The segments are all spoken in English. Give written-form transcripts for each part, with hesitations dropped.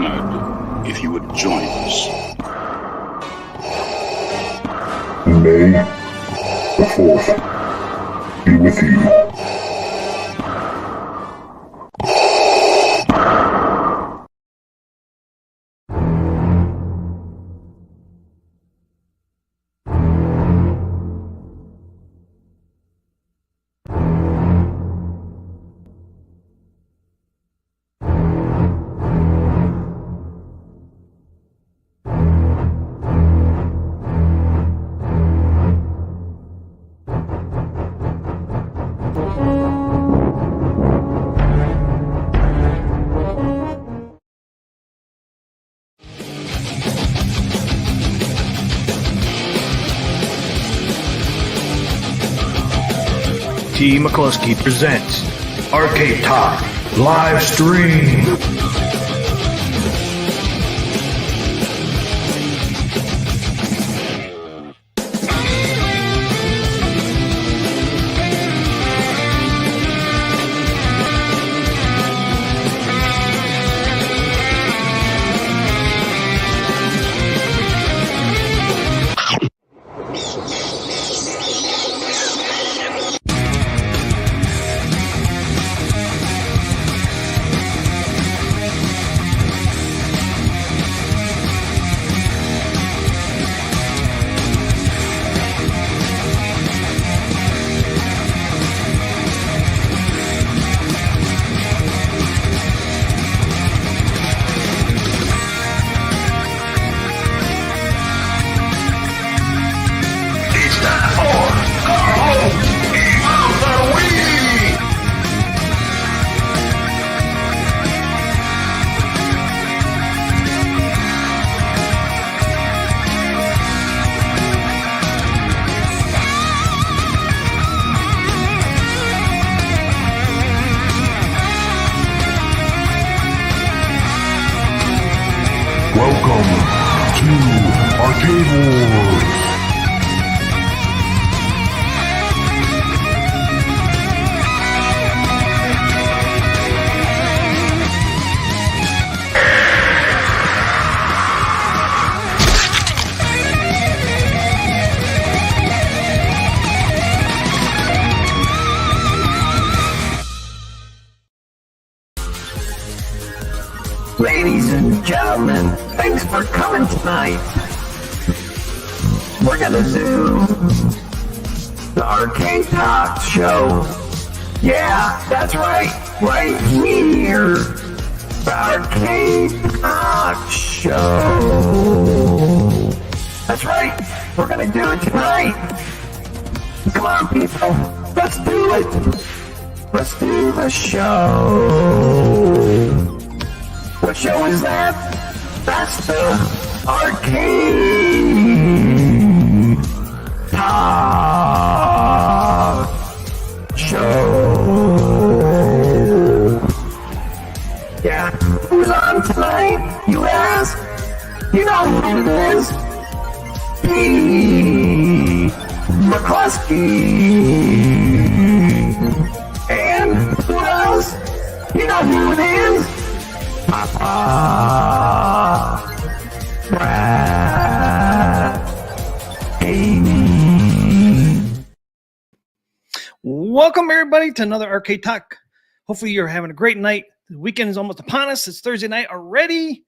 honored if you would join us. May the 4th be with you. T. McCluskey presents Arcade Talk live stream. Welcome to Arcade Wars. Ladies and gentlemen, thanks for coming tonight. We're gonna do the Arcade Talk show. Yeah, that's right here. The Arcade Talk show. That's right, we're gonna do it tonight. Come on, people, let's do it. Let's do the show. What show is that? That's the Arcade Talk show. Yeah, who's on tonight, you ask? You know who it is. P. McCluskey. And who else? You know who it is? Papa Brad. Welcome everybody to another Arcade Talk. Hopefully you're having a great night. The weekend is almost upon us. It's Thursday night already.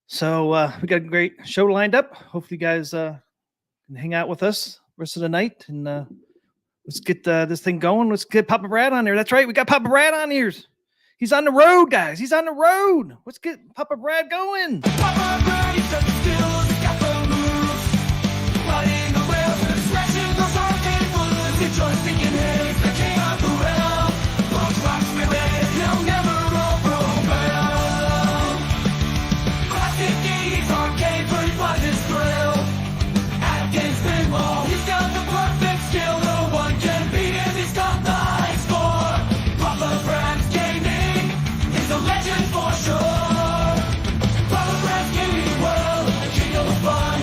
So we got a great show lined up. Hopefully you guys can hang out with us the rest of the night. And let's get this thing going. Let's get Papa Brad on there. That's right. We got Papa Brad on here. He's on the road, guys. He's on the road. Let's get Papa Brad going. Papa Brad, he's standing still, he's got the moves. Riding the rails and smashing those arcade foods. Enjoy thinking he's the king of the realm. Those rocks we made, he'll never overwhelm. Classic 80s arcade, where he finds his thrill. AtGames Pinball, he's got the perfect skill. No one can beat him, he's got the high score. Papa Brad's gaming is a legend for sure. Papa Brad's gaming world, a king of fun.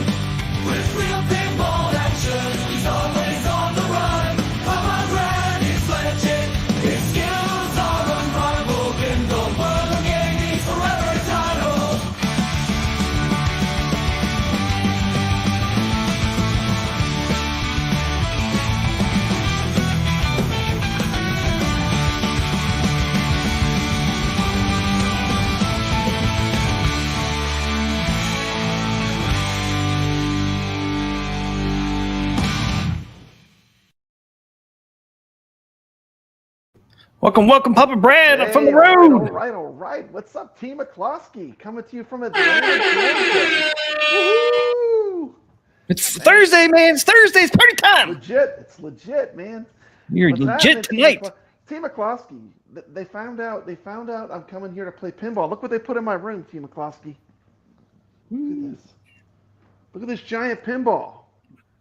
With real pinball action, he's always on the run. Papa Welcome, Papa Brad from the Hey, road. all right. What's up, Team McCloskey? Coming to you from Atlanta, Georgia. Woo! It's Thursday, man. It's Thursday. It's party time. Legit. It's legit, man. You're What's legit happening, tonight. Team McCloskey. They found out I'm coming here to play pinball. Look what they put in my room, Team McCloskey. Look at this. Look at this giant pinball.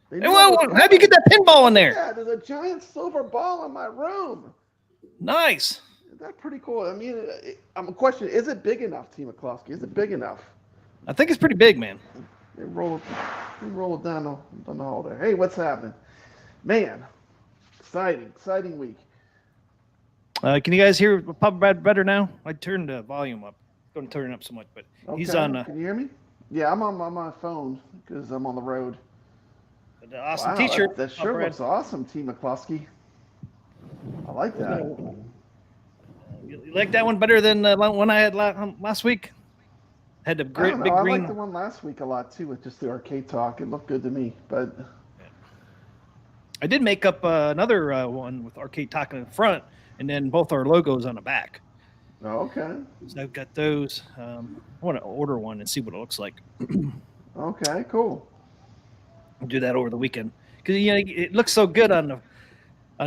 They Hey, knew well, it was how'd you get that pinball in there? Yeah, there's a giant silver ball in my room. Nice. Is that pretty cool? I mean, I'm a question. Is it big enough, Team McCloskey? Is it big enough? I think it's pretty big, man. They roll it down the hall there. Hey, what's happening? Man, exciting week. Can you guys hear Papa Brad better now? I turned the volume up. Don't turn it up so much, but he's Okay, on Can you hear me? Yeah, I'm on my phone because I'm on the road. the awesome Wow, T-shirt. That Papa sure Brad. looks awesome, Team McCloskey. I like that. You like that one better than the one I had last week? Had the I great don't know, big I green. liked the one last week a lot too with just the arcade talk. It looked good to me, but I did make up another one with arcade talk in the front, and then both our logos on the back. oh, okay. So I've got those. I want to order one and see what it looks like. Okay, cool. I'll do that over the weekend because it looks so good on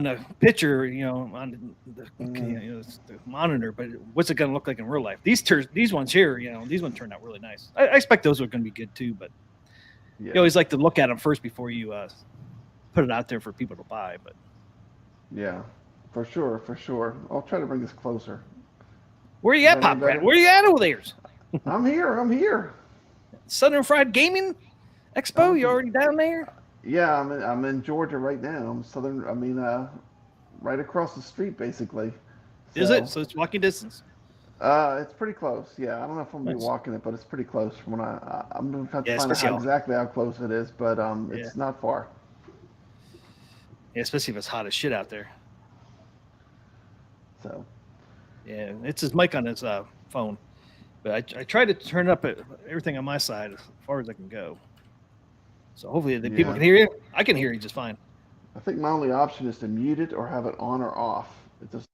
the picture, on the monitor. But what's it going to look like in real life? These ones here, these ones turned out really nice. I expect those are going to be good too. But Yeah. you always like to look at them first before you put it out there for people to buy. But Yeah, for sure. I'll try to bring this closer. where you at, Better, Pop Brad? better. Where you at over there? I'm here. Southern Fried Gaming Expo. You already down there? Yeah, I'm in Georgia right now. Right across the street, basically. Is it? So it's walking distance. It's pretty close. Yeah, I don't know if I'm gonna be Nice. walking it, but it's pretty close from when I'm gonna have to Yeah, find out especially exactly how close it is, but it's Yeah. not far. Yeah, especially if it's hot as shit out there. So Yeah, it's his mic on his phone. But I try to turn up everything on my side as far as I can go. So hopefully the people Yeah. can hear you. I can hear you just fine. I think my only option is to mute it or have it on or off. It just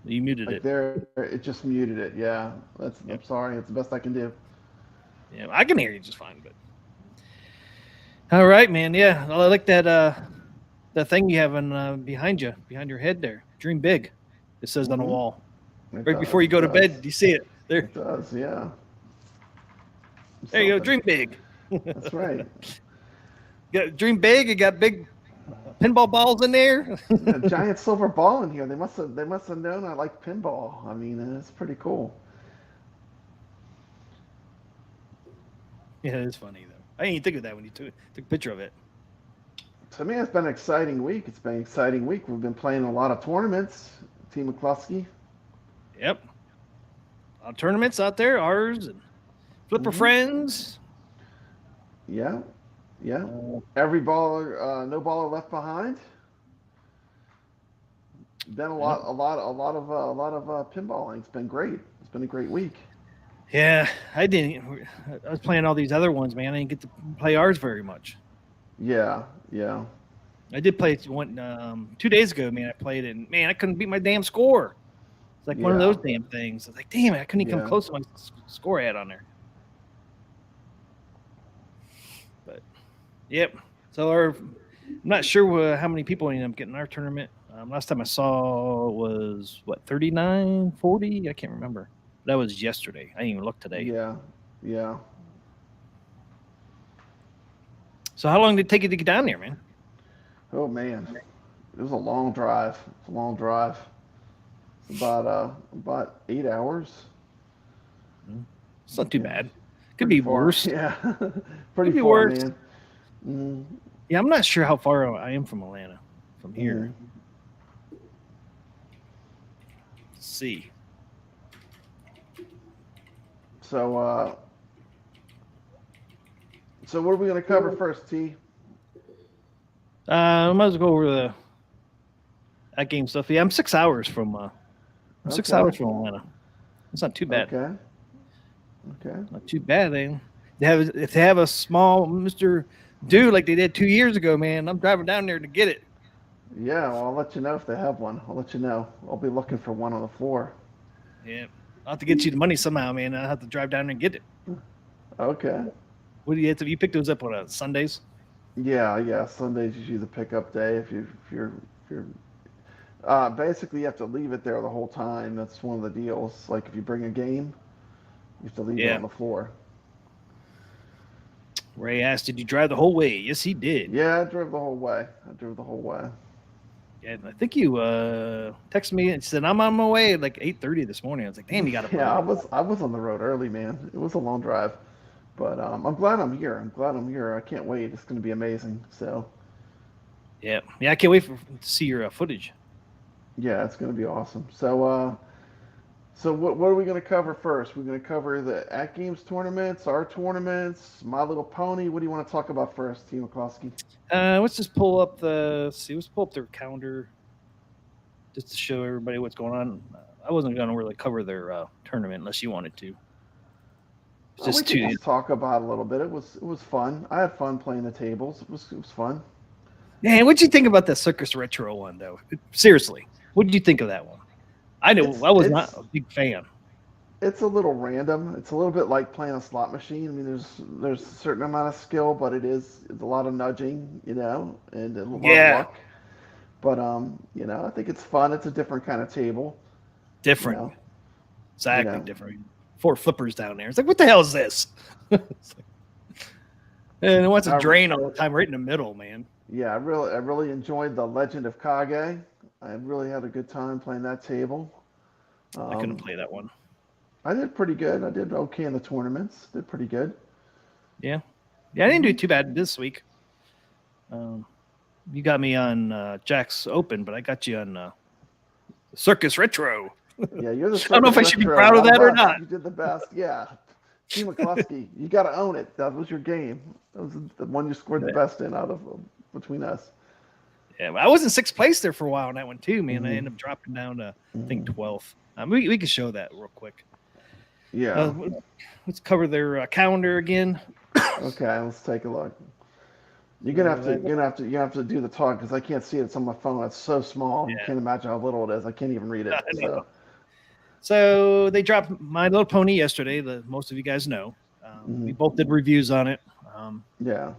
You muted like it. there, it just muted it. Yeah, I'm Yep. sorry. It's the best I can do. Yeah, I can hear you just fine. But all right, man. Yeah, I like that thing you have behind your head there. Dream big. It says on the Mhm. wall. It Right before you go to does. bed, do you see it? There. It does, yeah. There you go. Something. Dream big. That's right. Dream big. You got big pinball balls in there. A giant silver ball in here. They must have known I like pinball. I mean, it's pretty cool. Yeah, it's funny though. I didn't even think of that when you took a picture of it. To me, it's been an exciting week. We've been playing a lot of tournaments. Team McCluskey. Yep. A lot of tournaments out there, ours and Flipper Mhm. Friends. Yeah. Every baller, no baller left behind. Been a lot of pinballing. It's been great. It's been a great week. Yeah, I was playing all these other ones, man. I didn't get to play ours very much. Yeah. I did play one 2 days ago, man. I played it, and man, I couldn't beat my damn score. It's like one of Yeah. those damn things. I was like, damn it, I couldn't even Yeah. come close to my score I had on there. But, yep. So I'm not sure how many people ended up getting our tournament. Last time I saw was, 39, 40? I can't remember. That was yesterday. I didn't even look today. Yeah. So how long did it take you to get down there, man? Oh man, it was a long drive. About 8 hours. It's not too Yeah. bad. Could be Far. worse. Yeah, pretty be far, worse. man. Mm, Yeah, I'm not sure how far I am from Atlanta from here. Let's see. So what are we gonna cover first, T? I might as well go over the AtGames stuff. Yeah, I'm 6 hours from Okay. Atlanta. It's not too bad. Okay. Not too bad, eh? If they have a small Mr. Dude like they did 2 years ago, man, I'm driving down there to get it. Yeah, well, I'll let you know if they have one. I'll let you know. I'll be looking for one on the floor. Yeah, I'll have to get you the money somehow, man. I'll have to drive down and get it. Okay. What do you have to? You pick those up on Sundays? Yeah. Sunday's usually the pickup day. If you're basically you have to leave it there the whole time. That's one of the deals. Like if you bring a game, you have to leave it Yeah. on the floor. Ray asked, "Did you drive the whole way?" Yes, he did. Yeah, I drove the whole way. Yeah, I think you texted me and said I'm on my way at like 8:30 this morning. I was like, "Damn, you got to." Yeah, I was on the road early, man. It was a long drive, but I'm glad I'm here. I can't wait. It's going to be amazing. So Yeah, I can't wait to see your footage. yeah, it's going to be awesome. So what are we going to cover first? We're going to cover the AtGames tournaments, our tournaments, My Little Pony. What do you want to talk about first, Team McCloskey? Let's just pull up let's pull up their calendar just to show everybody what's going on. I wasn't going to really cover their tournament unless you wanted to. It's We just can two. just talk about it a little bit. It was fun. I had fun playing the tables. It was fun. Man, what'd you think about the Circus Retro one, though? Seriously, what did you think of that one? I know I was not a big fan. It's a little random. It's a little bit like playing a slot machine. I mean, there's a certain amount of skill, but it's a lot of nudging, and a lot of luck. But I think it's fun. It's a different kind of table. Different. You know, Exactly different. 4 flippers down there. It's like, what the hell is this? And it wants to drain all the time right in the middle, man. Yeah, I really enjoyed the Legend of Kage. I really had a good time playing that table. I couldn't play that one. I did pretty good. I did okay in the tournaments. Did pretty good. Yeah, I didn't do too bad this week. You got me on Jack's Open, but I got you on Circus Retro. Yeah, you're the. I don't know if I should be proud of that or not. You did the best. Yeah, Team McCluskey, you got to own it. That was your game. That was the one you scored the best in out of between us. Yeah, I was in 6th place there for a while on that one too, man. I ended up dropping down to I think 12th. We can show that real quick. Yeah. Let's cover their calendar again. Okay, let's take a look. You're gonna have to do the talk because I can't see it. It's on my phone. It's so small. Yeah. I can't imagine how little it is. I can't even read it. So they dropped My Little Pony yesterday. Most of you guys know. We both did reviews on it. Yeah.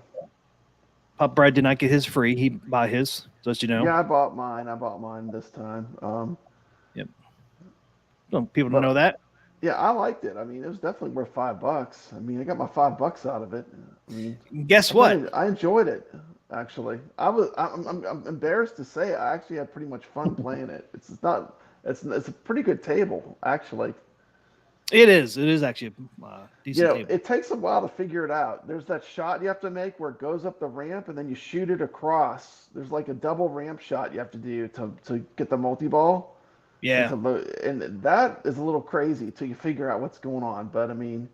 Pop Brad did not get his free. He bought his, just you know. Yeah, I bought mine this time. Yep. Well, people don't know that. Yeah, I liked it. I mean, it was definitely worth $5. I mean, I got my $5 out of it. I mean, guess what? I enjoyed it. Actually, I'm embarrassed to say I actually had pretty much fun playing it. It's a pretty good table actually. It is actually a decent table. It takes a while to figure it out. There's that shot you have to make where it goes up the ramp and then you shoot it across. There's like a double ramp shot you have to do to get the multi-ball. Yeah. And that is a little crazy till you figure out what's going on. But I mean,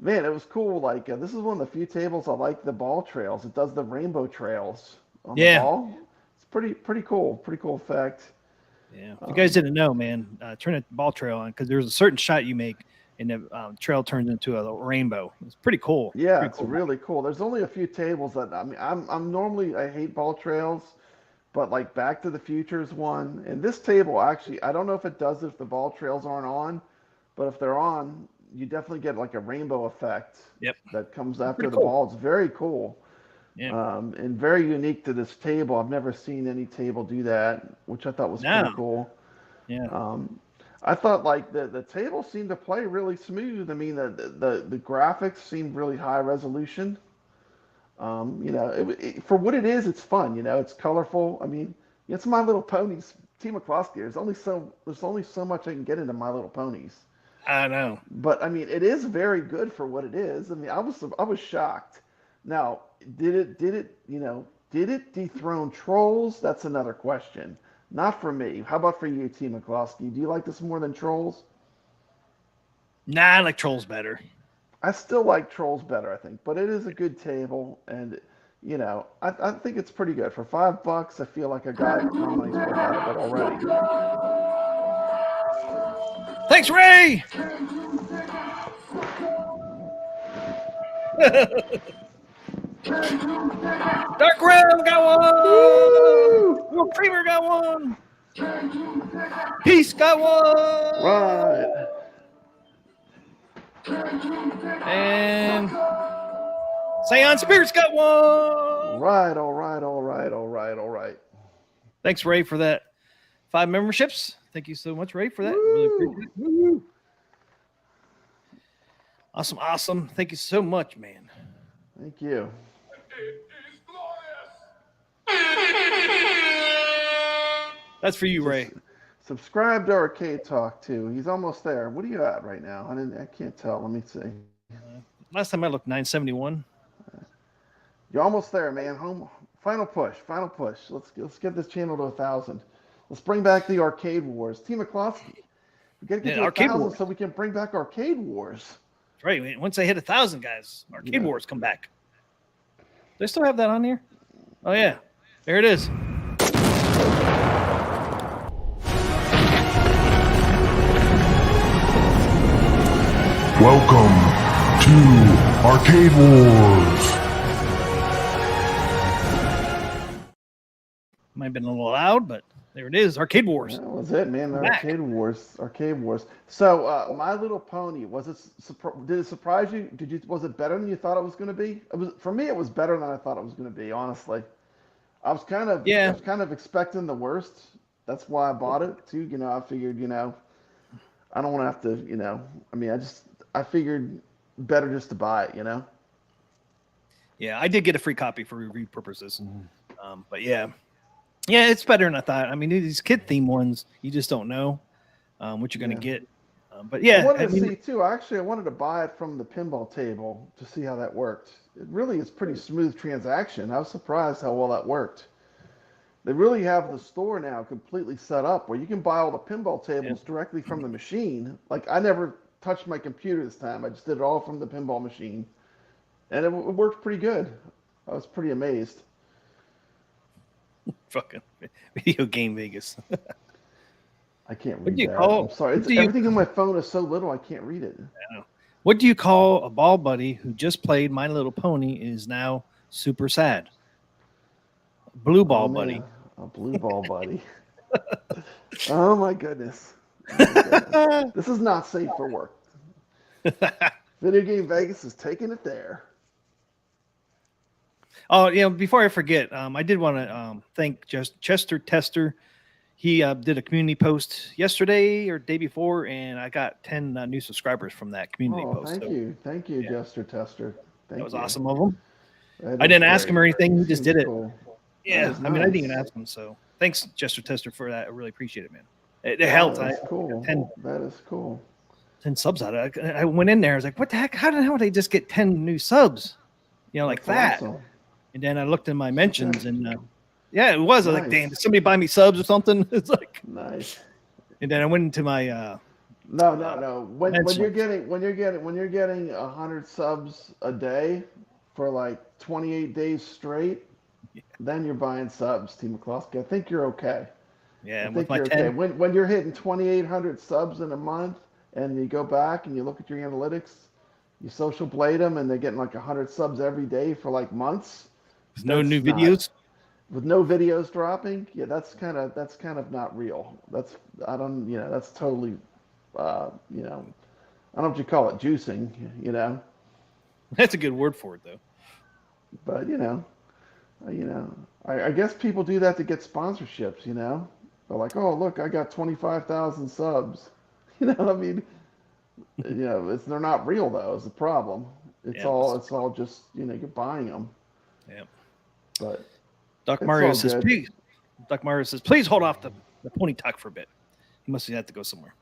man, it was cool. Like this is one of the few tables I like the ball trails. It does the rainbow trails on the ball. It's pretty cool. Pretty cool effect. Yeah. If you guys didn't know, man, turn the ball trail on because there's a certain shot you make and the trail turns into a rainbow. It's pretty cool. Yeah, it's really cool. There's only a few tables that I mean, I'm normally I hate ball trails. But like Back to the Future is one, and this table actually, I don't know if it does if the ball trails aren't on, but if they're on, you definitely get like a rainbow effect. Yep. That comes after the ball. It's very cool. Yeah. And very unique to this table. I've never seen any table do that, which I thought was pretty cool. Yeah. I thought like the table seemed to play really smooth. I mean the graphics seemed really high resolution. For what it is, it's fun. It's colorful. I mean, it's My Little Ponies. Team McCloskey. There's only so much I can get into My Little Ponies. I know. But I mean, it is very good for what it is. I mean, I was shocked. Now, did it dethrone Trolls? That's another question. Not for me. How about for you, Team McCloskey? Do you like this more than Trolls? Nah, I like Trolls better. I still like Trolls better, I think, but it is a good table, and I think it's pretty good for $5. I feel like I got my money's worth out of it already. Thanks, Ray. Dark Realm got one. Will Creamer got one. Peace got one. Right. And Seance Spirits got one. Right. All right. All right. All right. All right. Thanks, Ray, for that 5 memberships. Thank you so much, Ray, for that. Really appreciate it. Woo. Awesome, awesome. Thank you so much, man. Thank you. That's for you, Ray. Subscribe to Arcade Talk too. He's almost there. What are you at right now? I can't tell. Let me see. Last time I looked, 971. You're almost there, man. Home. Final push. Final push. Let's get this channel to 1,000. Let's bring back the Arcade Wars. Team McCloskey. We gotta get to Arcade 1,000 Wars. so we can bring back Arcade Wars. That's right. Man. Once they hit 1,000, guys, Arcade Wars come back. Do they still have that on here? Oh yeah, there it is. Welcome to Arcade Wars. Might have been a little loud, but there it is. Arcade Wars. That was it, man. The Back. Arcade Wars. Arcade Wars. So, My Little Pony, did it surprise you? Was it better than you thought it was going to be? For me, it was better than I thought it was going to be. Honestly, I was kind of expecting the worst. That's why I bought it too. I figured, I don't want to have to, I figured better just to buy it. Yeah, I did get a free copy for review purposes. But yeah, it's better than I thought. I mean, these kid theme ones, you just don't know what you're going to get. But yeah, I wanted to see too. Actually, I wanted to buy it from the pinball table to see how that worked. It really is pretty smooth transaction. I was surprised how well that worked. They really have the store now completely set up where you can buy all the pinball tables directly from the machine. Like I never touched my computer this time. I just did it all from the pinball machine, and it worked pretty good. I was pretty amazed. Fucking Video Game Vegas. I can't read What do you that. call? I'm sorry. Everything on my phone is so little I can't read it. What do you call a ball buddy who just played My Little Pony and is now super sad? Blue ball buddy. A blue ball buddy. Oh my goodness. This is not safe for work. Video Game Vegas is taking it there. Oh, before I forget, I did want to thank Chester Tester. He did a community post yesterday or day before, and I got 10 new subscribers from that community post. Thank you, Chester Tester. That was awesome of him. I didn't ask him or anything. He just did it. Cool. Yeah, I mean, I didn't even ask him. So thanks, Chester Tester, for that. I really appreciate it, man. It helped. That is cool. 10 That is cool. 10 subs out of it. I went in there. I was like, what the heck? How the hell did they just get 10 new subs? Like That's that. awesome. And then I looked in my mentions, and it was. I was like, Nice. damn, did somebody buy me subs or something? It's like Nice. And then I went into my No. When mentions. you're getting 100 subs a day for like 28 days straight, then you're buying subs, Team McCloskey. I think you're okay. Yeah, I with think my you're 10. okay. When you're hitting 2,800 subs in a month, and you go back and you look at your analytics, you social blade them, and they're getting like 100 subs every day for like months. There's no That's new not- videos. With no videos dropping, that's kind of not real. That's totally, I don't know what you call it, juicing, That's a good word for it, though. But I guess people do that to get sponsorships. They're like, oh look, I got 25,000 subs. I mean, they're not real though. Is the problem? It's all just you're buying them. Yeah. But Doc it's Mario all says, good. please. Doc Mario says, please hold off the pony talk for a bit. He must have had to go somewhere.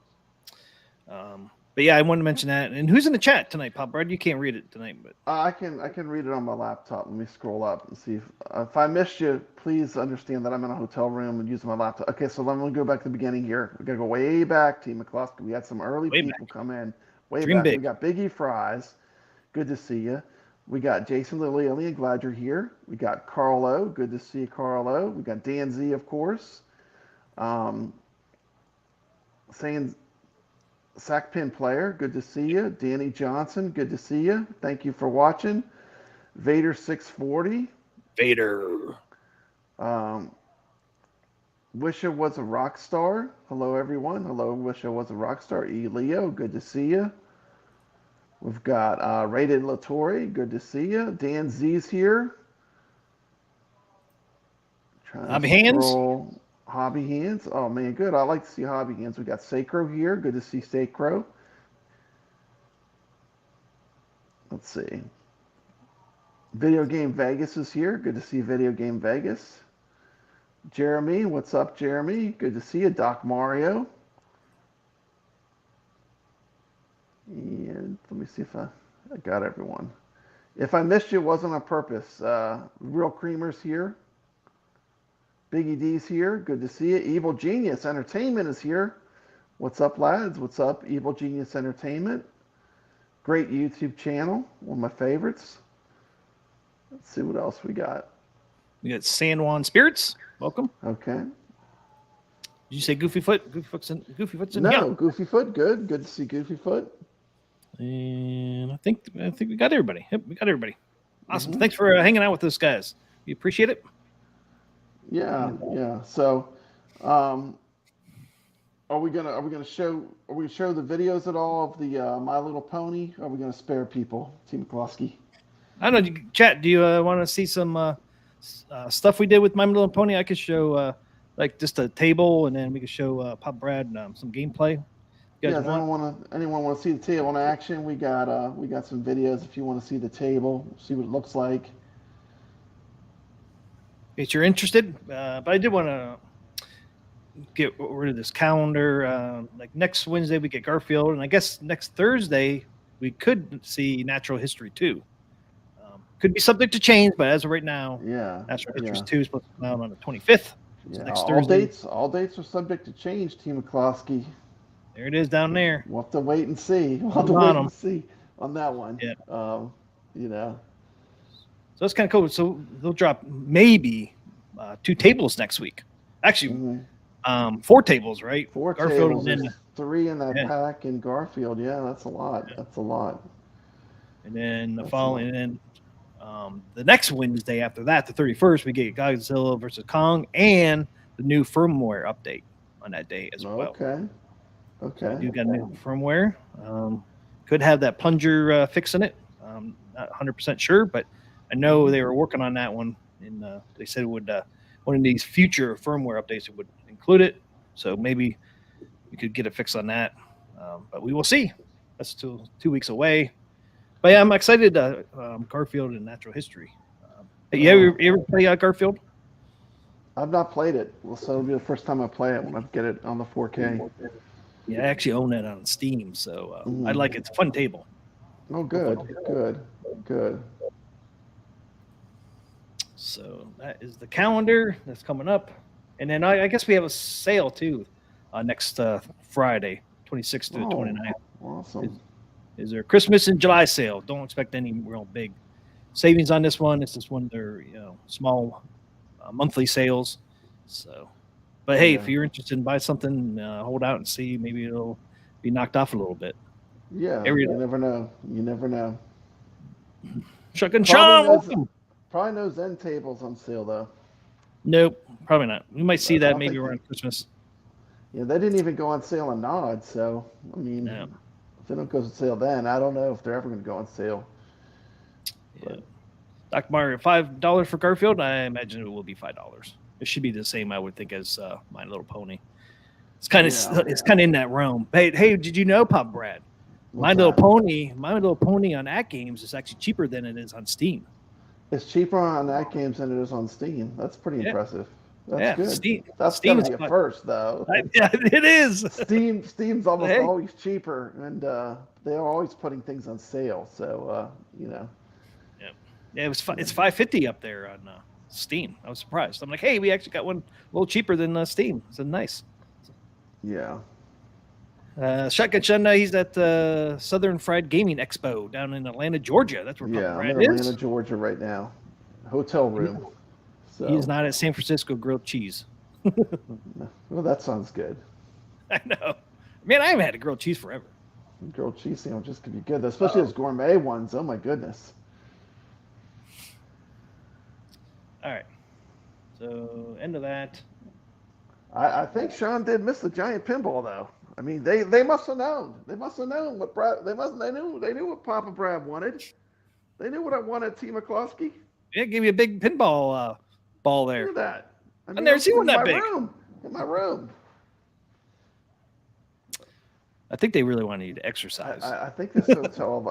But yeah, I wanted to mention that. And who's in the chat tonight, Pop Brad? You can't read it tonight, but I can read it on my laptop. Let me scroll up and see if I missed you. Please understand that I'm in a hotel room and using my laptop. Okay, so let me go back to the beginning here. We gotta go way back, Team McCloskey. We had some early Way people come in. Way Dream back. big. We got Biggie Fries. Good to see you. We got Jason Lilly Alien. Glad you're here. We got Carl O. Good to see you, Carl O. We got Dan Z, of course. Saying Sackpin Player, good to see you. Danny Johnson, good to see you. Thank you for watching. Vader 640. Vader. Wish It Was a Rock Star. Hello, everyone. Hello, Wish It Was a Rock Star. E. Leo, good to see you. We've got Rated Latore, good to see you. Dan Z's here. Hobby Hands. Hobby Hands. Oh, man, good. I like to see Hobby Hands. We got Sacro here. Good to see Sacro. Let's see. Video Game Vegas is here. Good to see Video Game Vegas. Jeremy, what's up, Jeremy? Good to see you. Doc Mario. And let me see if I got everyone. If I missed you, it wasn't on purpose. Real Creamer's here. Biggie D's here. Good to see you. Evil Genius Entertainment is here. What's up, lads? What's up, Evil Genius Entertainment? Great YouTube channel. One of my favorites. Let's see what else we got. We got San Juan Spirits. Welcome. Okay. Did you say Goofy Foot? Goofy Foot's in No, yeah. Goofy Foot. Good. Good to see Goofy Foot. And I think we got everybody. Yep, we got everybody. Awesome. Thanks for hanging out with us, guys. We appreciate it. Yeah. So, are we gonna show the videos at all of the My Little Pony? Or are we gonna spare people, Team McCloskey? I don't know. Chat, do you want to see some stuff we did with My Little Pony? I could show like just a table, and then we could show Pop Brad some gameplay. You guys anyone want to see the table in action? We got some videos if you want to see the table, see what it looks like. If you're interested, but I did want to get rid of this calendar. Like next Wednesday we get Garfield, and I guess next Thursday we could see Natural History 2. Could be subject to change, but as of right now, Natural History 2 is supposed to come out on the 25th. So next Thursday. All dates are subject to change, Team McCloskey. There it is down there. We'll have to wait and see. On that one. Yeah. So it's kind of cool. So they'll drop maybe 2 tables next week. Actually, 4 tables, right? 4 Garfield tables. and then 3 in that pack, and Garfield. Yeah, that's a lot. Yeah. That's a lot. And then the next Wednesday after that, the 31st, we get Godzilla versus Kong and the new firmware update on that day as well. Okay. You got new firmware. Could have that plunger fix in it. Not 100% sure, but I know they were working on that one, and they said it would one of these future firmware updates would include it. So maybe we could get a fix on that, but we will see. That's still 2 weeks away. But yeah, I'm excited. Garfield and Natural History. You ever play Garfield? I've not played it. Well, so it'll be the first time I play it when I get it on the 4K. Yeah, I actually own it on Steam, so I like it. It's a fun table. Oh, good. So that is the calendar that's coming up. And then I guess we have a sale too next Friday, 26th to the 29th. Awesome. Is there a Christmas and July sale? Don't expect any real big savings on this one. It's just one of their small monthly sales. So, but hey, if you're interested in buying something, hold out and see. Maybe it'll be knocked off a little bit. Yeah, you never know. Shotgun Sean, welcome. Probably no Zen tables on sale though. Nope, probably not. We might see that maybe around Christmas. Yeah, they didn't even go on sale on Nod, so I mean, if they don't go on sale then, I don't know if they're ever going to go on sale. Yeah. Doc Mario, $5 for Garfield. I imagine it will be $5. It should be the same, I would think, as My Little Pony. It's kind of in that realm. Hey, did you know, Pop Brad? My Little Pony on AtGames is actually cheaper than it is on Steam. It's cheaper on AtGames than it is on Steam. That's pretty impressive. That's good. Steam, that's Steam gotta be a first, though. Yeah, it is. Steam's almost always cheaper, and they're always putting things on sale. So Yeah, it's $5.50 up there on Steam. I was surprised. I'm like, hey, we actually got one a little cheaper than Steam. So nice. Yeah. Shotgun Shunda, he's at the Southern Fried Gaming Expo down in Atlanta, Georgia. That's where I'm in Atlanta, Georgia right now. Hotel room. So. He's not at San Francisco Grilled Cheese. Well, that sounds good. I know. Man, I haven't had a grilled cheese forever. Grilled cheese sandwiches could be good, especially those gourmet ones. Oh, my goodness. All right. So end of that. I think Sean did miss the giant pinball though. I mean, they must have known. They must have known what Brad. They knew what Papa Brad wanted. They knew what I wanted, T. McCloskey. Yeah, give you a big pinball ball Look there. at that. I I've mean, never seen one in that my big. room. In my room. I think they really wanted you to exercise. I think this hotel,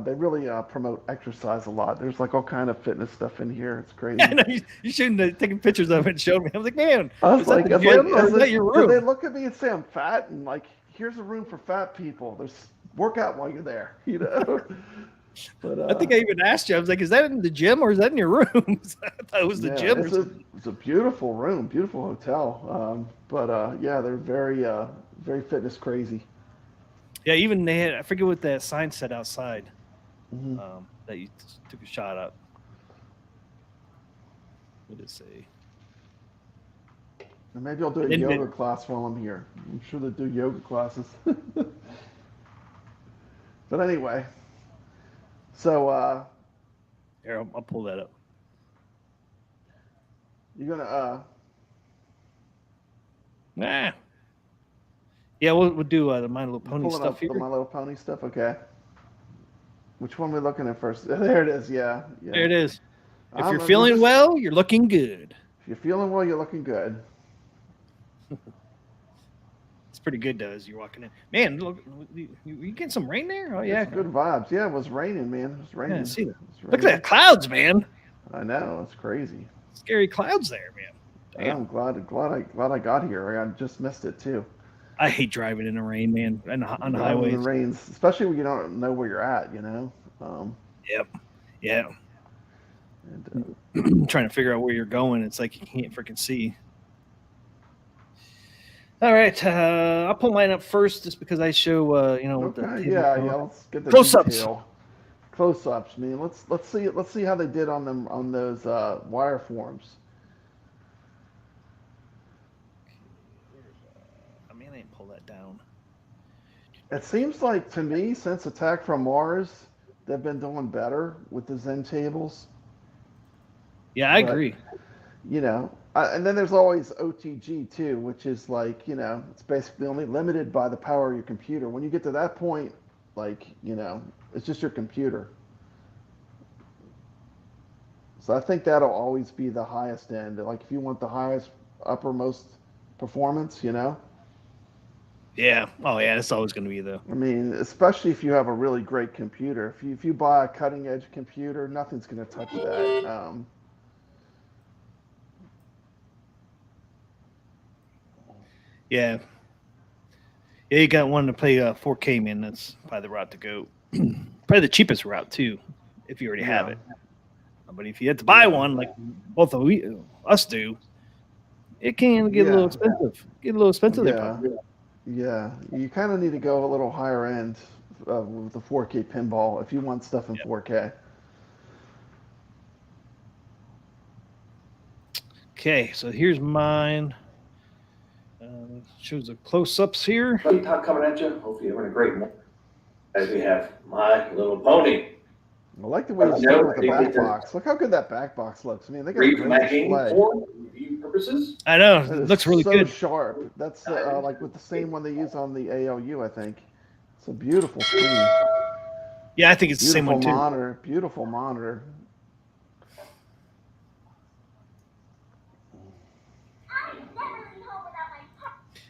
they really promote exercise a lot. There's like all kind of fitness stuff in here. It's crazy. I know you shouldn't have taken pictures of it and showed me. I was like, man, I was is that like, the gym or is that your do they room? look at me and say I'm fat? And like, here's a room for fat people. There's workout while you're there, you know. But I think I even asked you. I was like, is that in the gym or is that in your room? I thought it was the yeah, gym. it's a beautiful room, beautiful hotel. Yeah, they're very fitness crazy. Yeah, even they had, I forget what that sign said outside Mhm. that you took a shot at. What did it say? And maybe I'll do a yoga class while I'm here. I'm sure they do yoga classes. But anyway, so Here, I'll pull that up. you're gonna Nah. Yeah, we'll do the My Little Pony pulling stuff up here. the My Little Pony stuff. Okay. Which one are we looking at first? There it is. Yeah. There it is. If you're I'm feeling just- well, you're looking good. If you're feeling well, you're looking good. It's pretty good though as you're walking in. Man, look, you getting some rain there? Oh yeah, It's good vibes. Yeah, it was raining, man. It was raining. Yeah, I see that. It was Look at raining. that clouds, man. I know. It's crazy. Scary clouds there, man. Damn. I'm glad I got here. I just missed it too. I hate driving in the rain, man, on the Driving highways. in the rains, especially when you don't know where you're at. You know. Yep. Yeah. And, Trying to figure out where you're going. It's like you can't freaking see. All right. I'll pull mine up first just because I show, what the okay. table Yeah. going. Yeah. Let's get the Close-ups. detail. Close-ups. I mean, let's see how they did on them on those wire forms. I mean, I didn't pull that down. It seems like to me, since Attack from Mars, they've been doing better with the Zen tables. Yeah, I But, agree. You know, and then there's always OTG too, which is like, it's basically only limited by the power of your computer. When you get to that point, like, it's just your computer. So I think that'll always be the highest end. Like if you want the highest uppermost performance, Yeah. Oh, yeah. That's always going to be I mean, especially if you have a really great computer. If you buy a cutting edge computer, nothing's going to touch that. Yeah. Yeah, you got one to play 4K, man. That's probably the route to go. Probably the cheapest route, too, if you already have it. But if you had to buy one, like both of us do, it can get a little expensive. There, probably. Yeah, you kind of need to go a little higher end with the 4K pinball if you want stuff in 4K. Okay, so here's mine. Shows the close-ups here. Hey, Todd, coming at you. Hopefully you're having a great morning. As we have My Little Pony. I like the way you started with the back box. Look how good that back box looks. I mean, they got a great display. For review purposes. I know. It It is looks really so good. sharp. That's like with the same one they use on the ALU, I think. It's a beautiful screen. Yeah, I think it's the same one, too. Beautiful monitor.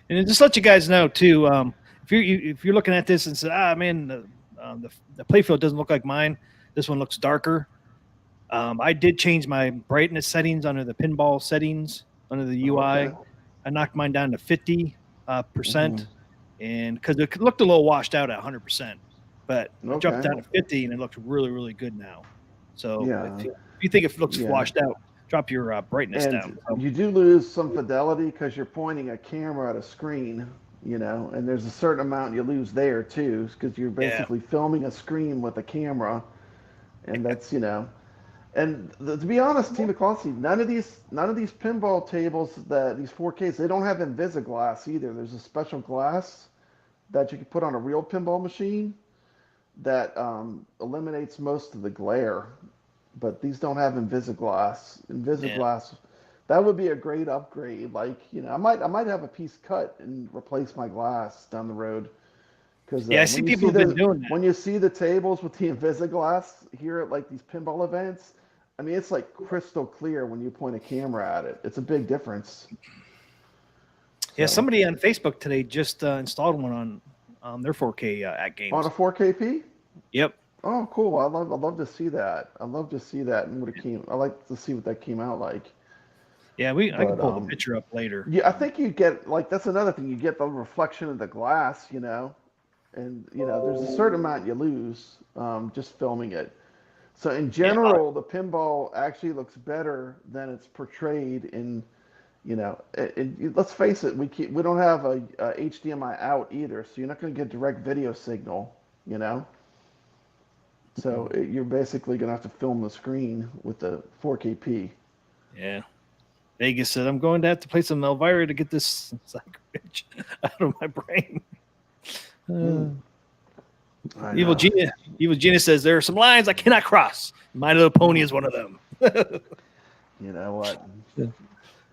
And just let you guys know, too, if you're looking at this and say, man, the playfield doesn't look like mine. This one looks darker. I did change my brightness settings under the pinball settings under the UI. Okay. I knocked mine down to 50%, and because it looked a little washed out at 100%, but I dropped it down to 50, and it looks really, really good now. So if you think it looks washed out, drop your brightness down. You do lose some fidelity because you're pointing a camera at a screen, and there's a certain amount you lose there too, because you're basically filming a screen with a camera, and that's And to be honest, Team McCloskey, none of these pinball tables these 4Ks, they don't have Invisiglass either. There's a special glass that you can put on a real pinball machine that eliminates most of the glare. but these don't have Invisiglass. Invisiglass, that would be a great upgrade. Like, I might have a piece cut and replace my glass down the road. Because Yeah, I see people have been doing that. when you see the tables with the Invisiglass here at like these pinball events, I mean, it's like crystal clear when you point a camera at it. It's a big difference. Yeah, So, somebody on Facebook today just installed one on their 4K at games. on a 4KP? Yep. Oh, cool. I'd love to see that. I'd love to see that and what it came. I like to see what that came out like. Yeah, I can pull the picture up later. Yeah, I think you get like that's another thing. You get the reflection of the glass, and there's a certain amount you lose just filming it. So in general, the pinball actually looks better than it's portrayed in. Let's face it, we don't have a HDMI out either, so you're not going to get direct video signal. So you're basically going to have to film the screen with the 4KP. Yeah. Vegas said, I'm going to have to play some Elvira to get this sacrilege out of my brain. Evil Genius says, there are some lines I cannot cross. My Little Pony is one of them. You know what?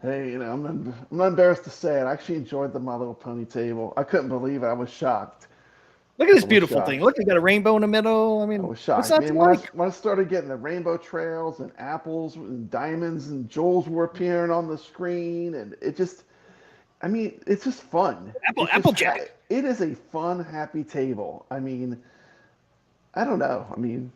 Hey, I'm not embarrassed to say it. I actually enjoyed the My Little Pony table. I couldn't believe it. I was shocked. Look at this beautiful thing. Look, you got a rainbow in the middle. I mean, I was shocked. What's not When I started getting the rainbow trails and apples and diamonds and jewels were appearing on the screen, and it's just fun. Applejack. It is a fun, happy table. I mean, I don't know. I mean,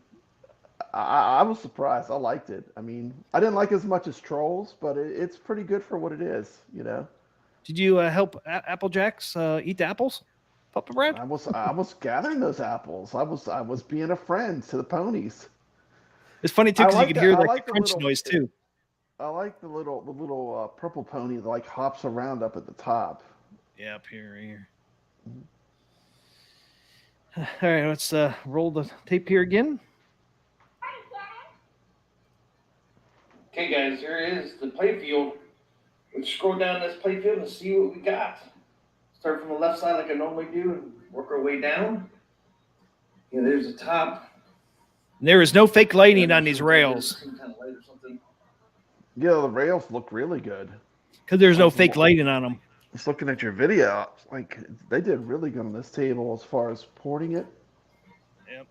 I was surprised. I liked it. I mean, I didn't like it as much as Trolls, but it's pretty good for what it is. Did you help Applejacks eat the apples? Papa Brad? I was gathering those apples. I was being a friend to the ponies. It's funny too because you could hear the crunch noise too. I like the little purple pony that like hops around up at the top. Yeah, up here, right here. All right, let's roll the tape here again. Okay, guys, here is the playfield. Let's scroll down this playfield and see what we got. Start from the left side like I normally do and work our way down. Yeah, there's the top. There is no fake lighting on these rails. Yeah, the rails look really good. Because there's no fake lighting on them. Just looking at your video, like they did really good on this table as far as porting it. Yep.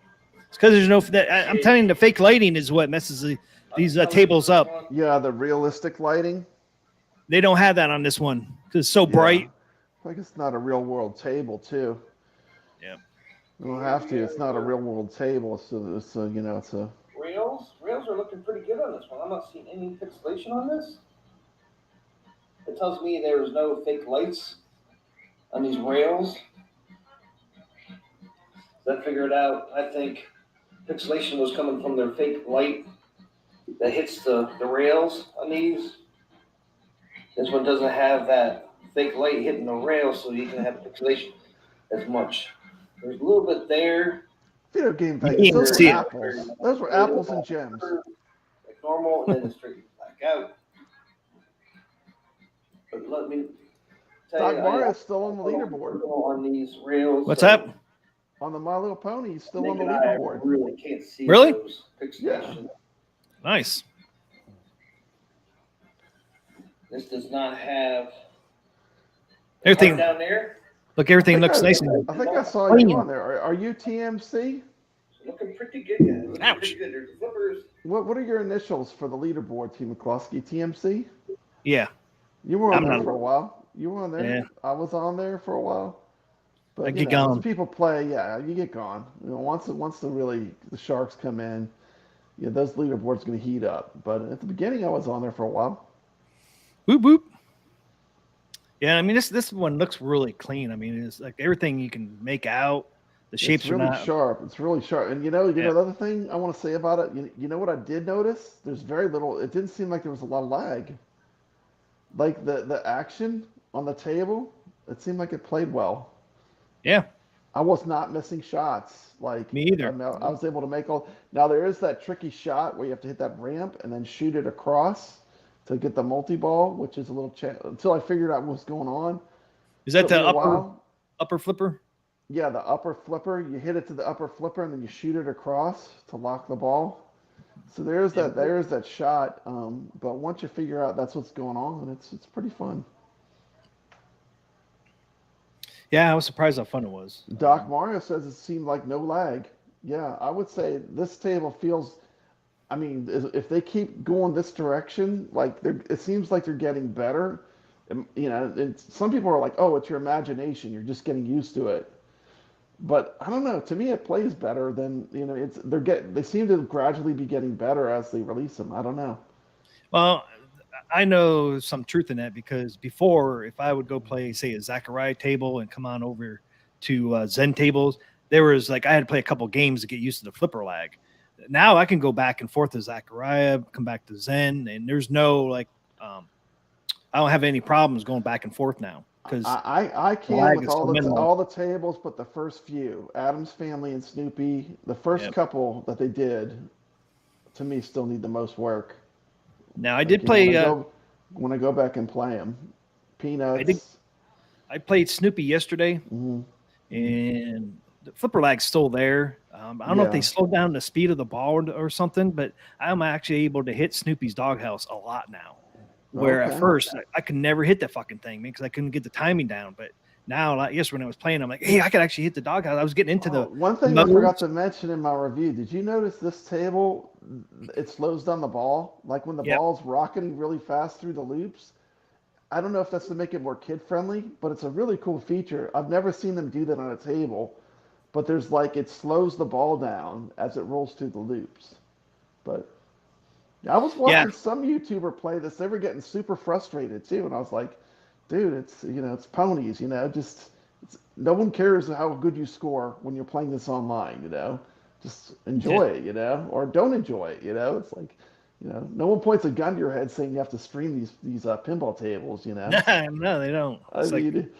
It's because there's no. I'm telling you, the fake lighting is what messes these tables up. Yeah, the realistic lighting. They don't have that on this one because it's so bright. Like it's not a real world table too. Yep. You don't have to. It's not a real world table. It's a Rails are looking pretty good on this one. I'm not seeing any pixelation on this. It tells me there is no fake lights on these rails. So I figured out, I think pixelation was coming from their fake light that hits the rails on these. This one doesn't have that fake light hitting the rails, so you can have pixelation as much. There's a little bit there. Video game Vegas. Those were apples. Those were apples and gems. Like normal, and then it's straight back out. But let me tell you, Mario's still on the leaderboard. On these rails. What's up? On the My Little Pony, he's still on the Naked eye, I leaderboard. really can't see Really? those pixelation. Nice. This does not have Everything down there. Look, everything looks nice. I think I saw you on there. Are you TMC? Looking pretty good, guys. Looking Ouch. pretty good. There's the flippers. What are your initials for the leaderboard, T. McCloskey? TMC? Yeah. You were on I'm there not- for a while. You were on there. Yeah. I was on there for a while. But I get gone. as people play, you get gone. Once the sharks come in, those leaderboards going to heat up. But at the beginning, I was on there for a while. Whoop whoop. Yeah, I mean this one looks really clean. I mean, it's like everything you can make out. The shapes It's really are not sharp. It's really sharp. And another thing I want to say about it. You know what I did notice? There's very little. It didn't seem like there was a lot of lag. Like the action on the table, it seemed like it played well. Yeah. I was not missing shots. Like Me either. I was able to make all. Now there is that tricky shot where you have to hit that ramp and then shoot it across to get the multi-ball, which is a little until I figured out what's going on. Is that Took me the a while. upper flipper? Yeah, the upper flipper. You hit it to the upper flipper and then you shoot it across to lock the ball. So there's that shot. But once you figure out that's what's going on, it's pretty fun. Yeah, I was surprised how fun it was. Doc Mario says it seemed like no lag. Yeah, I would say this table feels. I mean, if they keep going this direction, like it seems like they're getting better. And some people are like, "Oh, it's your imagination. You're just getting used to it." But I don't know. To me, it plays better than they seem to gradually be getting better as they release them. I don't know. Well, I know some truth in that because before, if I would go play, say, a Zachariah table and come on over to Zen tables, there was like I had to play a couple games to get used to the flipper lag. Now I can go back and forth to Zachariah, come back to Zen, and there's no like, I don't have any problems going back and forth now because I the can lag with is so minimal. all the tables, but the first few, Adam's Family and Snoopy, the first Yep. couple that they did, to me, still need the most work. Now I Like, did play. When I go back and play them, Peanuts. I played Snoopy yesterday, Mhm. and the flipper lag's still there. I don't know if they Yeah. slowed down the speed of the ball or something, but I'm actually able to hit Snoopy's doghouse a lot now. Where at Okay. first I could never hit that fucking thing because I couldn't get the timing down. But now, like yes, when I was playing, I'm like, hey, I could actually hit the doghouse. I was getting into the One thing I forgot modes. to mention in my review, did you notice this table, it slows down the ball? Like when the Yep. ball's rocketing really fast through the loops? I don't know if that's to make it more kid friendly, but it's a really cool feature. I've never seen them do that on a table, but there's like it slows the ball down as it rolls through the loops. But I was Yeah, watching some YouTuber play this. They were getting super frustrated too, and I was like, dude, it's ponies, just no one cares how good you score when you're playing this online. Just enjoy it, or don't enjoy it. It's like, no one points a gun to your head saying you have to stream these pinball tables. no, they don't. I It's like mean,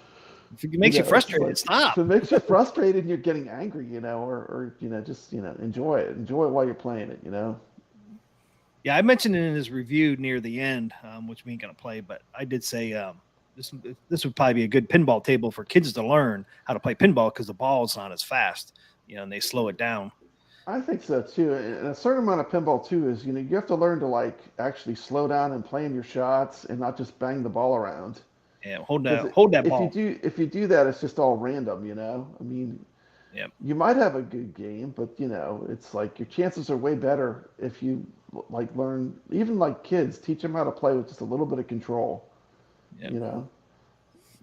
if it makes you it's frustrated, like if stop. it makes you frustrated and you're getting angry, or just enjoy it, enjoy it while you're playing it. Yeah, I mentioned it in his review near the end, which we ain't gonna play, but I did say this would probably be a good pinball table for kids to learn how to play pinball because the ball's not as fast, and they slow it down. I think so too. And a certain amount of pinball too is, you have to learn to like actually slow down and plan your shots and not just bang the ball around. Yeah, Because hold that if you ball. do if you do that, it's just all random. I mean, Yeah, you might have a good game, but it's like your chances are way better if you like learn, even like kids, teach them how to play with just a little bit of control. yeah, You know,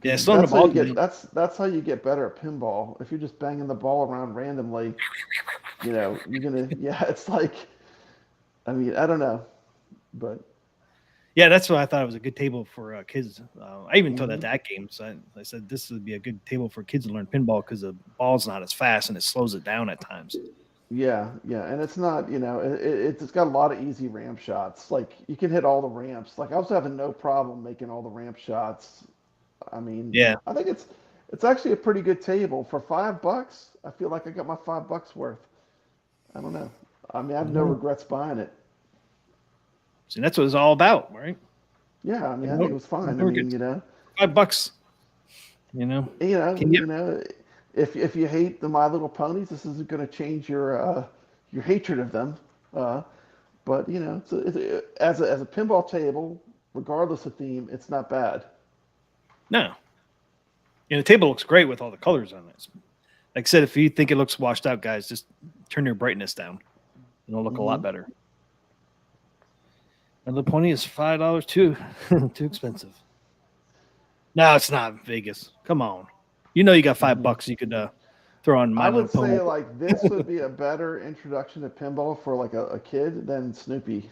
yeah. because Slowing the that's how ball you down. get that's how you get better at pinball. If you're just banging the ball around randomly, you're gonna yeah. It's like, I mean, I don't know, but Yeah, that's why I thought it was a good table for kids. I even told that mhm. to AtGames. I said this would be a good table for kids to learn pinball because the ball's not as fast and it slows it down at times. Yeah, yeah, and it's not, it's got a lot of easy ramp shots. Like you can hit all the ramps. Like I was having no problem making all the ramp shots. I mean, Yeah, I think it's actually a pretty good table for $5. I feel like I got my $5 worth. I don't know. I mean, I have no mhm. regrets buying it. See, that's what it's all about, right? Yeah, I mean, I think No, it was fine. I no mean, regrets. $5. You know, you know, can you? you know, if you hate the My Little Ponies, this isn't going to change your hatred of them. Uh, but as a pinball table, regardless of theme, it's not bad. No. And the table looks great with all the colors on it. Like I said, if you think it looks washed out, guys, just turn your brightness down, and it'll look a Hmm. lot better. And the pony is $5 too too expensive. No, it's not Vegas. Come on, you got Hmm. $5 you could throw on My I Little would Pony. say like this would be a better introduction to pinball for like a kid than Snoopy.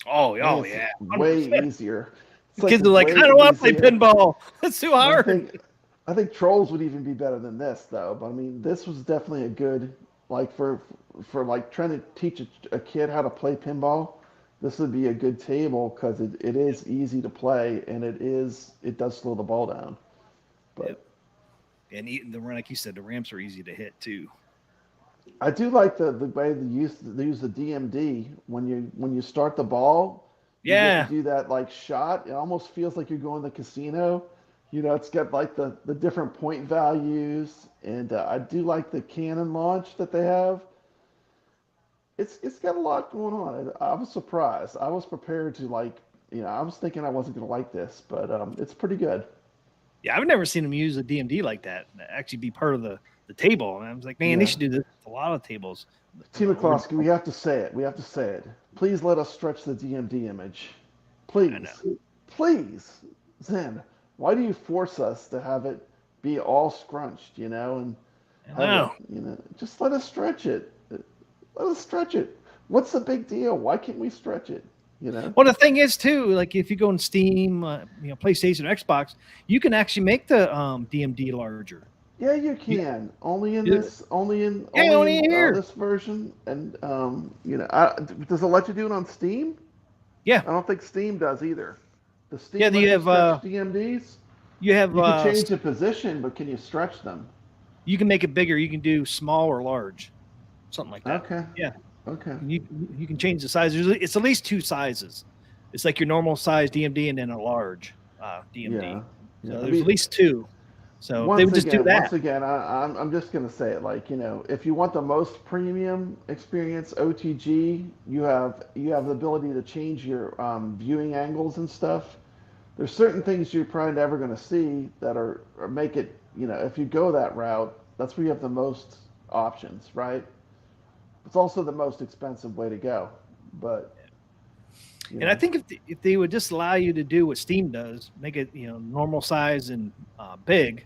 Oh, I think oh it's yeah, way 100%. easier. It's The like kids are like, I way don't want to play easier. pinball. That's too And hard. I think Trolls would even be better than this though. But I mean, this was definitely a good like for like trying to teach a kid how to play pinball. This would be a good table because it is easy to play and it does slow the ball down. Yep. But And like you said, the ramps are easy to hit too. I do like the way they use the DMD when you start the ball, you get to Yeah, do that like shot. It almost feels like you're going to the casino. It's got like the different point values, and I do like the cannon launch that they have. it's got a lot going on. I was surprised. I was prepared to I was thinking I wasn't gonna like this, but it's pretty good. Yeah, I've never seen them use a DMD like that. Actually, be part of the table. And I was like, man, they Yeah. should do this with a lot of tables. Team McCloskey, we have to say it. We have to say it. Please let us stretch the DMD image. Please. Please. Zen, why do you force us to have it be all scrunched, and I know. just let us stretch it. Let us stretch it. What's the big deal? Why can't we stretch it? Well, the thing is too, like if you go on Steam, PlayStation or Xbox, you can actually make the DMD larger. Yeah, you can. Only in Yeah. this, only in, Yeah, only here. this version. And does it let you do it on Steam? Yeah. I don't think Steam does either. The Steam Yeah, let you you have stretch DMDs. you have You can change the position, but can you stretch them? you can make it bigger. You can do small or large, something like that. Okay. Yeah. Okay. You can change the size. It's at least two sizes. It's like your normal size DMD and then a large DMD. Yeah. So there's at least two. So they would just do that. Once again, I'm just gonna say it. If you want the most premium experience, OTG, you have the ability to change your viewing angles and stuff. There's certain things you're probably never gonna see that are or make it. If you go that route, that's where you have the most options, right? It's also the most expensive way to go, but. And I think if they would just allow you to do what Steam does, make it normal size and big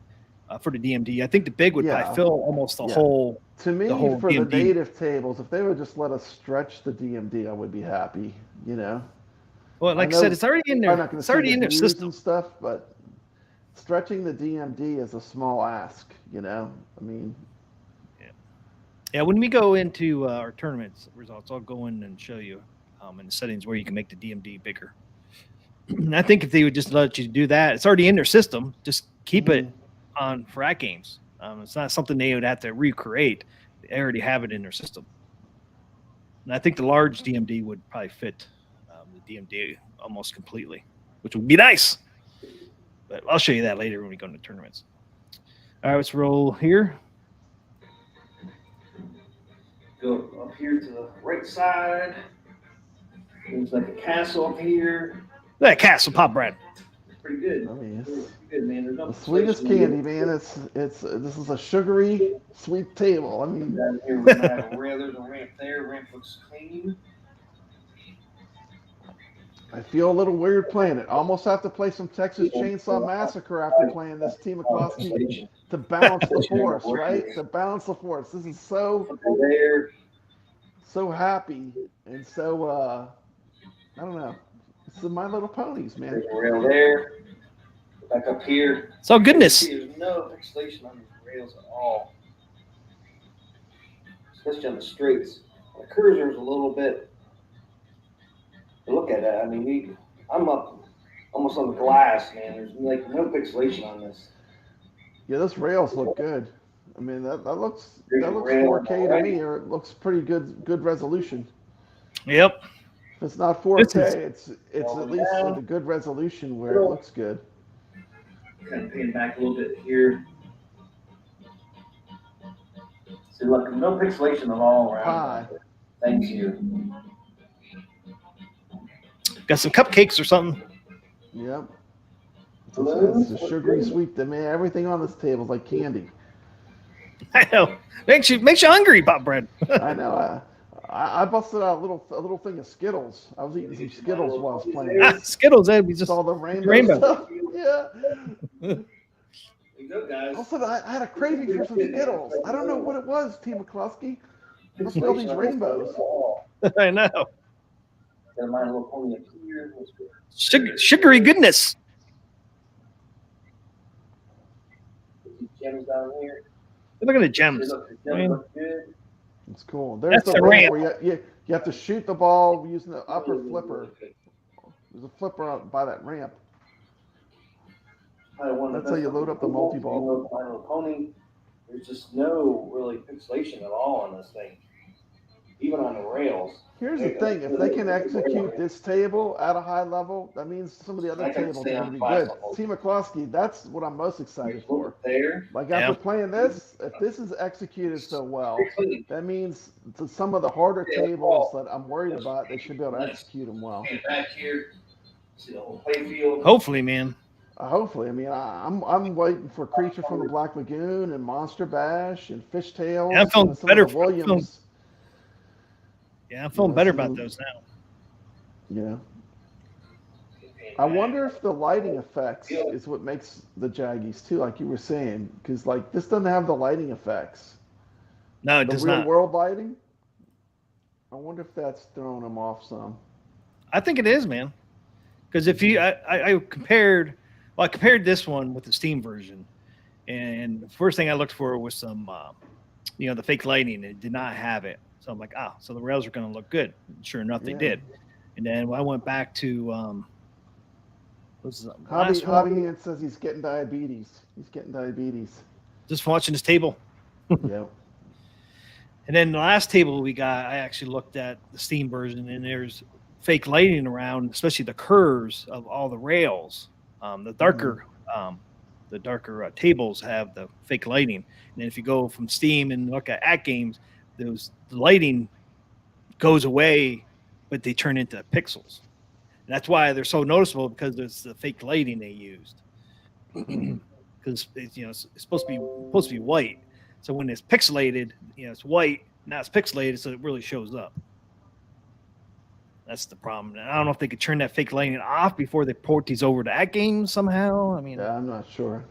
for the DMD, I think the big would probably fill almost the whole. To me, for DMD. the native tables, if they would just let us stretch the DMD, I would be happy. Well, like I said, it's already in there. It's already in their system and stuff, but stretching the DMD is a small ask. Yeah, when we go into our tournaments results, I'll go in and show you in the settings where you can make the DMD bigger. And I think if they would just let you do that, it's already in their system. Just keep it on for AtGames. It's not something they would have to recreate. They already have it in their system. And I think the large DMD would probably fit the DMD almost completely, which would be nice. But I'll show you that later when we go into tournaments. All right, let's roll here. Go up here to the right side. There's like a castle up here. That castle, Pop Brad. Pretty good. I mean, Pretty good, man. There's no the sweetest candy, man. This is a sugary sweet table. I mean, down here we have a rail. There's a ramp there. Ramp looks clean. I feel a little weird playing it. Almost have to play some Texas Chainsaw Massacre after playing this Team of Klosky to balance the force, right? To balance the force. This is so happy and so I don't know. It's the My Little Ponies, man. There's a rail there. Back up here. So goodness. There's no fixation on these rails at all, especially on the straights. The cursor's a little bit. Look at that. I mean, I'm up almost on the glass, man. There's like no pixelation on this. Yeah, those rails look good. I mean, that looks There's a rail 4K to already. me, or it looks pretty good resolution. Yep. If it's not 4K, it's All at least down. at a good resolution where it looks good. Kind of paying back a little bit here. See, look, no pixelation at all around. Pie. Thanks here. Got some cupcakes or something. Yep. It's a sugary sweet. I mean, everything on this table is like candy. I know. Makes you hungry, Pop Bread. I know. I busted out a little thing of Skittles. I was eating some Skittles while I was playing. Skittles, we just Saw the rainbow stuff. Yeah. You go, guys. Also, I had a craving for some Skittles. I don't know what it was, Team McCluskey. Must be all these rainbows. I know. Got My Little Pony up here. Sugary goodness. Gems down here. Look at the gems. Look, the gems look good. It's cool. There's That's the the ramp ramp. where you have to shoot the ball using the upper flipper. There's a flipper out by that ramp. That's how you load up the multi-ball. My Little Pony. There's just no really pixelation at all on this thing. even on the rails. Here's the thing: if they can execute this table at a high level, that means some of the other I can tables stay are going on to be five good. levels. See, McCloskey, that's what I'm most excited for. There. Like Yeah. after playing this, if this is executed so well, that means to some of the harder tables that I'm worried about, they should be able to execute them well. And back here, see the whole playfield. Hopefully, man. Hopefully, I mean, I'm waiting for Creature from the Black Lagoon and Monster Bash and Fishtails. Yeah, I'm feeling some better. of the Williams. I'm feeling better about those now. Yeah. I wonder if the lighting effects is what makes the Jaggies too, like you were saying, because like this doesn't have the lighting effects. No, it The does real not. world lighting. I wonder if that's throwing them off some. I think it is, man. Because if you, I compared, well, I compared this one with the Steam version, and the first thing I looked for was some, the fake lighting. It did not have it, so I'm like, so the rails are going to look good. And sure enough, they did. And then when I went back to, Hobby Hand says he's getting diabetes. He's getting diabetes. Just watching this table. Yep. And then the last table we got, I actually looked at the Steam version, and there's fake lighting around, especially the curves of all the rails. The darker tables have the fake lighting, and then if you go from Steam and look at AtGames, the lighting goes away, but they turn into pixels. And that's why they're so noticeable, because it's the fake lighting they used. Because it's supposed to be white. So when it's pixelated, it's white. Now it's pixelated, so it really shows up. That's the problem. And I don't know if they could turn that fake lighting off before they port these over to AtGames somehow. I mean, yeah, I'm not sure.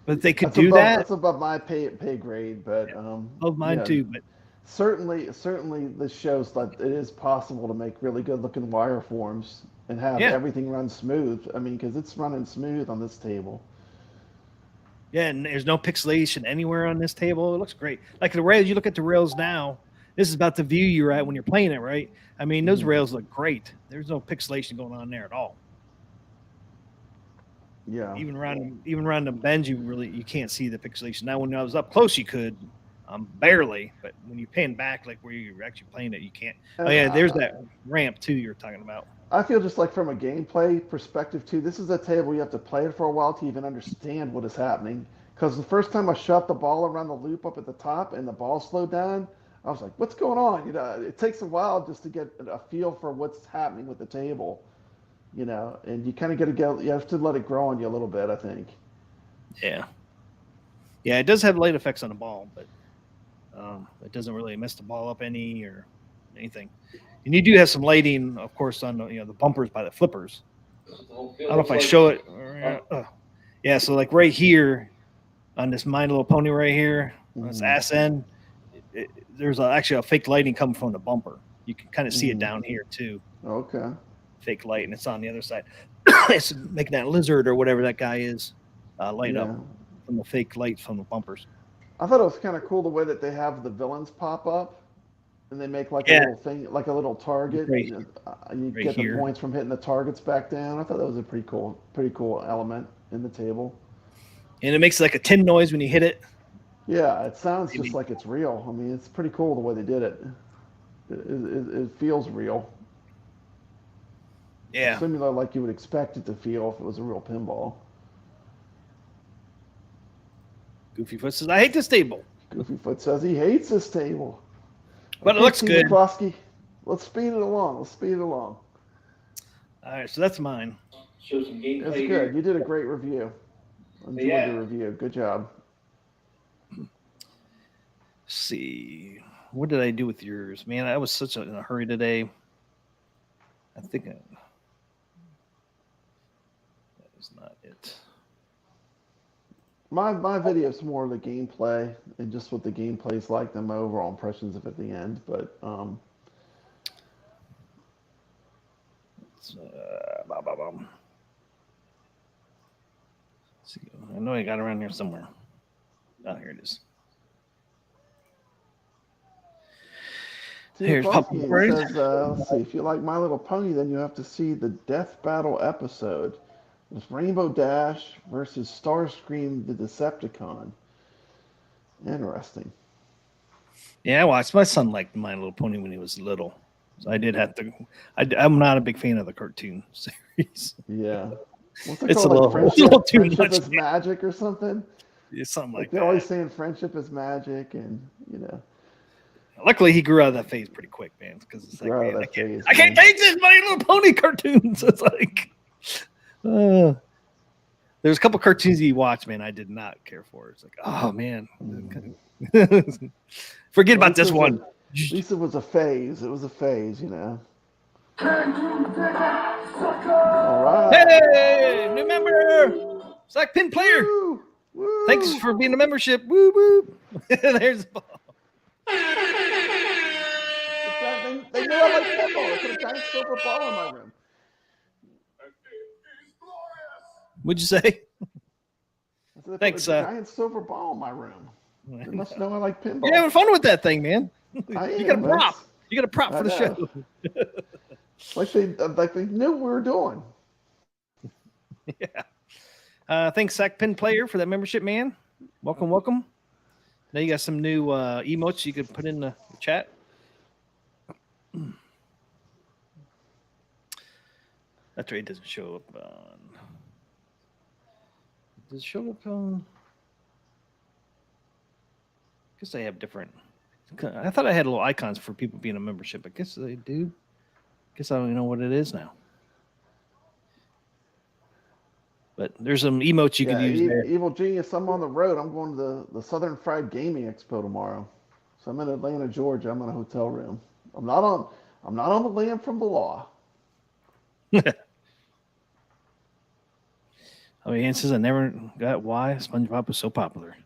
But they could that's do above, that. That's above my pay grade, but above mine too. But certainly, this shows that it is possible to make really good-looking wireforms and have everything run smooth. I mean, because it's running smooth on this table. Yeah, and there's no pixelation anywhere on this table. It looks great. Like the rails, you look at the rails now. This is about the view you're at when you're playing it, right? I mean, those rails look great. There's no pixelation going on there at all. Yeah. Even around the bends, you can't see the pixelation. Now, when I was up close, you could, barely. But when you pan back, like where you're actually playing it, you can't. Oh yeah, there's that ramp too you're talking about. I feel just like from a gameplay perspective too, this is a table you have to play it for a while to even understand what is happening. Because the first time I shot the ball around the loop up at the top and the ball slowed down, I was like, "What's going on?" It takes a while just to get a feel for what's happening with the table. And you kind of you have to let it grow on you a little bit, I think. Yeah. Yeah, it does have light effects on the ball, but it doesn't really mess the ball up any or anything. And you do have some lighting, of course, on the bumpers by the flippers. I don't know if I show it. Yeah, so like right here on this My Little Pony right here, on this ass end, there's actually a fake lighting coming from the bumper. You can kind of see it down here too. Okay. Fake light, and it's on the other side. It's making that lizard or whatever that guy is light up from the fake light from the bumpers. I thought it was kind of cool the way that they have the villains pop up. And they make like a little thing, like a little target, and you get the points from hitting the targets back down. I thought that was a pretty cool element in the table. And it makes like a tin noise when you hit it. Yeah, it sounds just like it's real. I mean, it's pretty cool the way they did it. It feels real. Yeah. Similar like you would expect it to feel if it was a real pinball. Goofyfoot says, "I hate this table." Goofyfoot says he hates this table. But it looks good. McCloskey. Let's speed it along. All right, so that's mine. Show some gameplay. It's good. You did a great review. Enjoyed the review. Good job. Let's see. What did I do with yours? Man, I was in a hurry today. I think that is not it. My video is more of the gameplay and just what the gameplay is like, than my overall impressions of it at the end. But see, I know I got it around here somewhere. Oh, here it is. Here's says, let's see, if you like My Little Pony, then you have to see the Death Battle episode. It's Rainbow Dash versus Starscream the Decepticon. Interesting. Yeah, I watched. My son liked My Little Pony when he was little, so I did have to. I'm not a big fan of the cartoon series. Yeah. What's it It's a called? little, Like a little too friendship much. is magic or something? Yeah, something Like like they're always that. saying friendship is magic, and Luckily, he grew out of that phase pretty quick, man. Because it's like, grow out man, of that phase. I can't man. take this My Little Pony cartoons. It's like, there's a couple cartoons he watched, man. I did not care for. It's like, oh man, forget about this one. At least it was a phase. It was a phase, All right. Hey, new member, Slack pin player. Woo, woo. Thanks for being a membership. Woo woo. There's the ball. They know I like football. They put a giant silver ball in my room. What'd you say? I said they Thanks, put a giant silver ball in my room. They must know I like pinball. You're having fun with that thing, man. I You got a am, prop. that's- You got a prop I for the know. show. like they knew what we were doing. Yeah. Thanks, Sack Pin Player, for that membership, man. Welcome, welcome. Now you got some new emotes you could put in the chat. That's right. It doesn't show up on. Does it show up on? I guess they have different. I thought I had little icons for people being a membership. I guess they do. Guess I don't even know what it is now. But there's some emotes you could use there. Evil Genius, I'm on the road. I'm going to the Southern Fried Gaming Expo tomorrow. So I'm in Atlanta, Georgia. I'm in a hotel room. I'm not on the land from the law. I mean, it says I never got why SpongeBob was so popular.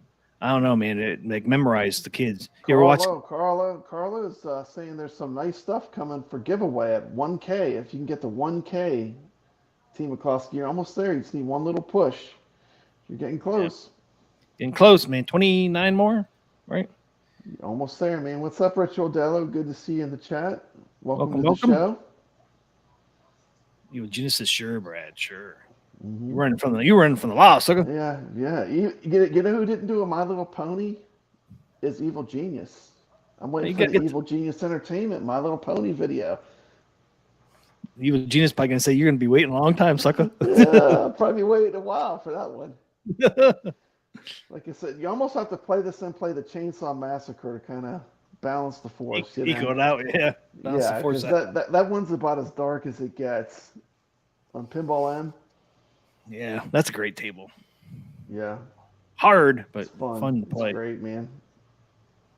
I don't know, man. It like memorized the kids. You ever watch? Carlo is saying there's some nice stuff coming for giveaway at 1K. If you can get to 1K, Team McCloskey, you're almost there. You just need one little push. You're getting close. Yeah. Getting close, man. 29 more, right? You're almost there, man. What's up, Rich Odello? Good to see you in the chat. Welcome to welcome. the show. You Genius is sure, Brad. Sure. Mm-hmm. You running from the law, sucker. Yeah. You know who didn't do a My Little Pony? Is Evil Genius. I'm waiting for the Evil Genius Entertainment My Little Pony video. Evil Genius probably gonna say you're gonna be waiting a long time, sucker. Yeah, I'll probably be waiting a while for that one. Like I said, you almost have to play this and play the Chainsaw Massacre to kind of balance the force. Equal it out, yeah. Balance the force because that one's about as dark as it gets on Pinball M. Yeah, that's a great table. Yeah. Hard, but it's fun. Fun to play. It's great, man.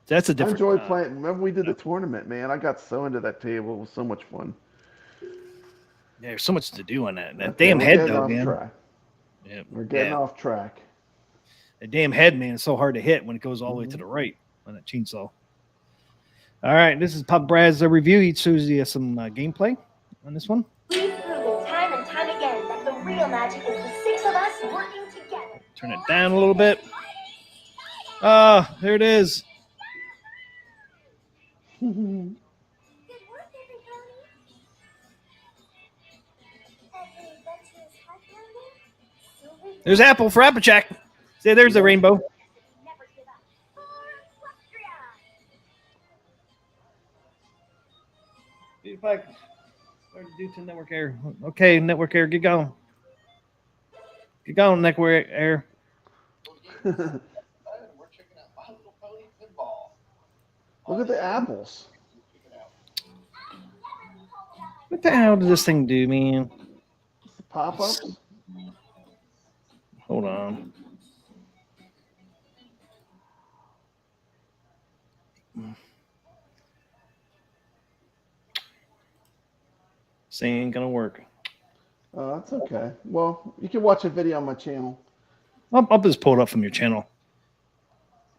That's a different. I enjoyed playing. Remember we did the tournament, man. I got so into that table. It was so much fun. Yeah, there's so much to do on that. That damn head, though, man. Yeah, we're getting off track. The damn head, man, is so hard to hit when it goes all the way to the right on that chainsaw. All right, this is Pop Brad's review. He shows you some gameplay on this one. We've proven time and time again that the real magic is the six of us working together. Turn it down a little bit. There it is. There's Apple for Applejack. See, there's the rainbow. If I start to do to network air. Okay, network air, get going. Get going, network air. Look at the apples. What the hell does this thing do, man? Pop-ups? Hold on. This ain't gonna work. Oh, that's okay. Well, you can watch a video on my channel. I'll just pull it up from your channel.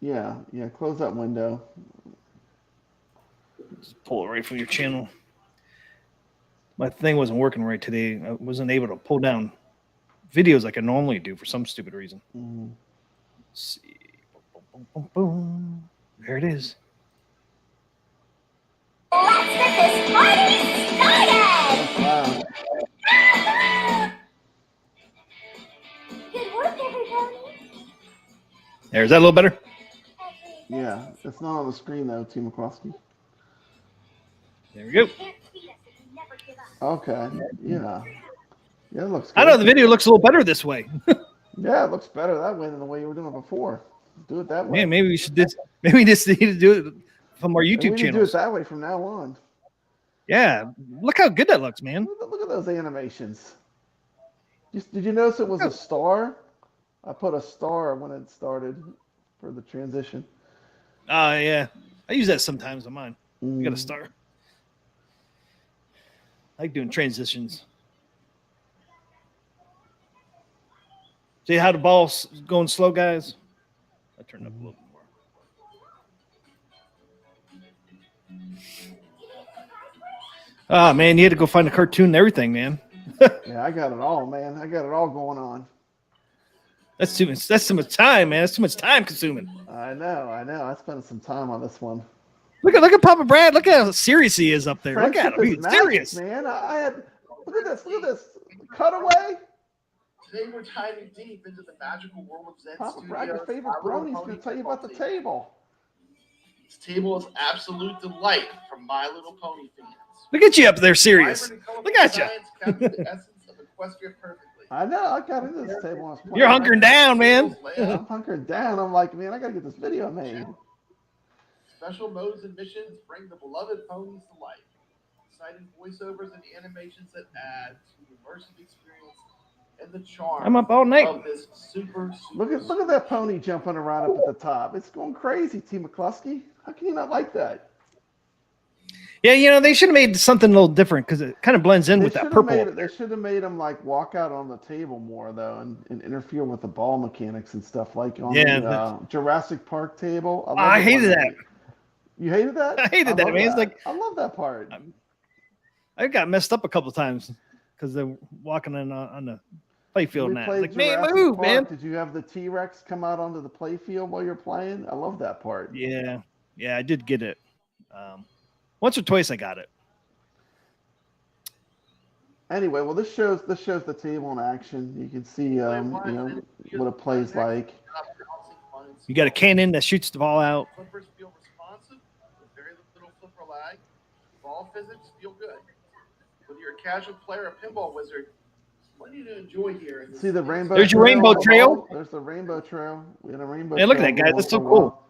Yeah. Close that window. Just pull it right from your channel. My thing wasn't working right today. I wasn't able to pull down videos like I normally do for some stupid reason. Mm-hmm. Let's see. Boom, boom, boom, boom. There it is. Let's get this party started! Wow. Good work, everybody. There, is that a little better? Yeah, it's not on the screen though, T. McCloskey. There we go. Okay, yeah. Yeah, it looks I know good. the video looks a little better this way. Yeah, it looks better that way than the way you were doing it before. Do it that way. Man, maybe we should maybe we just need to do it from our Maybe YouTube we need to do it channels. that way from now on. Yeah, look how good that looks, man. Look at those animations. Did you notice it was a star? I put a star when it started for the transition. Oh yeah, I use that sometimes on mine. You got a star. I like doing transitions. See how the ball's going slow, guys? I turned up a little bit more. Oh man, you had to go find a cartoon and everything, man. Yeah, I got it all, man. I got it all going on. That's too much time, man. That's too much time consuming. I know. I spent some time on this one. Look at Papa Brad. Look at how serious he is up there. Friendship look at him. is He's magic, serious. man. I had look at this. Cutaway. Today we're diving deep into the magical world of Zen Papa Studios. Brad, your favorite brony's going to tell you about the table. This table is absolute delight from My Little Pony fans. Look at you up there, serious. Look at you. Captures the essence of Equestria perfectly. I know. I got into this table when I was playing. You're hunkering down, man. I'm hunkering down. I'm like, man, I got to get this video made. Special modes and missions bring the beloved ponies to life. Exciting voiceovers and animations that add to the immersive experience and the charm. I'm up all night. Of this super Look at that pony jumping around up at the top. It's going crazy, T. McCluskey. How can you not like that? Yeah, you know, they should have made something a little different because it kind of blends in with that purple. They should have made him like walk out on the table more though, and interfere with the ball mechanics and stuff like on the Jurassic Park table. I hated that. You hated that? I hated that. I mean, it's like I love that part. I got messed up a couple of times because they're walking on the playfield and that. Like, man, move, man. Did you have the T-Rex come out onto the playfield while you're playing? I love that part. Yeah, I did get it. Once or twice I got it. Anyway, well, this shows the table in action. You can see, you know, what it plays like. You got a cannon that shoots the ball out. Flippers feel responsive with very little flipper lag. Ball physics feel good. Whether you're a casual player or pinball wizard, plenty to enjoy here. See the rainbow. There's your rainbow trail. There's the rainbow trail. We had a rainbow. Yeah, look at that, guys. That's so cool.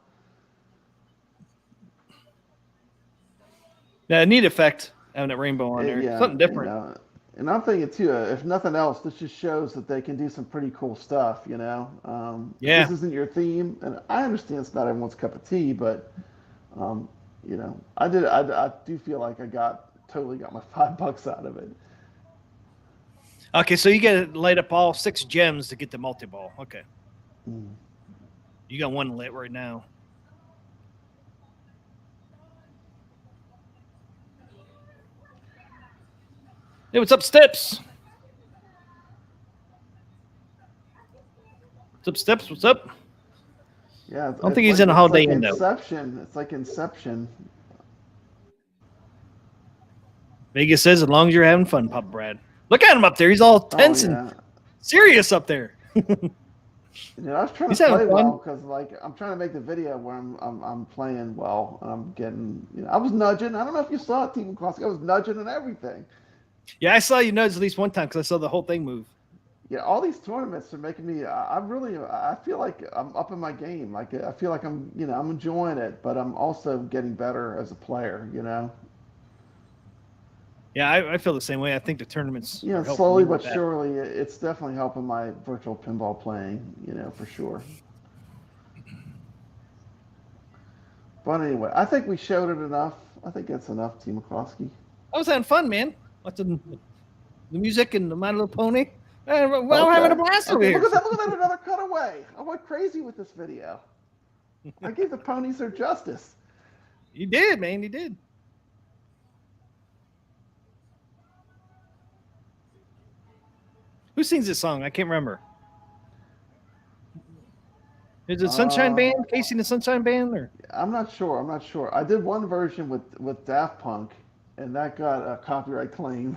Yeah, neat effect having that rainbow on there. Something different. And I'm thinking too, if nothing else, this just shows that they can do some pretty cool stuff. You know, yeah. This isn't your theme, and I understand it's not everyone's cup of tea, but you know, I do feel like I totally got my $5 out of it. Okay, so you got to light up all 6 gems to get the multi-ball. Okay. You got one lit right now. Hey, what's up, Steps? What's up, Steps? What's up? Yeah, I don't think he's in a Holiday Inn, though. Inception. It's like Inception. Vegas says, as long as you're having fun, Papa Brad. Look at him up there. He's all tense and serious up there. You know, I was trying to play well because, like, I'm trying to make the video where I'm playing well. And I'm getting, you know, I was nudging. I don't know if you saw it, Team Classic. I was nudging and everything. Yeah, I saw you nudge at least one time because I saw the whole thing move. Yeah, all these tournaments are making me. I feel like I'm up in my game. Like I feel like I'm enjoying it, but I'm also getting better as a player. You know. Yeah, I feel the same way. I think the tournaments. Yeah, slowly but surely, it's definitely helping my virtual pinball playing. You know, for sure. But anyway, I think we showed it enough. I think that's enough, T. McCloskey. I was having fun, man. Watching the music and the My Little Pony. I'm having a blast over here. Look at that, another cutaway. I went crazy with this video. I gave the ponies their justice. You did, man. You did. Who sings this song? I can't remember. Is it Sunshine Band? Casey and the Sunshine Band? Or I'm not sure. I did one version with Daft Punk, and that got a copyright claim.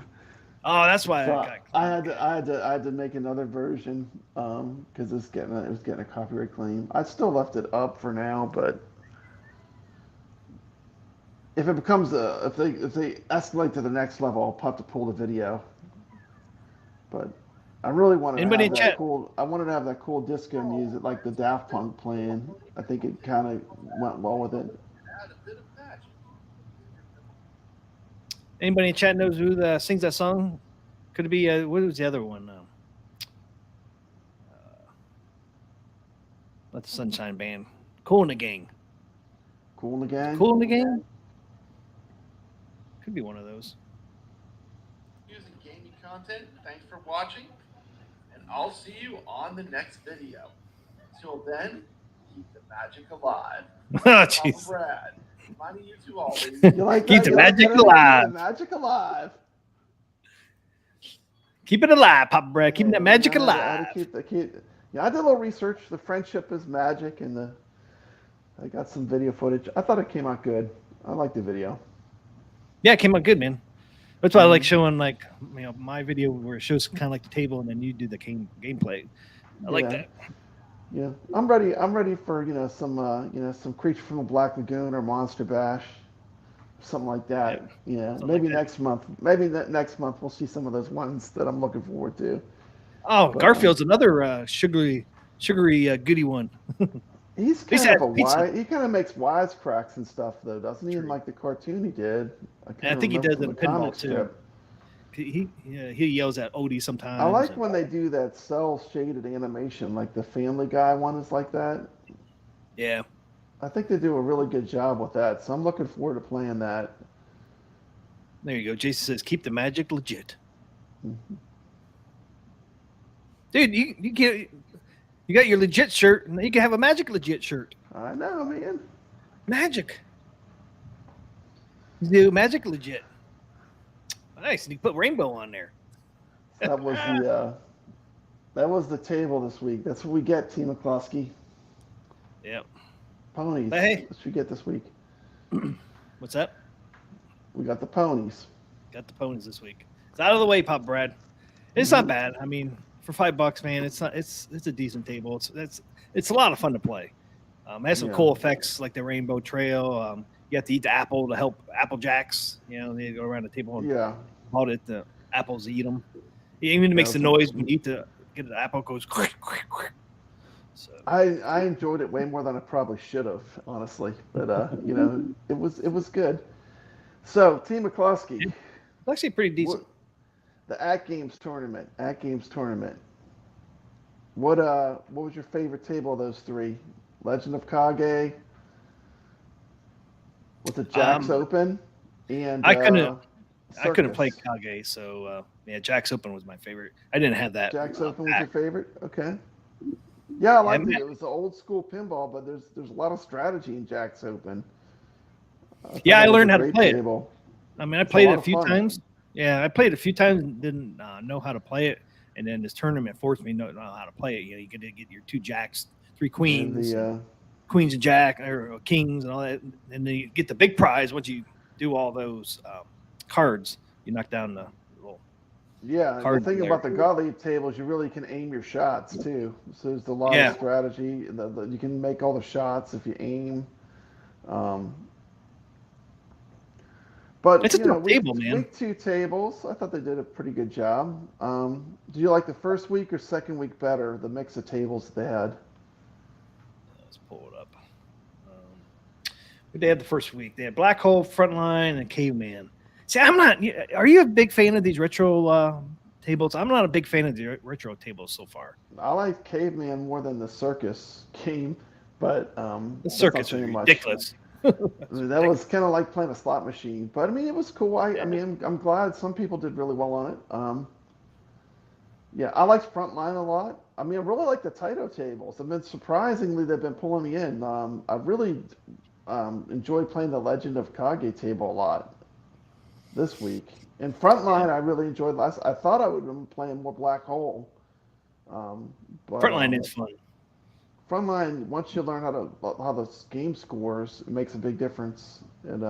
Oh, that's why so I had to make another version because it was getting a copyright claim. I still left it up for now, but if it becomes if they escalate to the next level, I'll have to pull the video. But I really wanted to Anybody have in that chat? cool. I wanted to have that cool disco music, like the Daft Punk playing. I think it kind of went well with it. Add a bit of magic. Anybody in chat knows who sings that song? Could it be what was the other one? Not the Sunshine Band. Cool in the Gang. Cool in the Gang. Cool in the Gang. Could be one of those. Using gaming content. Thanks for watching, and I'll see you on the next video. Till then, keep the magic alive. Oh, Papa jeez. Brad, reminding you to always You like Keep that? the You like magic that? Keep alive. the magic alive. Keep it alive, Papa Brad. Keeping that magic I had alive. to keep. Yeah, I did a little research. The friendship is magic, and I got some video footage. I thought it came out good. I liked the video. Yeah, it came out good, man. That's why I like showing my video where it shows kind of like the table and then you do the gameplay. I like that. Yeah, I'm ready. I'm ready for some Creature from the Black Lagoon or Monster Bash, something like that. Yeah, maybe next month. Maybe next month we'll see some of those ones that I'm looking forward to. Oh, but, Garfield's another sugary goody one. He's kind of a wise. He kind of makes wisecracks and stuff though, doesn't he? In like the cartoon he did. I think he does in pinball too. He yells at Odie sometimes. I like when they do that cell shaded animation, like the Family Guy one is like that. Yeah. I think they do a really good job with that, so I'm looking forward to playing that. There you go. Jason says, "Keep the magic legit." Mm-hmm. Dude, you got your legit shirt, and you can have a magic legit shirt. I know, man. Magic. Do magic legit. Nice. You put rainbow on there. That was the table this week. That's what we get, Team McCloskey. Yep. Ponies. Hey. That's what we get this week. What's that? We got the ponies. Got the ponies this week. It's out of the way, Pop Brad. It's not bad. I mean, for $5, man, it's not. It's a decent table. It's a lot of fun to play. It has some cool effects like the rainbow trail. You have to eat the apple to help Apple Jacks. You know, they go around the table and hold it. The apples eat them. It even makes the noise when you eat get the apple goes. So I enjoyed it way more than I probably should have, honestly. But it was good. So Team McCloskey. It's actually pretty decent. The AtGames tournament. What was your favorite table of those three? Legend of Kage. Was it Jack's Open? And I couldn't play Kage, so Jack's Open was my favorite. I didn't have that. Jack's Open was your favorite? Okay. Yeah, I liked it. It was the old school pinball, but there's a lot of strategy in Jack's Open. I learned how to play it. I mean, I played it a few times. Yeah, I played it a few times and didn't know how to play it. And then this tournament forced me to know how to play it. You know, you get to get your 2 jacks, 3 queens, queens and jack, or kings and all that. And then you get the big prize once you do all those cards. You knock down the little the thing about the Gottlieb tables, you really can aim your shots too. So there's a lot of strategy. You can make all the shots if you aim. But it's a tough table, man. Week 2 tables, I thought they did a pretty good job. Do you like the first week or second week better? The mix of tables they had. Let's pull it up. They had the first week. They had Black Hole, Frontline, and Caveman. See, I'm not. Are you a big fan of these retro tables? I'm not a big fan of the retro tables so far. I like Caveman more than the Circus game, but the Circus is ridiculous. That was kind of like playing a slot machine, but I mean it was cool. I'm glad some people did really well on it. I liked Frontline a lot. I mean, I really like the Taito tables. I've been surprisingly they've been pulling me in. I really enjoyed playing the Legend of Kage table a lot this week. And Frontline I really enjoyed last. I thought I would have been playing more Black Hole. But Frontline is fun. Frontline, once you learn how the game scores, it makes a big difference. And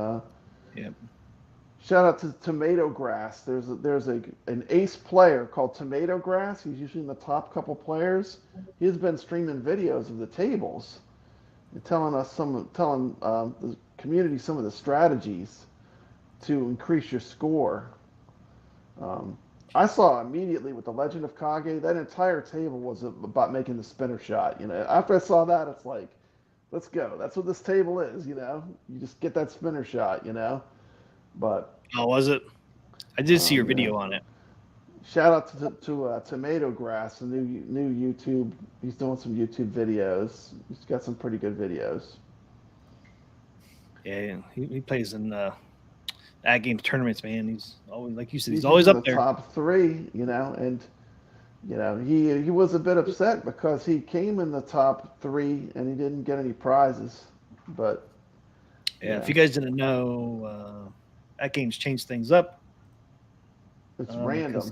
shout out to Tomato Grass. There's an ace player called Tomato Grass. He's usually in the top couple players. He's been streaming videos of the tables and telling the community some of the strategies to increase your score. I saw immediately with the Legend of Kage, that entire table was about making the spinner shot. After I saw that, it's like, let's go. That's what this table is. You just get that spinner shot. But Oh, was it? I did see your yeah. video on it. Shout out to Tomato Grass, a new YouTube. He's doing some YouTube videos. He's got some pretty good videos. Yeah, he plays in AtGames tournaments, man. He's always, like you said, he's in always the up there. top 3, and he was a bit upset because he came in the top 3 and he didn't get any prizes. But yeah, if you guys didn't know, AtGames changed things up. It's random.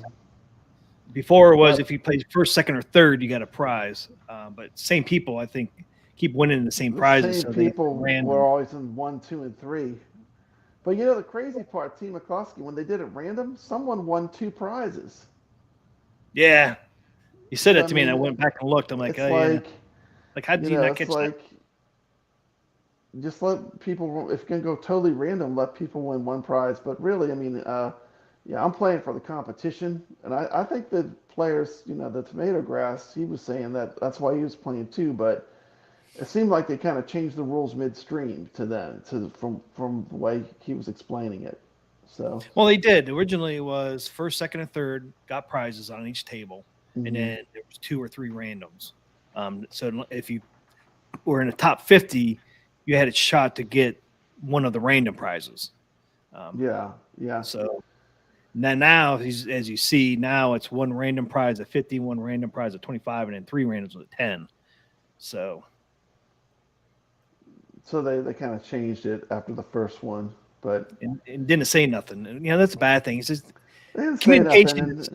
Before it was if you played first, second, or third, you got a prize. But same people, I think, keep winning the same prizes. Same people were always in 1, 2, and 3. But the crazy part, Team McCloskey, when they did it random, someone won 2 prizes. Yeah, you said that to me, and I went back and looked. I'm like, oh yeah. Like, how do you not catch that? Just let people, if you're going to go totally random, let people win 1 prize. But really, I mean, I'm playing for the competition. And I think the players, the Tomato Grass, he was saying that's why he was playing too. But it seemed like they kind of changed the rules midstream from the way he was explaining it. So well, they did. Originally, it was first, second, and third got prizes on each table, and then there was 2 or 3 randoms. So if you were in the top 50, you had a shot to get one of the random prizes. Yeah. So now, as you see, now it's 1 random prize at 50, 1 random prize at 25, and then 3 randoms at 10. So they kind of changed it after the first one, but and didn't say nothing. And, that's a bad thing. It's just communication.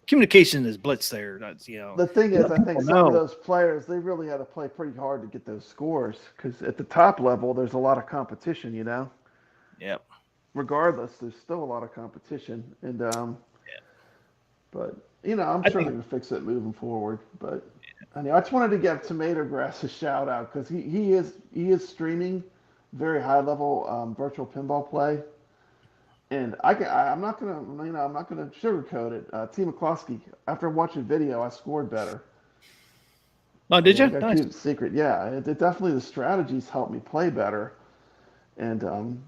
Communication is blitz there. The thing is, I think some of those players, they really had to play pretty hard to get those scores because at the top level, there's a lot of competition. Yep. Regardless, there's still a lot of competition, and but I'm sure they're gonna fix it moving forward. But I just wanted to give Tomato Grass a shout out because he is streaming very high level virtual pinball play, and I'm not gonna sugarcoat it. Team McCloskey, after watching video, I scored better. Oh, did you? I keep it secret. Yeah, it definitely the strategies helped me play better, and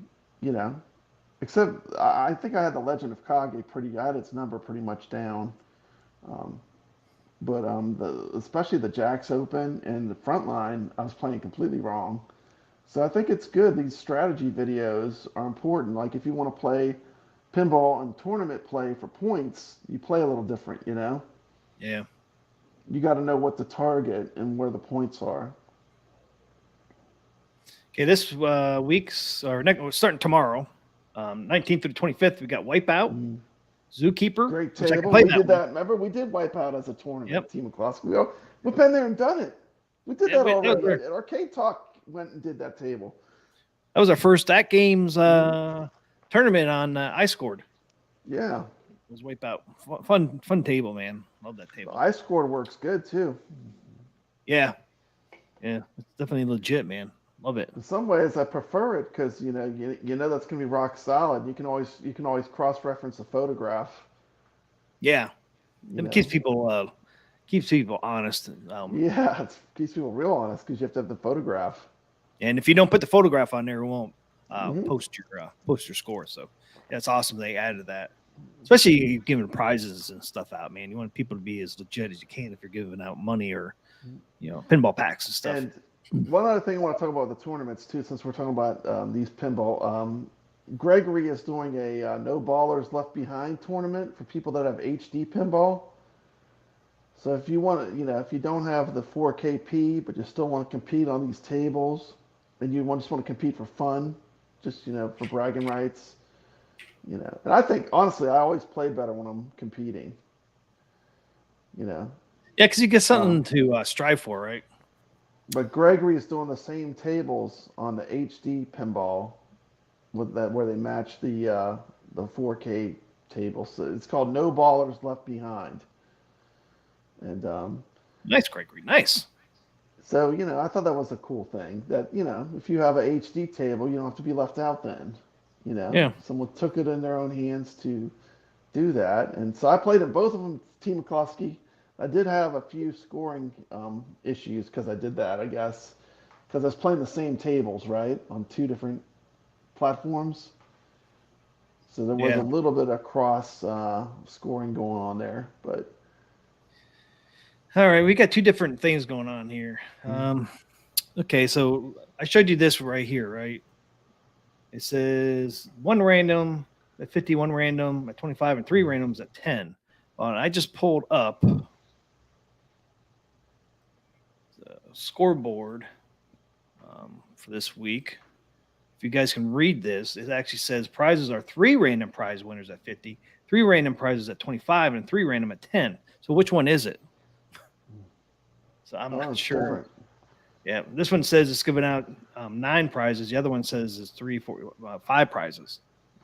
except I think I had the Legend of Kage I had its number pretty much down. But especially the Jacks Open and the front line, I was playing completely wrong. So I think it's good. These strategy videos are important. Like if you want to play pinball and tournament play for points, you play a little different, Yeah. You got to know what to target and where the points are. Okay, this starting tomorrow, 19th through the 25th, we got Wipeout. Zookeeper. Great table. We did that. Remember, we did Wipeout as a tournament. Yep. Team McCloskey. We've been there and done it. We did that already. Arcade Talk went and did that table. That was our first AtGames tournament on I Scored. Yeah. It was Wipeout. Fun table, man. Love that table. I Scored works good too. Yeah. Yeah. It's definitely legit, man. Love it. In some ways, I prefer it because you know that's gonna be rock solid. You can always cross-reference a photograph. Yeah, it keeps people honest. Yeah, it keeps people real honest because you have to have the photograph. And if you don't put the photograph on there, it won't post your score. So that's awesome. They added that, especially giving prizes and stuff out. Man, you want people to be as legit as you can if you're giving out money or pinball packs and stuff. And one other thing I want to talk about the tournaments too, since we're talking about these pinball. Gregory is doing a No Ballers Left Behind tournament for people that have HD pinball. So if you want to, if you don't have the 4KP, but you still want to compete on these tables, and you just want to compete for fun, just for bragging rights, and I think honestly, I always play better when I'm competing. Yeah, because you get something to strive for, right? But Gregory is doing the same tables on the HD pinball with that where they match the 4K table. So it's called No Ballers Left Behind. And nice, Gregory, nice. So, I thought that was a cool thing that, if you have a HD table, you don't have to be left out then. Yeah. Someone took it in their own hands to do that. And so I played in both of them, Team McCloskey. I did have a few scoring issues because I did that, I guess, because I was playing the same tables, right, on two different platforms. So there was a little bit of cross scoring going on there, but. All right, we got two different things going on here. Okay, so I showed you this right here, right? It says 1 random at 50, 1 random at 25, and 3 randoms at 10. Well, I just pulled up the scoreboard for this week. If you guys can read this, it actually says prizes are 3 random prize winners at 50, 3 random prizes at 25, and 3 random at 10. So which one is it? So I'm not sure. Different. Yeah, this one says it's giving out 9 prizes. The other one says it's 3, 4, 5 prizes.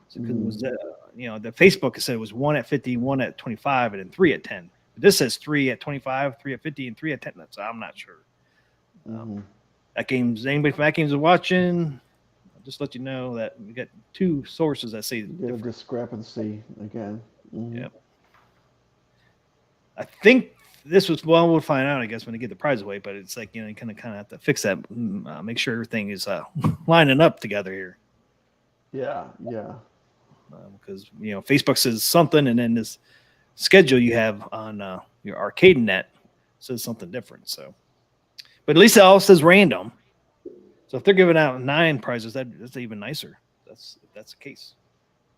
So it was, the Facebook said it was 1 at 50, 1 at 25, and then 3 at 10. But this says 3 at 25, 3 at 50, and 3 at 10. So I'm not sure. Anybody from AtGames is watching, I'll just let you know that we got 2 sources that say you get a discrepancy again. Yep. I think this was, well, we'll find out, I guess, when they get the prize away, but it's like, you kind of have to fix that, make sure everything is lining up together here. Yeah. Because, Facebook says something, and then this schedule you have on your arcade net says something different. So, but at least it all says random. So if they're giving out 9 prizes, that's even nicer. If that's the case.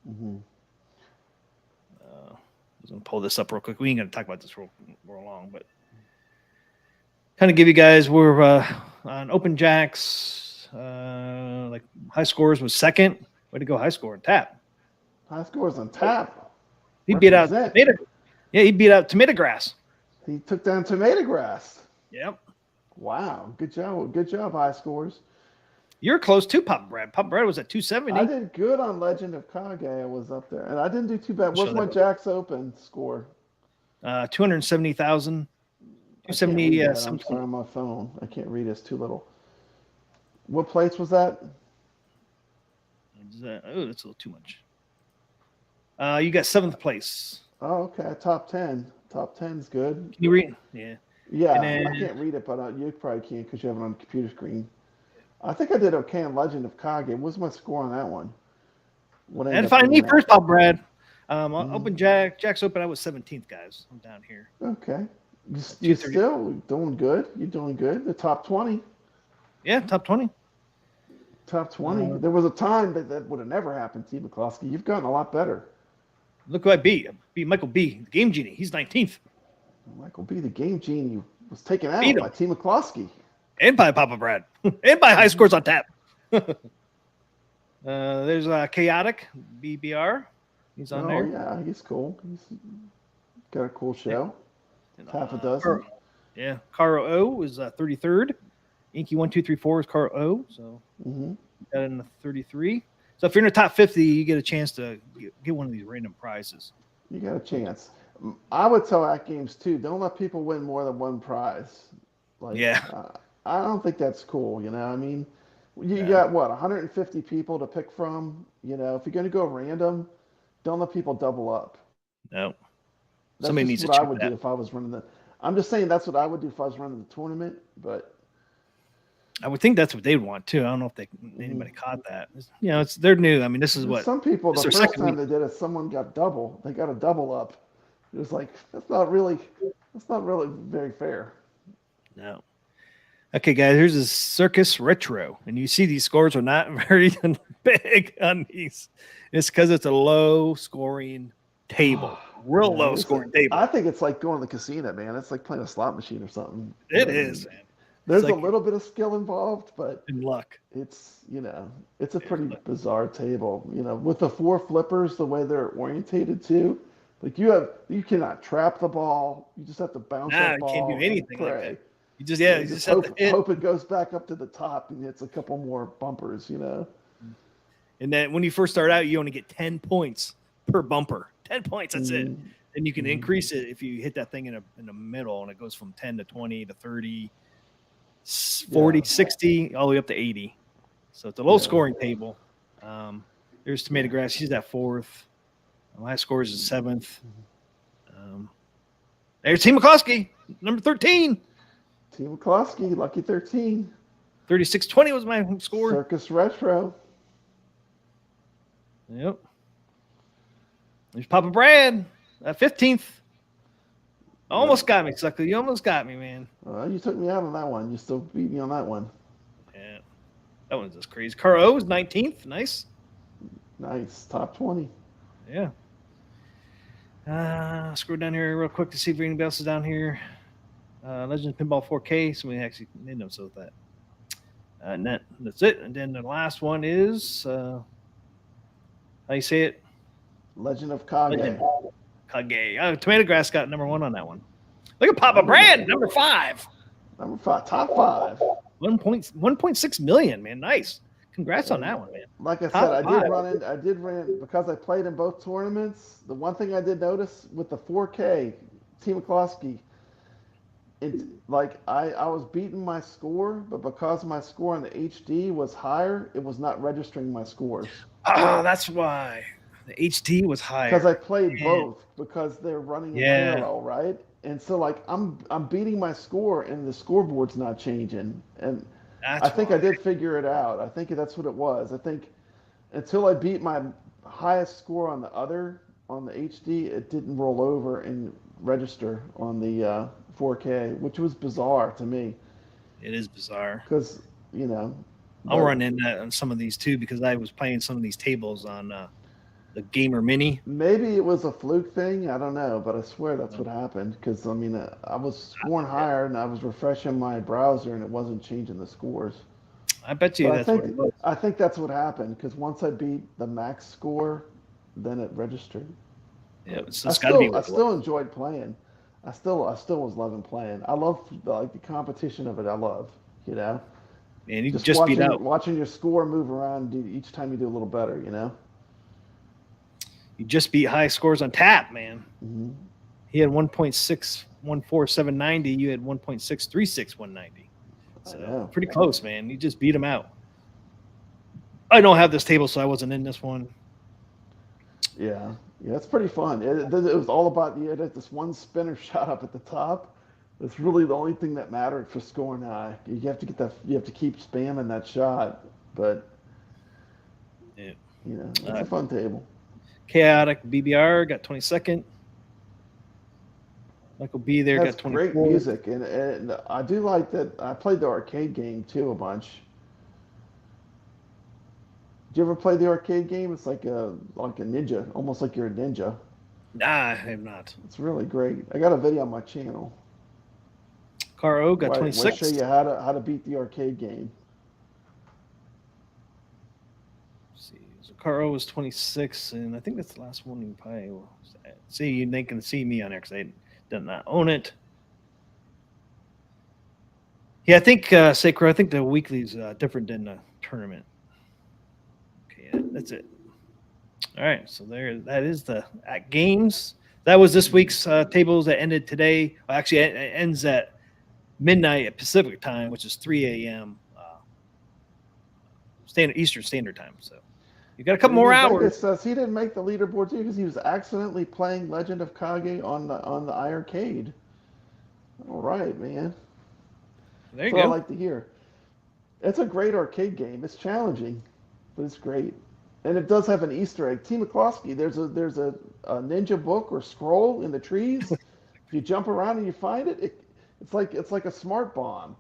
I'm going to pull this up real quick. We ain't going to talk about this real long, but kind of give you guys, we're on Open Jacks, like high scores was 2nd. Way to go, high score and tap. High scores on tap. He beat out he beat out Tomato Grass. He took down Tomato Grass. Yep. Wow, good job, high scores. You're close to Papa Brad. Papa Brad was at 270. I did good on Legend of Kage. I was up there, and I didn't do too bad. What's my Jacks Open score? 270,000. 270. I'm sorry, on my phone. I can't read. It's too little. What place was that? That's a little too much. You got 7th place. Oh, okay. Top 10. Top 10's good. Can you read? Yeah. Yeah, I can't read it, but you probably can because you have it on the computer screen. I think I did okay on Legend of Kage. What was my score on that one? And find me first, Pop Brad. Open Jack's Open. I was 17th, guys. I'm down here. Okay. You're still doing good. You're doing good. The top 20. Yeah, top 20. Top 20. There was a time that would have never happened to you, McCloskey. You've gotten a lot better. Look who I beat. I beat Michael B., the Game Genie. He's 19th. Michael B., the Game Genie, was taken out by Team McCloskey. And by Papa Brad. And by high scores on tap. There's Chaotic BBR. He's on there. Oh, yeah, he's cool. He's got a cool show. Half a dozen. Caro O is 33rd. Inky 1, 2, 3, 4 is Caro O. So got in the 33. So if you're in the top 50, you get a chance to get one of these random prizes. You got a chance. I would tell AtGames too, don't let people win more than one prize. I don't think that's cool. I mean, you got 150 people to pick from. If you're going to go random, don't let people double up. No. That's somebody needs what I would do if I was running the. I'm just saying that's what I would do if I was running the tournament. But I would think that's what they'd want too. I don't know if anybody caught that. They're new. I mean, this is what some people. The first time they did it, someone got double. They got a double up. It was like that's not really very fair. No. Okay, guys, here's a Circus Retro. And you see these scores are not very big on these. It's because it's a low-scoring table. Low scoring table. I think it's like going to the casino, man. It's like playing a slot machine or something. It is, man. There's a little bit of skill involved, but in luck. It's it's a pretty bizarre table. With the 4 flippers, the way they're orientated too. Like you cannot trap the ball. You just have to bounce that ball. You can't do anything like that. You just have to hope it goes back up to the top and hits a couple more bumpers, And then when you first start out, you only get 10 points per bumper. 10 points, that's it. And you can increase it if you hit that thing in the middle, and it goes from 10 to 20 to 30. 40, 60, all the way up to 80. So it's a low scoring table. There's Tomato Grass. She's at 4th. My scores is 7th. There's T. McCloskey, number 13. T. McCloskey, lucky 13. 36-20 was my score. Circus Retro. Yep. There's Papa Brad at 15th. Almost got me, sucker. You almost got me, man. You took me out on that one. You still beat me on that one. Yeah. That one's just crazy. Car O is 19th. Nice. Nice. Top 20. Yeah. Scroll down here real quick to see if anybody else is down here. Legends Pinball 4K. Somebody actually made notes of that. And that's it. And then the last one is, how you say it? Legend of Kage. Kage. Tomato Grass got number 1 on that one. Look at Papa Brand, number 5. Number 5, top 5. 1.6 million, man. Nice. Congrats on that one, man. Like I Top said, 5. I did run because I played in both tournaments. The one thing I did notice with the 4K, T. McCloskey, I was beating my score, but because my score on the HD was higher, it was not registering my scores. Oh, that's why. The HD was higher. Because I played both, because they're running in parallel, right? And so I'm beating my score and the scoreboard's not changing. And I think I did figure it out. I think that's what it was. I think until I beat my highest score on the HD, it didn't roll over and register on the 4K, which was bizarre to me. It is bizarre. Because, I'll run in on some of these too, because I was playing some of these tables on the Gamer Mini. Maybe it was a fluke thing. I don't know, but I swear that's what happened. Because, I was scoring higher and I was refreshing my browser and it wasn't changing the scores. I bet you that's what it was. I think that's what happened, because once I beat the max score, then it registered. Yeah, I still enjoyed playing. I still was loving playing. I love the competition of it. I love, And you just beat out. Watching your score move around each time you do a little better, You just beat high scores on tap, man. Mm-hmm. He had 1.614790. You had 1.636190. So pretty close, man. You just beat him out. I don't have this table, so I wasn't in this one. Yeah, it's pretty fun. It was all about this one spinner shot up at the top. It's really the only thing that mattered for scoring high. You have to get that. You have to keep spamming that shot, but it's a fun table. Chaotic BBR got 22nd. Michael B there got 24th. Great music, and I do like that. I played the arcade game too a bunch. Did you ever play the arcade game? It's like a ninja, almost like you're a ninja. Nah, I have not. It's really great. I got a video on my channel. Caro got 26. I'll show you how to beat the arcade game. Let's see, so Caro was 26, and I think that's the last one you probably will see. They can see me on there because I did not own it. Yeah, I think Sacro. I think the weekly is different than the tournament. Okay, yeah, that's it. All right, so that is the AtGames. That was this week's tables that ended today. Well, actually, it ends at midnight at Pacific time, which is 3 a.m. Eastern Standard Time. So you got a couple more hours. Says he didn't make the leaderboard too because he was accidentally playing Legend of Kage on the iArcade. All right, man. There you That's go. what I like to hear. It's a great arcade game. It's challenging, but it's great. And it does have an Easter egg. T. McCloskey, there's a ninja book or scroll in the trees. If you jump around and you find it, it's like a smart bomb.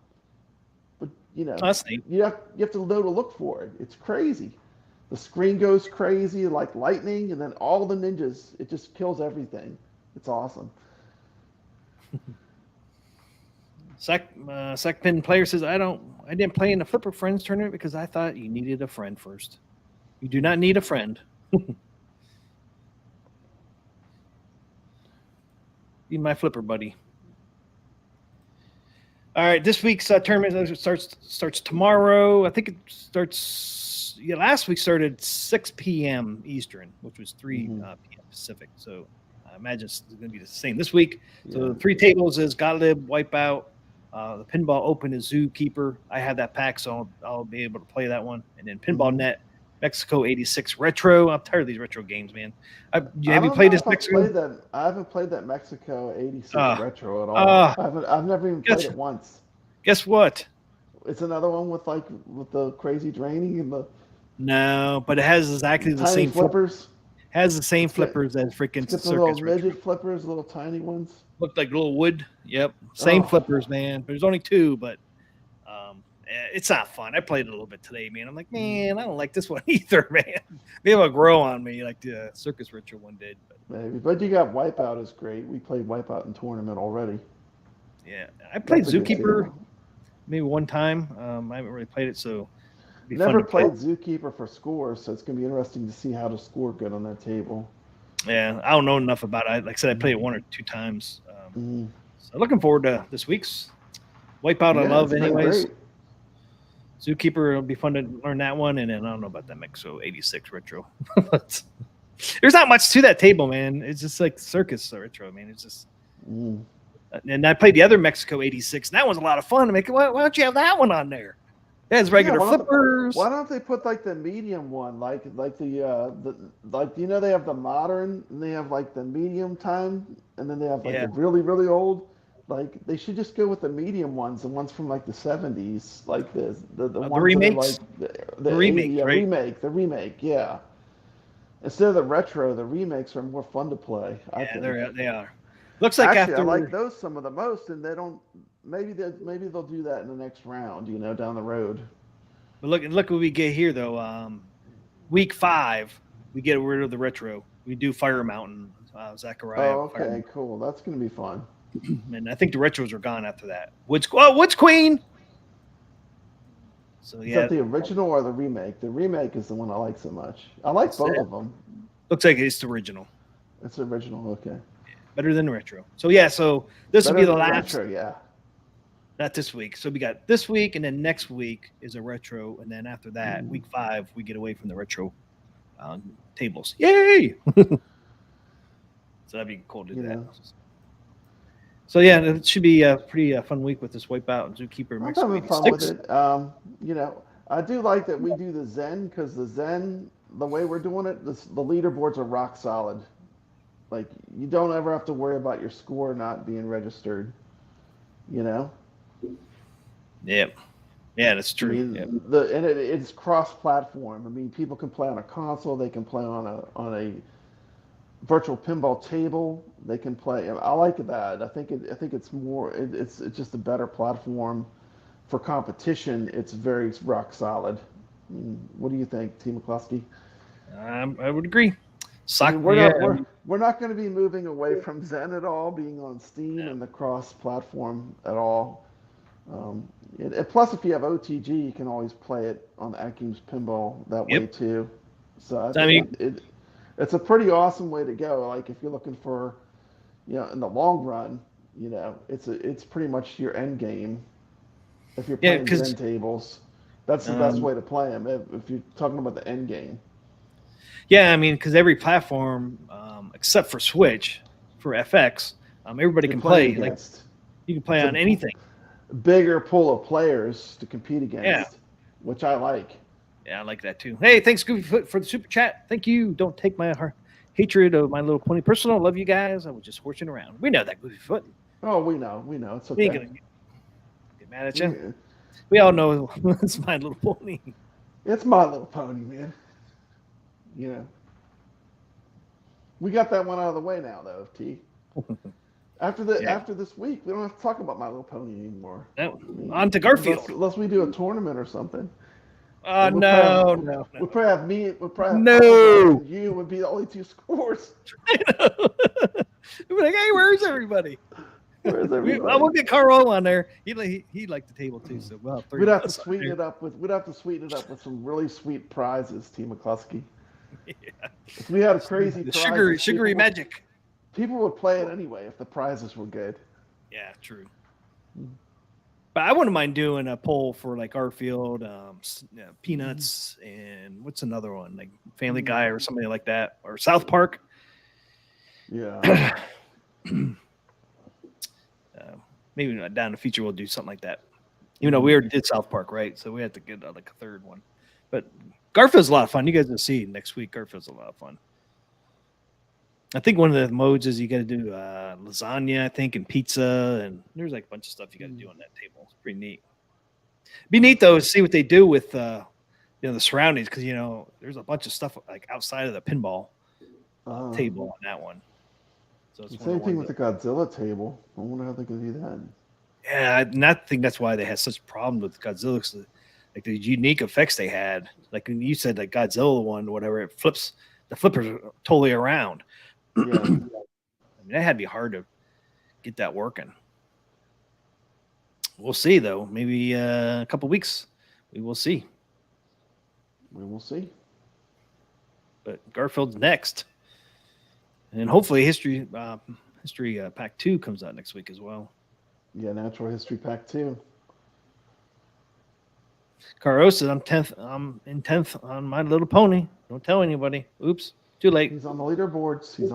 But that's neat. you have to know to look for it. It's crazy. The screen goes crazy like lightning, and then all the ninjas, it just kills everything. It's awesome. Secpin player says, I didn't play in the Flipper Friends tournament because I thought you needed a friend first. You do not need a friend. Be my Flipper buddy. All right, this week's tournament starts tomorrow. I think it starts. Yeah, last week started 6 p.m. Eastern, which was 3 p.m. Pacific. So I imagine it's going to be the same this week. So the three tables is Gottlieb, Wipeout, The Pinball Open is Zookeeper. I have that pack, so I'll be able to play that one. And then Pinball Net, Mexico 86 Retro. I'm tired of these retro games, man. Have you played this Mexico? I haven't played that Mexico 86 Retro at all. I've never even played it once. Guess what? It's another one with the crazy draining and the. No, but it has exactly the same flippers. Has the same flippers as freaking Circus. Little midget flippers, little tiny ones. Looked like little wood. Yep, same flippers, man. There's only 2, but it's not fun. I played it a little bit today, man. I'm like, man, I don't like this one either, man. Maybe it'll grow on me like the Circus Retro one did. Maybe, but you got Wipeout is great. We played Wipeout in tournament already. Yeah, I played Zookeeper maybe one time. I haven't really played it, so. Never played Zookeeper for scores, so it's going to be interesting to see how to score good on that table. Yeah, I don't know enough about it. Like I said, I played it 1 or 2 times. So looking forward to this week's Wipeout. I love anyways. Zookeeper, it'll be fun to learn that one. And then I don't know about that Mexico 86 Retro. But there's not much to that table, man. It's just like Circus Retro, man. It's just... And I played the other Mexico 86. And that was a lot of fun. Why don't you have that one on there? Yeah, it's regular flippers. Why don't they put like the medium one, like they have the modern, and they have like the medium time, and then they have like the really really old. Like they should just go with the medium ones, the ones from like the 70s, like the ones remakes, that are like the remake, yeah. Instead of the retro, the remakes are more fun to play. I think. They are. Looks like actually, I like those some of the most, and they don't. Maybe they'll do that in the next round, down the road. But look what we get here though. Week 5, we get rid of the retro. We do Fire Mountain, Zachariah. Oh, okay, cool. That's gonna be fun. And I think the retros are gone after that. Woods Queen. So Is that the original or the remake? The remake is the one I like so much. I like both of them. Looks like it's the original. It's the original. Okay. Better than the retro. So so this will be the last. Retro, yeah. Not this week. So we got this week, and then next week is a retro, and then after that, week 5, we get away from the retro tables. Yay! So that'd be cool to do that. So it should be a pretty fun week with this Wipeout and Zookeeper. I'm having fun with it. I do like that we do the Zen, because the Zen, the way we're doing it, the leaderboards are rock solid. Like you don't ever have to worry about your score not being registered. Yeah, that's true. I mean, it's cross-platform. I mean, people can play on a console. They can play on a virtual pinball table. They can play. I like that. I think it's more. It's just a better platform for competition. It's very rock solid. What do you think, T. McCluskey? I would agree. We're not going to be moving away from Zen at all, being on Steam and the cross-platform at all. Plus, if you have OTG, you can always play it on AtGames Pinball that way too. So I think it's a pretty awesome way to go. Like if you're looking for, in the long run, it's pretty much your end game. If you're playing Zen tables, that's the best way to play them. If you're talking about the end game. Yeah, I mean, because every platform, except for Switch, for FX, everybody can play. Like you can play on anything. Bigger pool of players to compete against, which I like. Yeah, I like that too. Hey, thanks, Goofyfoot, for the super chat. Thank you. Don't take my hatred of My Little Pony personal. Love you guys. I was just horsing around. We know that, Goofyfoot. Oh, we know. It's okay. We ain't gonna get mad at you. We all know it's My Little Pony. It's My Little Pony, man. We got that one out of the way now, though, T. After this week, we don't have to talk about My Little Pony anymore. No, on to Garfield. Unless we do a tournament or something. No. We'll probably have me. We'll probably have you would be the only 2 scores. I know. We'll be like, hey, where's everybody? We'll get Carl on there. He liked the table too, so we'd have to sweeten it up with some really sweet prizes, T. McCluskey. Yeah. If we had a crazy the sugary magic. People would play it anyway if the prizes were good. Yeah, true. But I wouldn't mind doing a poll for like Garfield, Peanuts, and what's another one, like Family Guy or somebody like that, or South Park. Yeah. maybe down in the future we'll do something like that. Even though we already did South Park, right? So we have to get like a third one. But Garfield's a lot of fun. You guys will see next week. Garfield's a lot of fun. I think one of the modes is you got to do lasagna, I think, and pizza, and there's like a bunch of stuff you got to do on that table. It's pretty neat. Be neat though to see what they do with the surroundings, because there's a bunch of stuff like outside of the pinball table on that one. So it's same thing with the Godzilla table. I wonder how they can do that. Yeah, and I think that's why they had such a problem with Godzilla. Like the unique effects they had, like when you said like Godzilla one, or whatever, it flips. The flippers are totally around. Yeah. I mean, that had to be hard to get that working. We'll see, though. Maybe a couple weeks, we will see. We will see. But Garfield's next, and hopefully History Pack 2 comes out next week as well. Yeah, Natural History Pack 2. Carlos said, I'm in 10th on My Little Pony. Don't tell anybody. Oops. Too late. He's on the leaderboards. He's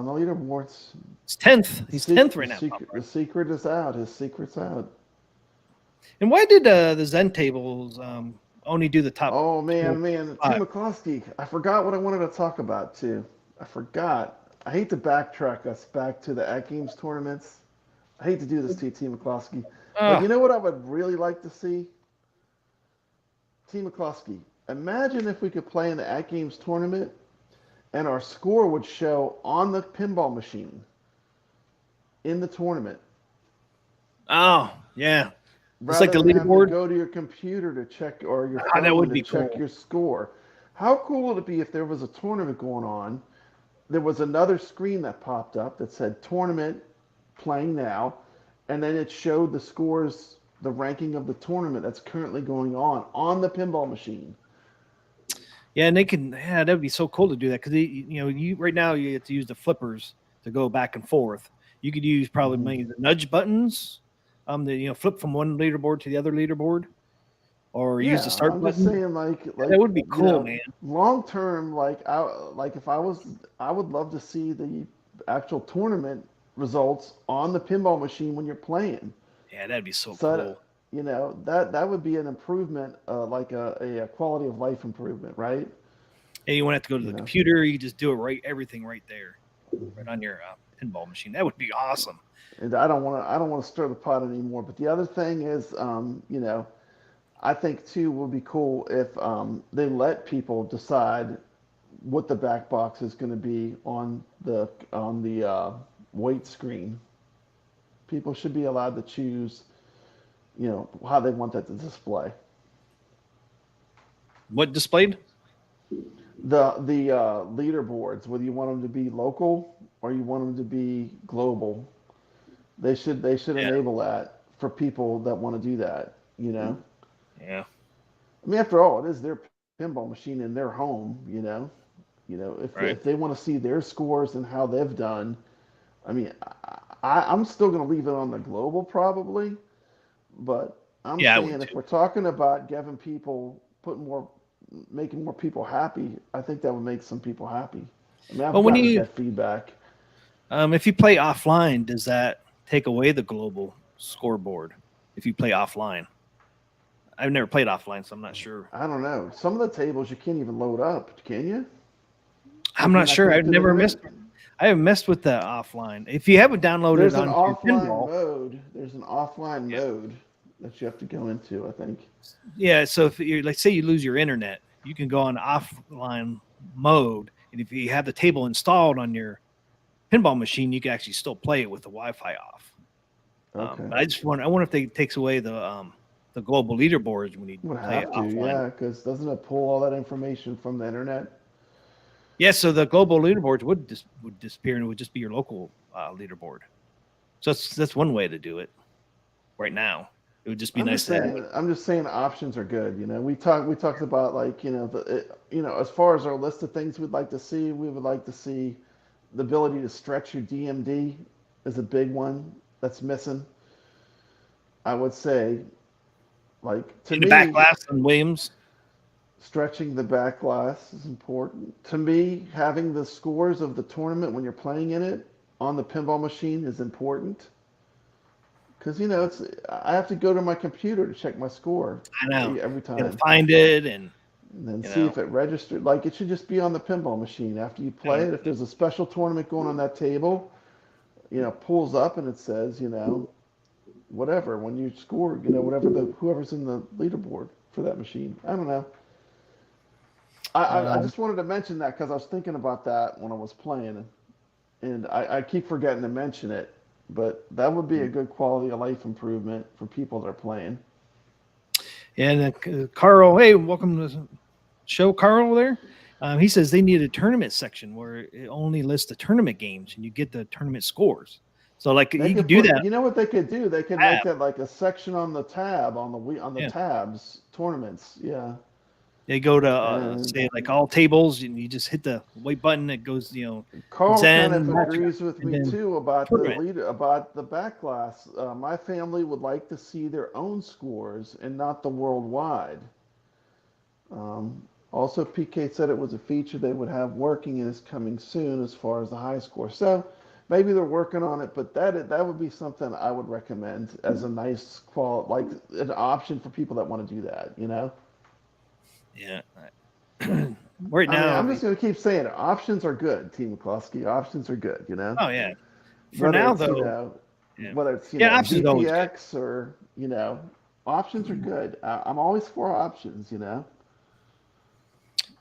10th. He's 10th right now. The secret is out. His secret's out. And why did the Zen tables only do the top? Oh, man. Tim McCloskey. I forgot what I wanted to talk about, too. I forgot. I hate to backtrack us back to the AtGames tournaments. I hate to do this to you, Tim McCloskey. But you know what I would really like to see? Tim McCloskey, imagine if we could play in the AtGames tournament and our score would show on the pinball machine in the tournament. Oh, yeah. Rather it's like the than have to leaderboard. go to your computer to check, or your phone that would to be check cool. your score. How cool would it be if there was a tournament going on, there was another screen that popped up that said tournament playing now, and then it showed the scores, the ranking of the tournament that's currently going on the pinball machine. Yeah, and they can. Yeah, that would be so cool to do that, because you right now you have to use the flippers to go back and forth. You could use probably maybe the nudge buttons, flip from one leaderboard to the other leaderboard, or use the start button. I'm just saying, like that would be cool, man. Long term, if I would love to see the actual tournament results on the pinball machine when you're playing. Yeah, that'd be so cool. That would be an improvement, like a quality of life improvement, right? And you won't have to go to the computer. You just do it everything right there, right on your pinball machine. That would be awesome. And I don't want to stir the pot anymore. But the other thing is, I think too would be cool if they let people decide what the back box is going to be on the weight screen. People should be allowed to choose, how they want that to display. What displayed? The leaderboards, whether you want them to be local or you want them to be global. They should enable that for people that want to do that, Yeah. I mean, after all, it is their pinball machine in their home, if they want to see their scores and how they've done. I mean, I'm still going to leave it on the global probably, but I'm saying if we're talking about giving people, making more people happy, I think that would make some people happy. I mean, I've gotten that feedback. If you play offline, does that take away the global scoreboard? If you play offline, I've never played offline, so I'm not sure. I don't know. Some of the tables you can't even load up, can you? I'm not sure. I've never messed. I haven't messed with the offline. If you haven't downloaded there's on an offline pinball mode. There's an offline mode that you have to go into, I think. Yeah. So if you say you lose your internet, you can go on offline mode, and if you have the table installed on your pinball machine, you can actually still play it with the Wi-Fi off. Okay. But I wonder if it takes away the global leaderboards when you play it offline. Yeah, because doesn't it pull all that information from the internet? Yeah, so the global leaderboards would disappear, and it would just be your local leaderboard. So that's one way to do it. Right now, it would just be nice to have. I'm just saying options are good. We talked about as far as our list of things we'd like to see, we would like to see the ability to stretch your DMD is a big one that's missing. I would say, to me, back glass on Williams. Stretching the back glass is important. To me, having the scores of the tournament when you're playing in it on the pinball machine is important. Because I have to go to my computer to check my score I know. every You gotta time, find it and and then you see know. if it registered. Like it should just be on the pinball machine after you play it. If there's a special tournament going on that table, pulls up and it says, whatever when you score, whatever whoever's in the leaderboard for that machine. I don't know. I just wanted to mention that because I was thinking about that when I was playing, and I keep forgetting to mention it. But that would be a good quality of life improvement for people that are playing. And Carl, hey, welcome to the show, Carl. There, he says they need a tournament section where it only lists the tournament games and you get the tournament scores. So like They you can could do put, that. you know what they could do? They could make that like a section on the tab on the Yeah. tabs tournaments. Yeah. They go to And say like all tables, and you just hit the white button that goes, Carl kind of Zen, agrees with and me then too about tournament. about the backlash. My family would like to see their own scores and not the worldwide. Also, PK said it was a feature they would have working and is coming soon as far as the high score. So maybe they're working on it, but that would be something I would recommend as a nice like an option for people that want to do that. Yeah. Right I mean, now. I'm just going to keep saying it. Options are good, Team McCloskey. Options are good. Oh yeah. For Whether now it's though. whether it's Options always good. DPX or options are good. I'm always for options.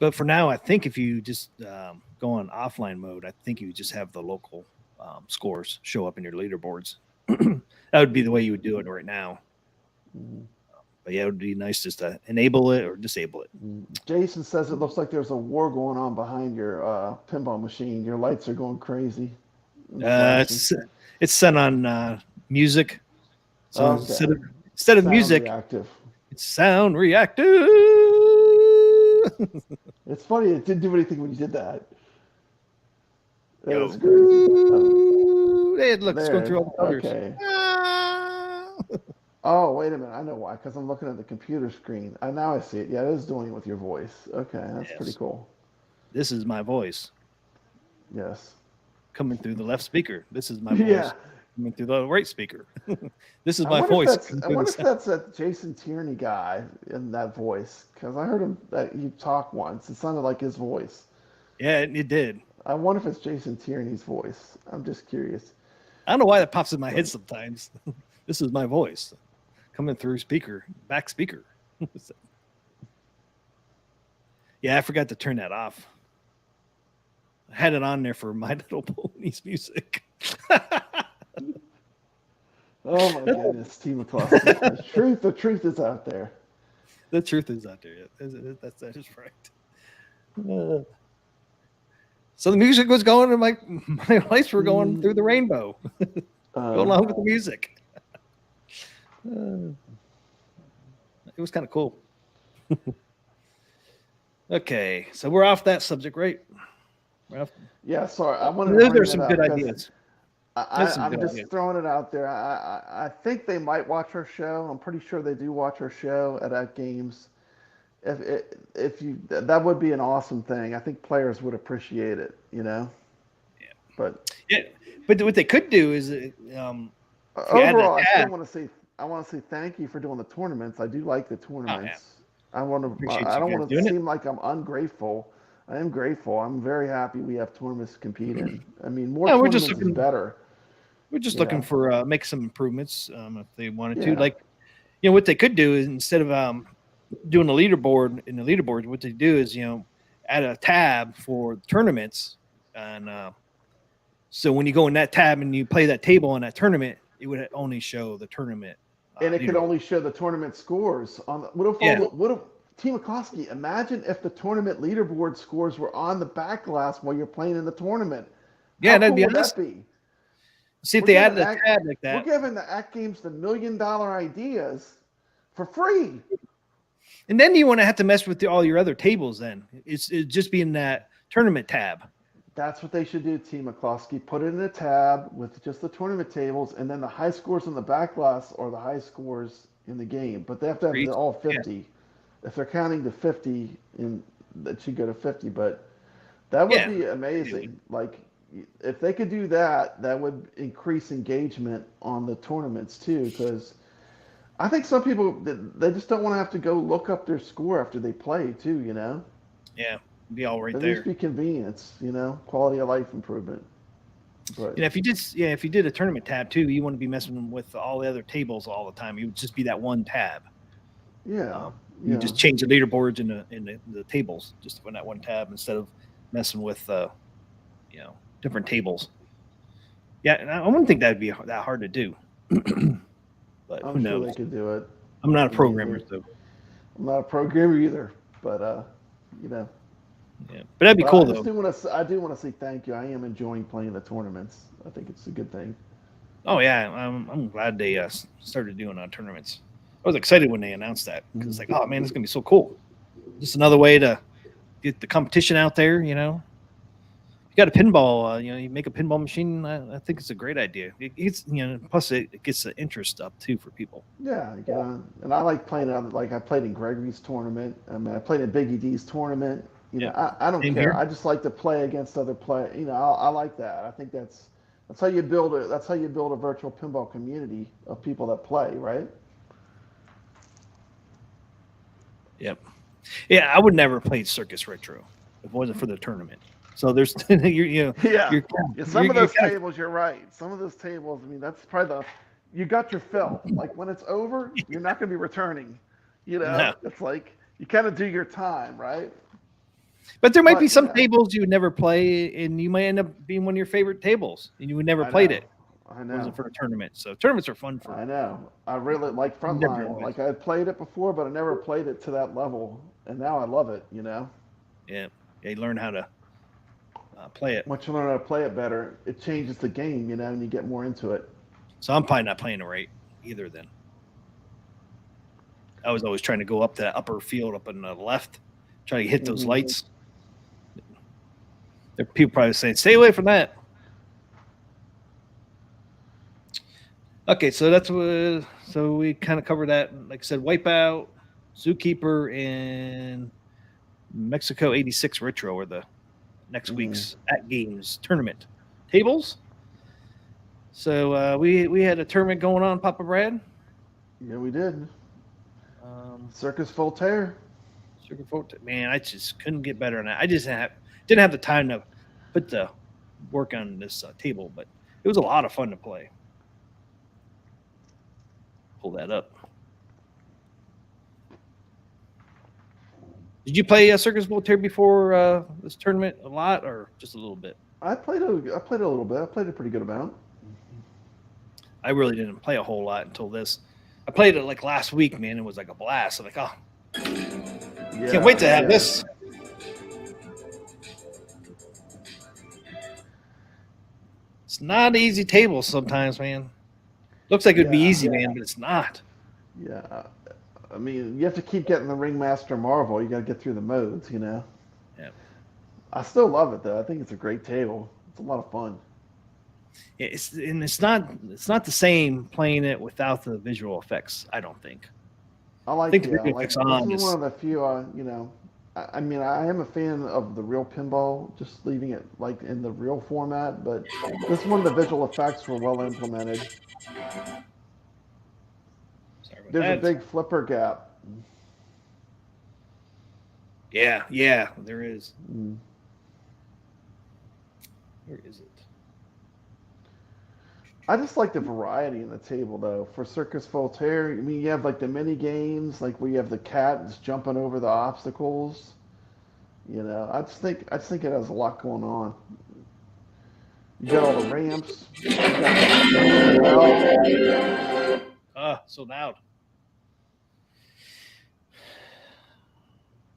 But for now, I think if you just go on offline mode, I think you just have the local scores show up in your leaderboards. That would be the way you would do it right now. But yeah, it would be nice just to enable it or disable it. Jason says it looks like there's a war going on behind your pinball machine. Your lights are going crazy. It's set on music. So Okay. instead of Sound music, reactive. it's sound reactive. It's funny. It didn't do anything when you did that. That Yo. was crazy. Hey, look, it's going through all the colors. Okay. Oh, wait a minute. I know why. Because I'm looking at the computer screen. Now I see it. Yeah, it is doing it with your voice. Okay, that's pretty cool. This is my voice. Yes. Coming through the left speaker. This is my voice. Yeah. Coming through the right speaker. This is my voice. I wonder if that's that Jason Tierney guy in that voice. Because I heard him that he talked once. It sounded like his voice. Yeah, it did. I wonder if it's Jason Tierney's voice. I'm just curious. I don't know why that pops in my head sometimes. This is my voice coming through back speaker. Yeah, I forgot to turn that off. I had it on there for My Little Pony's music. Oh my goodness, Team McCloskey. The truth is out there. The truth is out there. That is right. So the music was going, and my lights were going through the rainbow, going along with the music. It was kind of cool. Okay, so we're off that subject, right? Yeah, sorry. I wanted to bring There's it some up good ideas. I'm just throwing it out there. I think they might watch our show. I'm pretty sure they do watch our show at AtGames. That would be an awesome thing. I think players would appreciate it. Yeah. But what they could do is overall, I want to say thank you for doing the tournaments. I do like the tournaments. I don't want to seem like I'm ungrateful. I am grateful. I'm very happy we have tournaments to compete in. I mean, more tournaments is better. We're just looking for make some improvements if they wanted to. Like, what they could do is instead of doing a leaderboard in the leaderboard, what they do is add a tab for tournaments, and so when you go in that tab and you play that table on that tournament, it would only show the tournament. And it could only show the tournament scores on. What if Team McCloskey? Imagine if the tournament leaderboard scores were on the back glass while you're playing in the tournament. Yeah, that'd cool be awesome. That be? See if they added a tab like that. We're giving the AtGames the $1 million ideas for free. And then you want to have to mess with all your other tables. Then it's just be in that tournament tab. That's what they should do, Team McCloskey. Put it in a tab with just the tournament tables, and then the high scores on the back glass are the high scores in the game. But they have to have all 50. Yeah. If they're counting to 50, that should go to 50. But that would be amazing. Like, if they could do that, that would increase engagement on the tournaments too. Because I think some people they just don't want to have to go look up their score after they play too. Yeah, be all right At there. least be convenience. Quality of life improvement. But If you did a tournament tab too, you wouldn't be messing with all the other tables all the time. You would just be that one tab. yeah, You just change the leaderboards in the tables just on that one tab instead of messing with different tables. Yeah, and I wouldn't think that'd be that hard to do. But I'm who sure knows? they could do it. I'm not a programmer, so I'm not a programmer either, but yeah. But that'd be cool I just though. I do want to say thank you. I am enjoying playing the tournaments. I think it's a good thing. Oh yeah, I'm glad they started doing tournaments. I was excited when they announced that because it's like, oh man, it's gonna be so cool. Just another way to get the competition out there. You got a pinball. You make a pinball machine. I think it's a great idea. It's plus it gets the interest up too for people. Yeah, and I like playing out. Like I played in Gregory's tournament. I mean, I played in Biggie D's tournament. I don't Same care. here. I just like to play against other players. I like that. I think that's how you build it. That's how you build a virtual pinball community of people that play, right? Yep. Yeah, I would never play Circus Retro if it wasn't for the tournament. So there's Some of those tables, you're right. Some of those tables, I mean, that's probably you got your fill. Like when it's over, you're not going to be returning. No. It's like you kind of do your time, right? But there might be some tables you would never play, and you might end up being one of your favorite tables, and you would never played it. I know. It wasn't for a tournament. So tournaments are fun for. I know. I really like Frontline. Like I had played it before, but I never played it to that level, and now I love it. Yeah, you learn how to play it. Once you learn how to play it better, it changes the game, and you get more into it. So I'm probably not playing it right either. Then I was always trying to go up to that upper field up on the left, trying to hit those lights. There are people probably saying, "Stay away from that." Okay, so so we kind of covered that. Like I said, Wipeout, Zookeeper, and Mexico '86 Retro are the next week's AtGames tournament tables. So we had a tournament going on, Papa Brad. Yeah, we did. Circus Voltaire. Circus Voltaire. Man, I just couldn't get better on that. I just didn't have the time to put the work on this table, but it was a lot of fun to play. Pull that up. Did you play Circus Voltaire before this tournament a lot, or just a little bit? I played a little bit. I played a pretty good amount. I really didn't play a whole lot until this. I played it like last week, man. It was like a blast. I'm like, can't wait to have this. It's not an easy table sometimes, man. Looks like it would be easy, man, but it's not. Yeah. I mean, you have to keep getting the Ringmaster Marvel. You got to get through the modes, Yeah. I still love it, though. I think it's a great table. It's a lot of fun. It's not the same playing it without the visual effects. I don't think. I think the visual effects on this is one of the few. I mean, I am a fan of the real pinball, just leaving it like in the real format. But this one, the visual effects were well implemented. There's a big flipper gap. Yeah, there is. Where is it? I just like the variety in the table, though. For Circus Voltaire, I mean, you have like the mini games, like where you have the cat that's jumping over the obstacles. I just think it has a lot going on. You got all the ramps. So loud.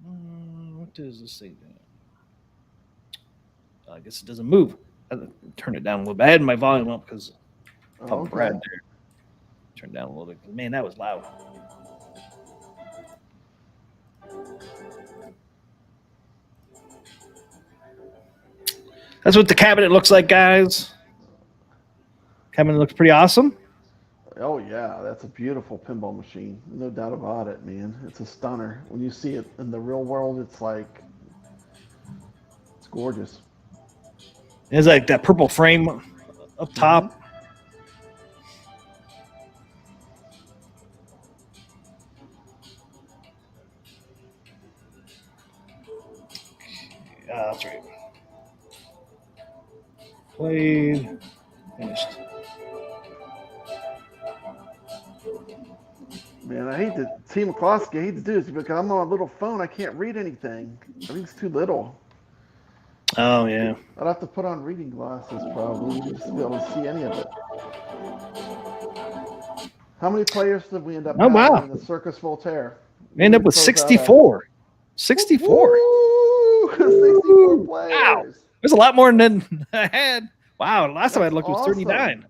What does this thing do? I guess it doesn't move. I turn it down a little bit. I had my volume up because Brad there. Turn it down a little bit. Man, that was loud. That's what the cabinet looks like, guys. Cabinet looks pretty awesome. Oh yeah, that's a beautiful pinball machine. No doubt about it, man. It's a stunner. When you see it in the real world, it's gorgeous. It's like that purple frame up top. That's right. Played. Finished. Man, I hate to T. McCloskey. I hate to do this because I'm on a little phone. I can't read anything. Everything's too little. Oh yeah. I'd have to put on reading glasses probably just to be able to see any of it. How many players did we end up having in the Circus Voltaire? We ended up with 64. 64. Woo! 64 players. Wow. There's a lot more than I had. Wow. Last time I looked was 39.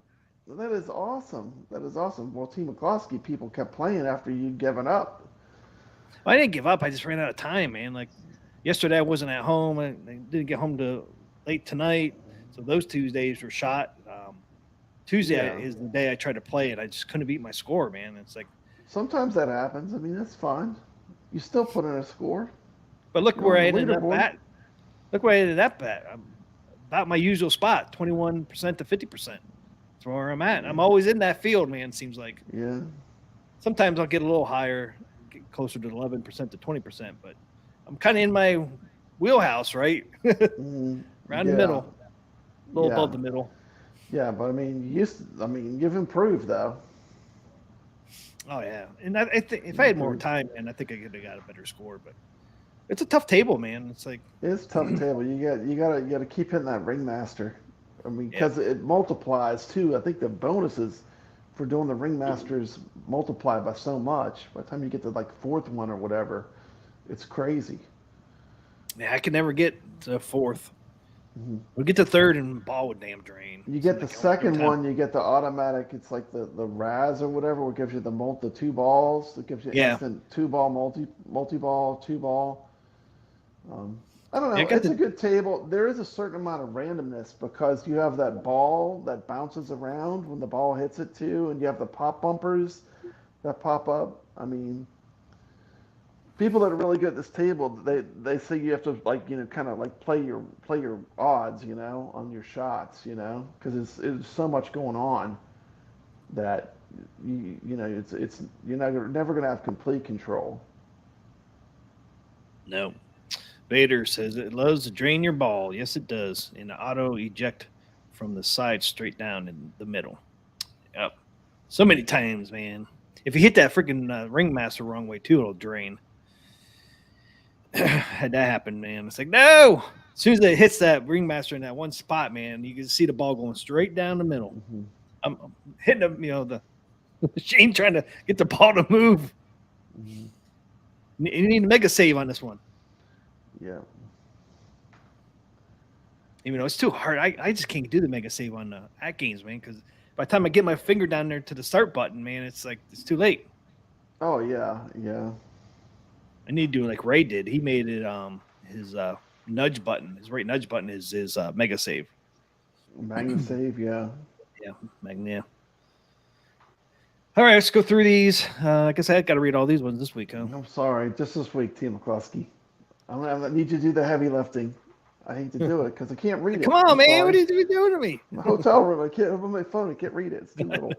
That is awesome. That is awesome. Well, Team McCloskey people kept playing after you'd given up. Well, I didn't give up. I just ran out of time, man. Like yesterday, I wasn't at home. I didn't get home till late tonight. So those Tuesdays were shot. Tuesday is the day I tried to play it. I just couldn't beat my score, man. It's like sometimes that happens. I mean, that's fine. You still put in a score. But look where I ended up at. Look where I ended up at. I'm about my usual spot, 21% to 50%. That's where I'm at. I'm always in that field, man, it seems like. Yeah. Sometimes I'll get a little higher, get closer to 11% to 20%, but I'm kind of in my wheelhouse, right? Around the middle. A little above the middle. Yeah, but I mean, you've improved though. Oh yeah, and I think if I had more time, man, I think I could have got a better score. But it's a tough table, man. It's like it's a tough table. You gotta keep hitting that ringmaster. I mean, because it multiplies too. I think the bonuses for doing the ringmasters multiply by so much. By the time you get to like fourth one or whatever, it's crazy. Yeah, I could never get to fourth. We'll get to third and ball would damn drain. You get the second one, you get the automatic. It's like the Raz or whatever, which gives you the two balls. It gives you instant 2-ball multi-ball 2-ball. I don't know. It's a good table. There is a certain amount of randomness because you have that ball that bounces around when the ball hits it too, and you have the pop bumpers that pop up. I mean, people that are really good at this table, they say you have to kind of like play your odds, on your shots, because it's so much going on that it's you're never going to have complete control. No. Vader says it loves to drain your ball. Yes, it does. And auto eject from the side straight down in the middle. Yep. So many times, man. If you hit that freaking ringmaster wrong way too, it'll drain. Had that happen, man. It's like, no. As soon as it hits that ringmaster in that one spot, man, you can see the ball going straight down the middle. I'm hitting the machine trying to get the ball to move. You need a mega save on this one. Yeah. Even though it's too hard, I just can't do the mega save on AtGames, man, because by the time I get my finger down there to the start button, man, it's like it's too late. Oh yeah. I need to do like Ray did. He made it his nudge button, his right nudge button is his mega save. Magna save, yeah. Yeah, Magna. All right, let's go through these. I guess I got to read all these ones this week, huh? I'm sorry, just this week, Team McCloskey. I need you to do the heavy lifting. I hate to do it because I can't read it. Come on, man. What are you doing to me? My hotel room. I can't open my phone. I can't read it. It's too little.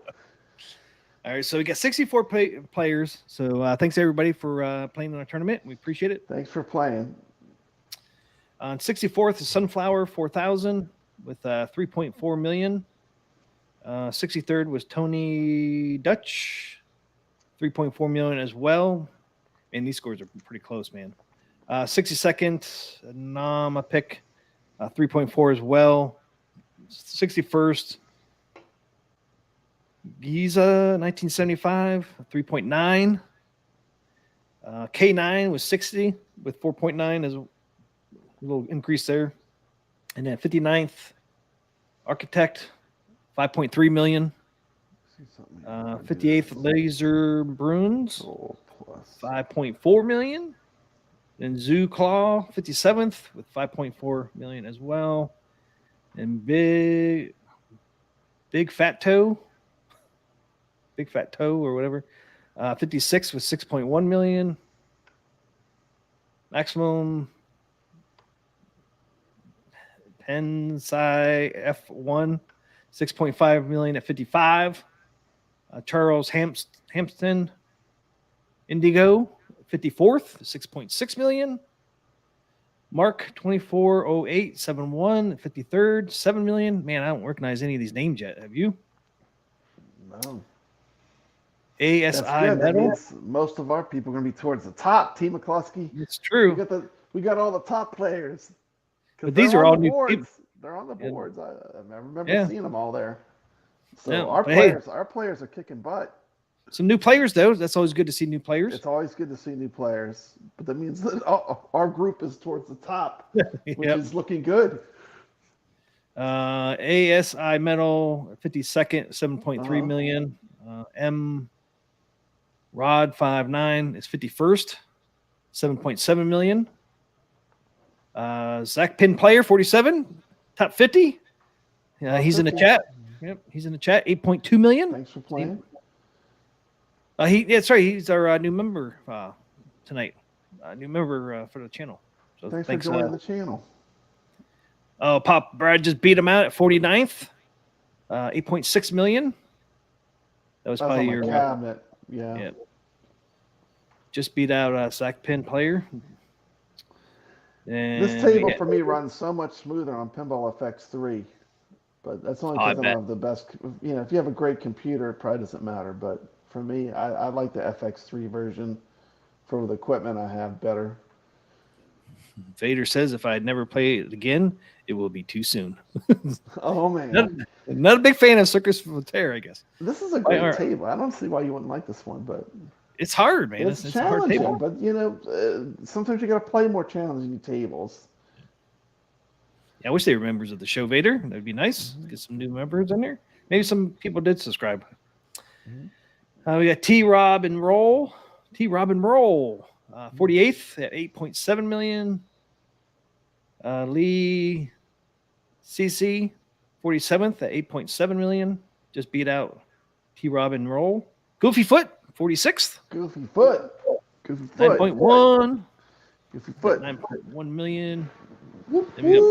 All right, so we got 64 players. So thanks everybody for playing in our tournament. We appreciate it. Thanks for playing. On 64th is Sunflower 4000 with 3.4 million. 63rd was Tony Dutch, 3.4 million as well. And these scores are pretty close, man. 62nd, Nama pick, 3.4 as well. 61st, Giza 1975, 3.9. K9 was 60 with 4.9 as a little increase there. And then 59th, Architect, 5.3 million. 58th, Laser Bruins, 5.4 million. Then Zoo Claw, 57th with 5.4 million as well. And Big Fat Toe or whatever, 56 with 6.1 million. Pensai F1, 6.5 million at 55. Charles Hampton Indigo, 54th, 6.6 million. Mark 240871, 53rd, 7 million. Man, I don't recognize any of these names yet. Have you? No. ASI That's good. That Metal. means most of our people are going to be towards the top. T. McCluskey. It's true. We got all the top players. But these are all new boards. people. They're on the boards. I remember Yeah. seeing them all there. So Yeah, our but hey. players are kicking butt. Some new players, though. That's always good to see new players. It's always good to see new players, but that means that our group is towards the top, which is looking good. ASI Metal, 52nd, 7.3 million. M Rod 59 is 51st, 7.7 million. Zach Pin Player, 47, top 50. He's in the chat. Yep, he's in the chat, 8.2 million. Thanks for playing. He's our new member tonight. New member for the channel. So thanks for joining the channel. Oh, Pop Brad just beat him out at 49th. 8.6 million. That was probably your cabinet. Yeah. Just beat out Zach Pin Player. And this table for me runs so much smoother on Pinball FX3. But that's only because I don't have the best. If you have a great computer, it probably doesn't matter. But for me, I like the FX3 version for the equipment I have better. Vader says if I'd never play it again, it will be too soon. Oh, man. Not a big fan of Circus Voltaire, I guess. This is a great table. I don't see why you wouldn't like this one, but it's hard, man. It's challenging, a hard table. But sometimes you got to play more challenging tables. Yeah, I wish they were members of the show, Vader. That'd be nice. Get some new members in there. Maybe some people did subscribe. We got T. Rob and Roll. 48th at 8.7 million. Lee CC, 47th at 8.7 million. Just beat out T. Rob and Roll. Goofy Foot, 46th. Goofy Foot. 9.1. Goofy Foot. 9.1 million. Whoop, Then we got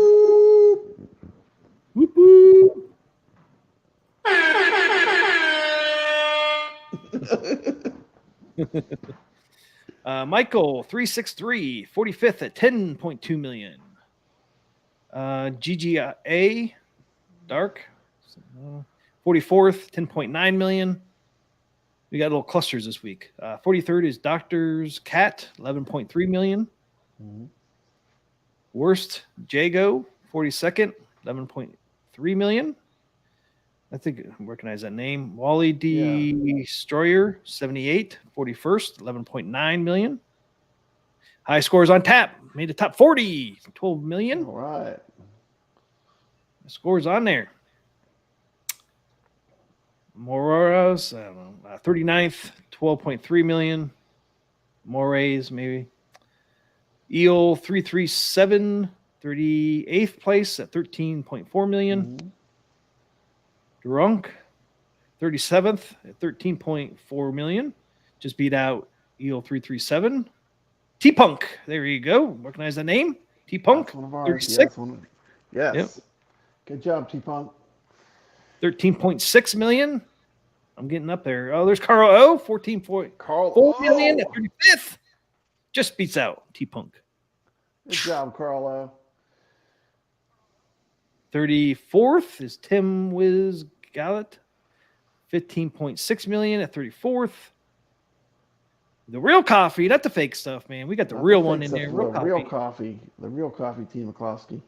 whoop. whoop. Michael 363, 45th at 10.2 million. GGA Dark 44th, 10.9 million. We got little clusters this week. 43rd is Doctor's Cat, 11.3 million. Worst Jago 42nd, 11.3 million. I think I recognize that name. Wally Destroyer, 78, 41st, 11.9 million. High scores on tap. Made the top 40, 12 million. All right. The scores on there. Mororas, I don't know, 39th, 12.3 million. Morays, maybe. Eel 337, 38th place at 13.4 million. Drunk, 37th at 13.4 million. Just beat out Eel 337. T-Punk, there you go. Recognize the name? T-Punk, 36. Yes. Yep. Good job, T-Punk. 13.6 million. I'm getting up there. Oh, there's Carl O, 14.4 million at 35th. Just beats out T-Punk. Good job, Carlo. 34th is Tim Wiz Gallet, 15.6 million at 34th. The real coffee, not the fake stuff, man. We got the real one in there. The real coffee, T. McCloskey.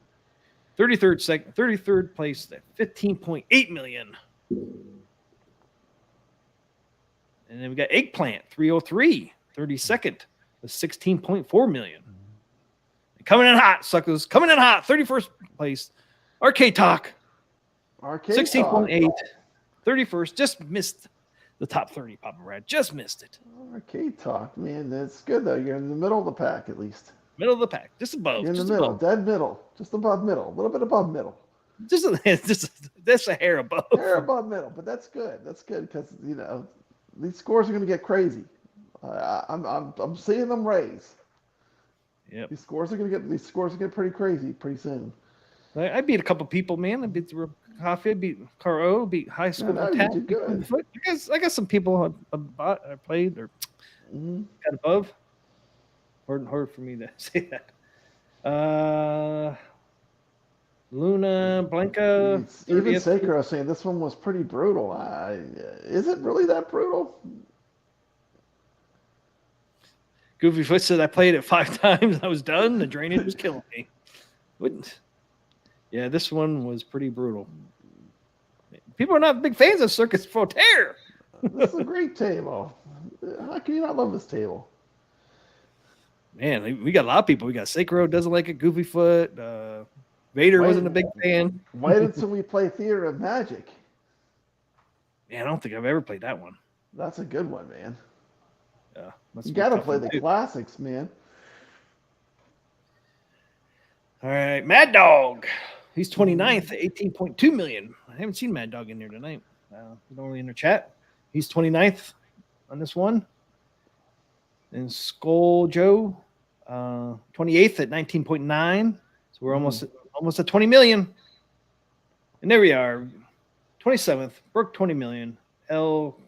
33rd place at 15.8 million. And then we got Eggplant, 303, 32nd with 16.4 million. Coming in hot, suckers. Coming in hot, 31st place. Arcade Talk. 16.8. 31st. Just missed the top 30, Papa Brad. Just missed it. Arcade Talk, man. That's good, though. You're in the middle of the pack, at least. Middle of the pack. Just above. You're in just the middle. Above. Dead middle. Just above middle. A little bit above middle. Just that's a hair above. Hair above middle. But that's good. That's good because, these scores are going to get crazy. I'm seeing them raise. Yep. These scores are going to get pretty crazy pretty soon. I beat a couple people, man. I beat the Coffee, I beat Caro, beat High School No, you Tap. did good. I got some people I played or got above. Hard for me to say that. Luna, Blanca. Even 30th. Sakura saying this one was pretty brutal. Is it really that brutal? Goofy Foot said I played it 5 times. I was done. The drainage was killing me. Wouldn't. Yeah, this one was pretty brutal. People are not big fans of Circus Voltaire. This is a great table. How can you not love this table? Man, we got a lot of people. We got Sakura doesn't like it. Goofy Foot. Vader wasn't a big fan. Wait until we play Theater of Magic. Man, I don't think I've ever played that one. That's a good one, man. Yeah, you got to play the classics, man. All right, Mad Dog. He's 29th at 18.2 million. I haven't seen Mad Dog in there tonight. Normally in the chat. He's 29th on this one. And Skull Joe, 28th at 19.9. So we're almost at 20 million. And there we are. 27th, Brooke 20 million. L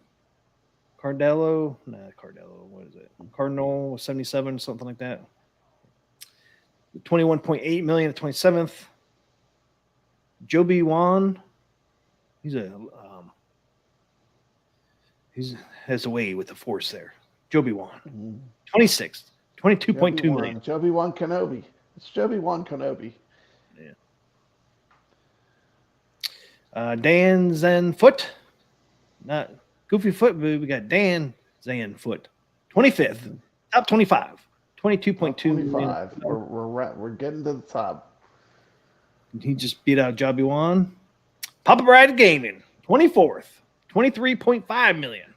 Cardello, what is it? Cardinal 77, something like that. 21.8 million at 27th. Joby Wan, he has a way with the force there. Joby Wan, 26th, 22.2 million. Joby Wan Kenobi. It's Joby Wan Kenobi. Yeah. Dan Zen Foot, not Goofy Foot, but we got Dan Zen Foot, 25th, top 25, 22.2 million. We're getting to the top. He just beat out Joby Wan. Papa Brad Gaming, 24th, 23.5 million.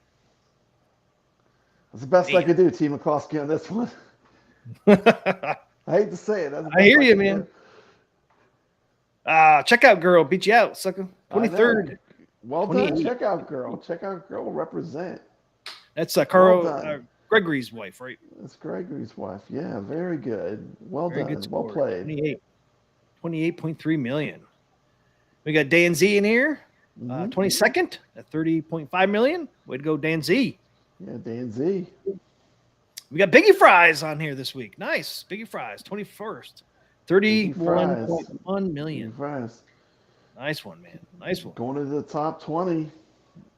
That's the best I could do, T. McCloskey, on this one. I hate to say it. I hear you, man. Checkout Girl beat you out, sucker. 23rd. Well done, Checkout Girl. Checkout Girl will represent. That's Carl Gregory's wife, right? That's Gregory's wife. Yeah, very good. Well very done. Good well played. 28.3 million. We got Dan Z in here. 22nd at 30.5 million. Way to go, Dan Z. Yeah, Dan Z. We got Biggie Fries on here this week. Nice. Biggie Fries, 21st. 31.1 million. Fries. Nice one, man. Nice one. Going to the top 20.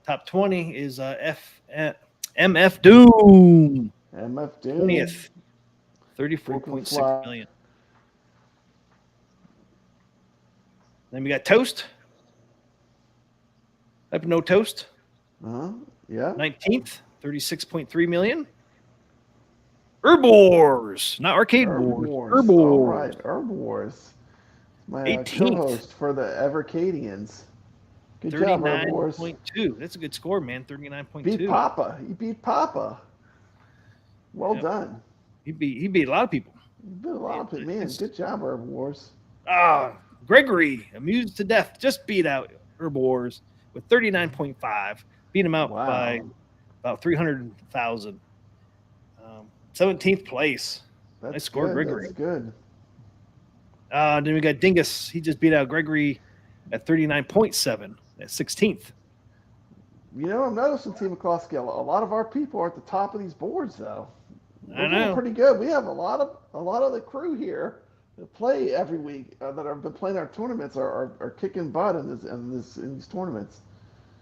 Top 20 is MF Doom. MF Doom. 20th. 34.6 million. Then we got Toast. Up No Toast. Yeah. 19th, 36.3 million. Herb Wars, not Arcade Wars. Herb Wars. All right, Herb Wars. My co-host for the Evercadians. Good job, Herb Wars. 39.2. That's a good score, man. 39.2. Beat Papa. You beat Papa. Well done. He beat a lot of people. You beat a lot of people. Man, good job, Herb Wars. Gregory, amused to death, just beat out Herb Wars with 39.5. Beat him out by about 300,000. 17th place. Nice score, Gregory. That's good. Then we got Dingus. He just beat out Gregory at 39.7 at 16th. You know, I'm noticing, T. McCloskey, a lot of our people are at the top of these boards, though. We're doing pretty good. We have a lot of the crew here that play every week that have been playing our tournaments are kicking butt in these tournaments.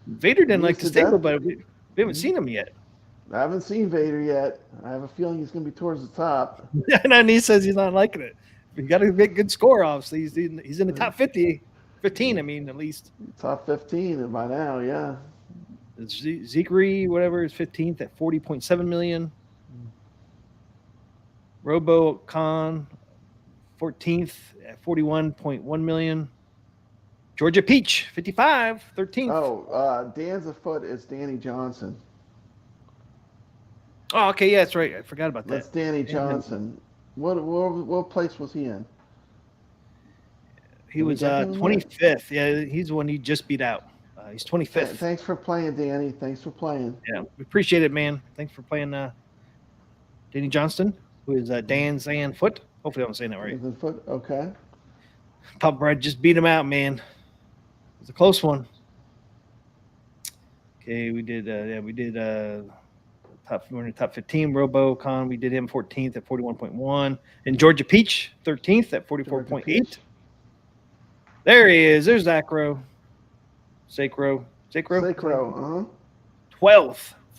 Vader didn't like this table, but we haven't seen him yet. I haven't seen Vader yet. I have a feeling he's going to be towards the top. And he says he's not liking it. You got to get good score off. So he's in the top 15, I mean, at least. Top 15 by now, yeah. Zekri, whatever, is 15th at 40.7 million. RoboCon, 14th at 41.1 million. Georgia Peach, 55, 13th. Oh, Dan's afoot is Danny Johnson. Oh, okay, yeah, that's right. I forgot about that. That's Danny Johnson. What place was he in? He was 25th. Yeah, he's the one he just beat out. He's 25th. Thanks for playing, Danny. Thanks for playing. Yeah, we appreciate it, man. Thanks for playing Danny Johnston, who is Dan Zan Foot. Hopefully I'm saying that right. Foot, okay. Papa Brad just beat him out, man. It was a close one. Okay, we did we're in the top 15. RoboCon, we did him 14th at 41.1. And Georgia Peach, 13th at 44.8. There he is. There's Acro. Sacro. 12th,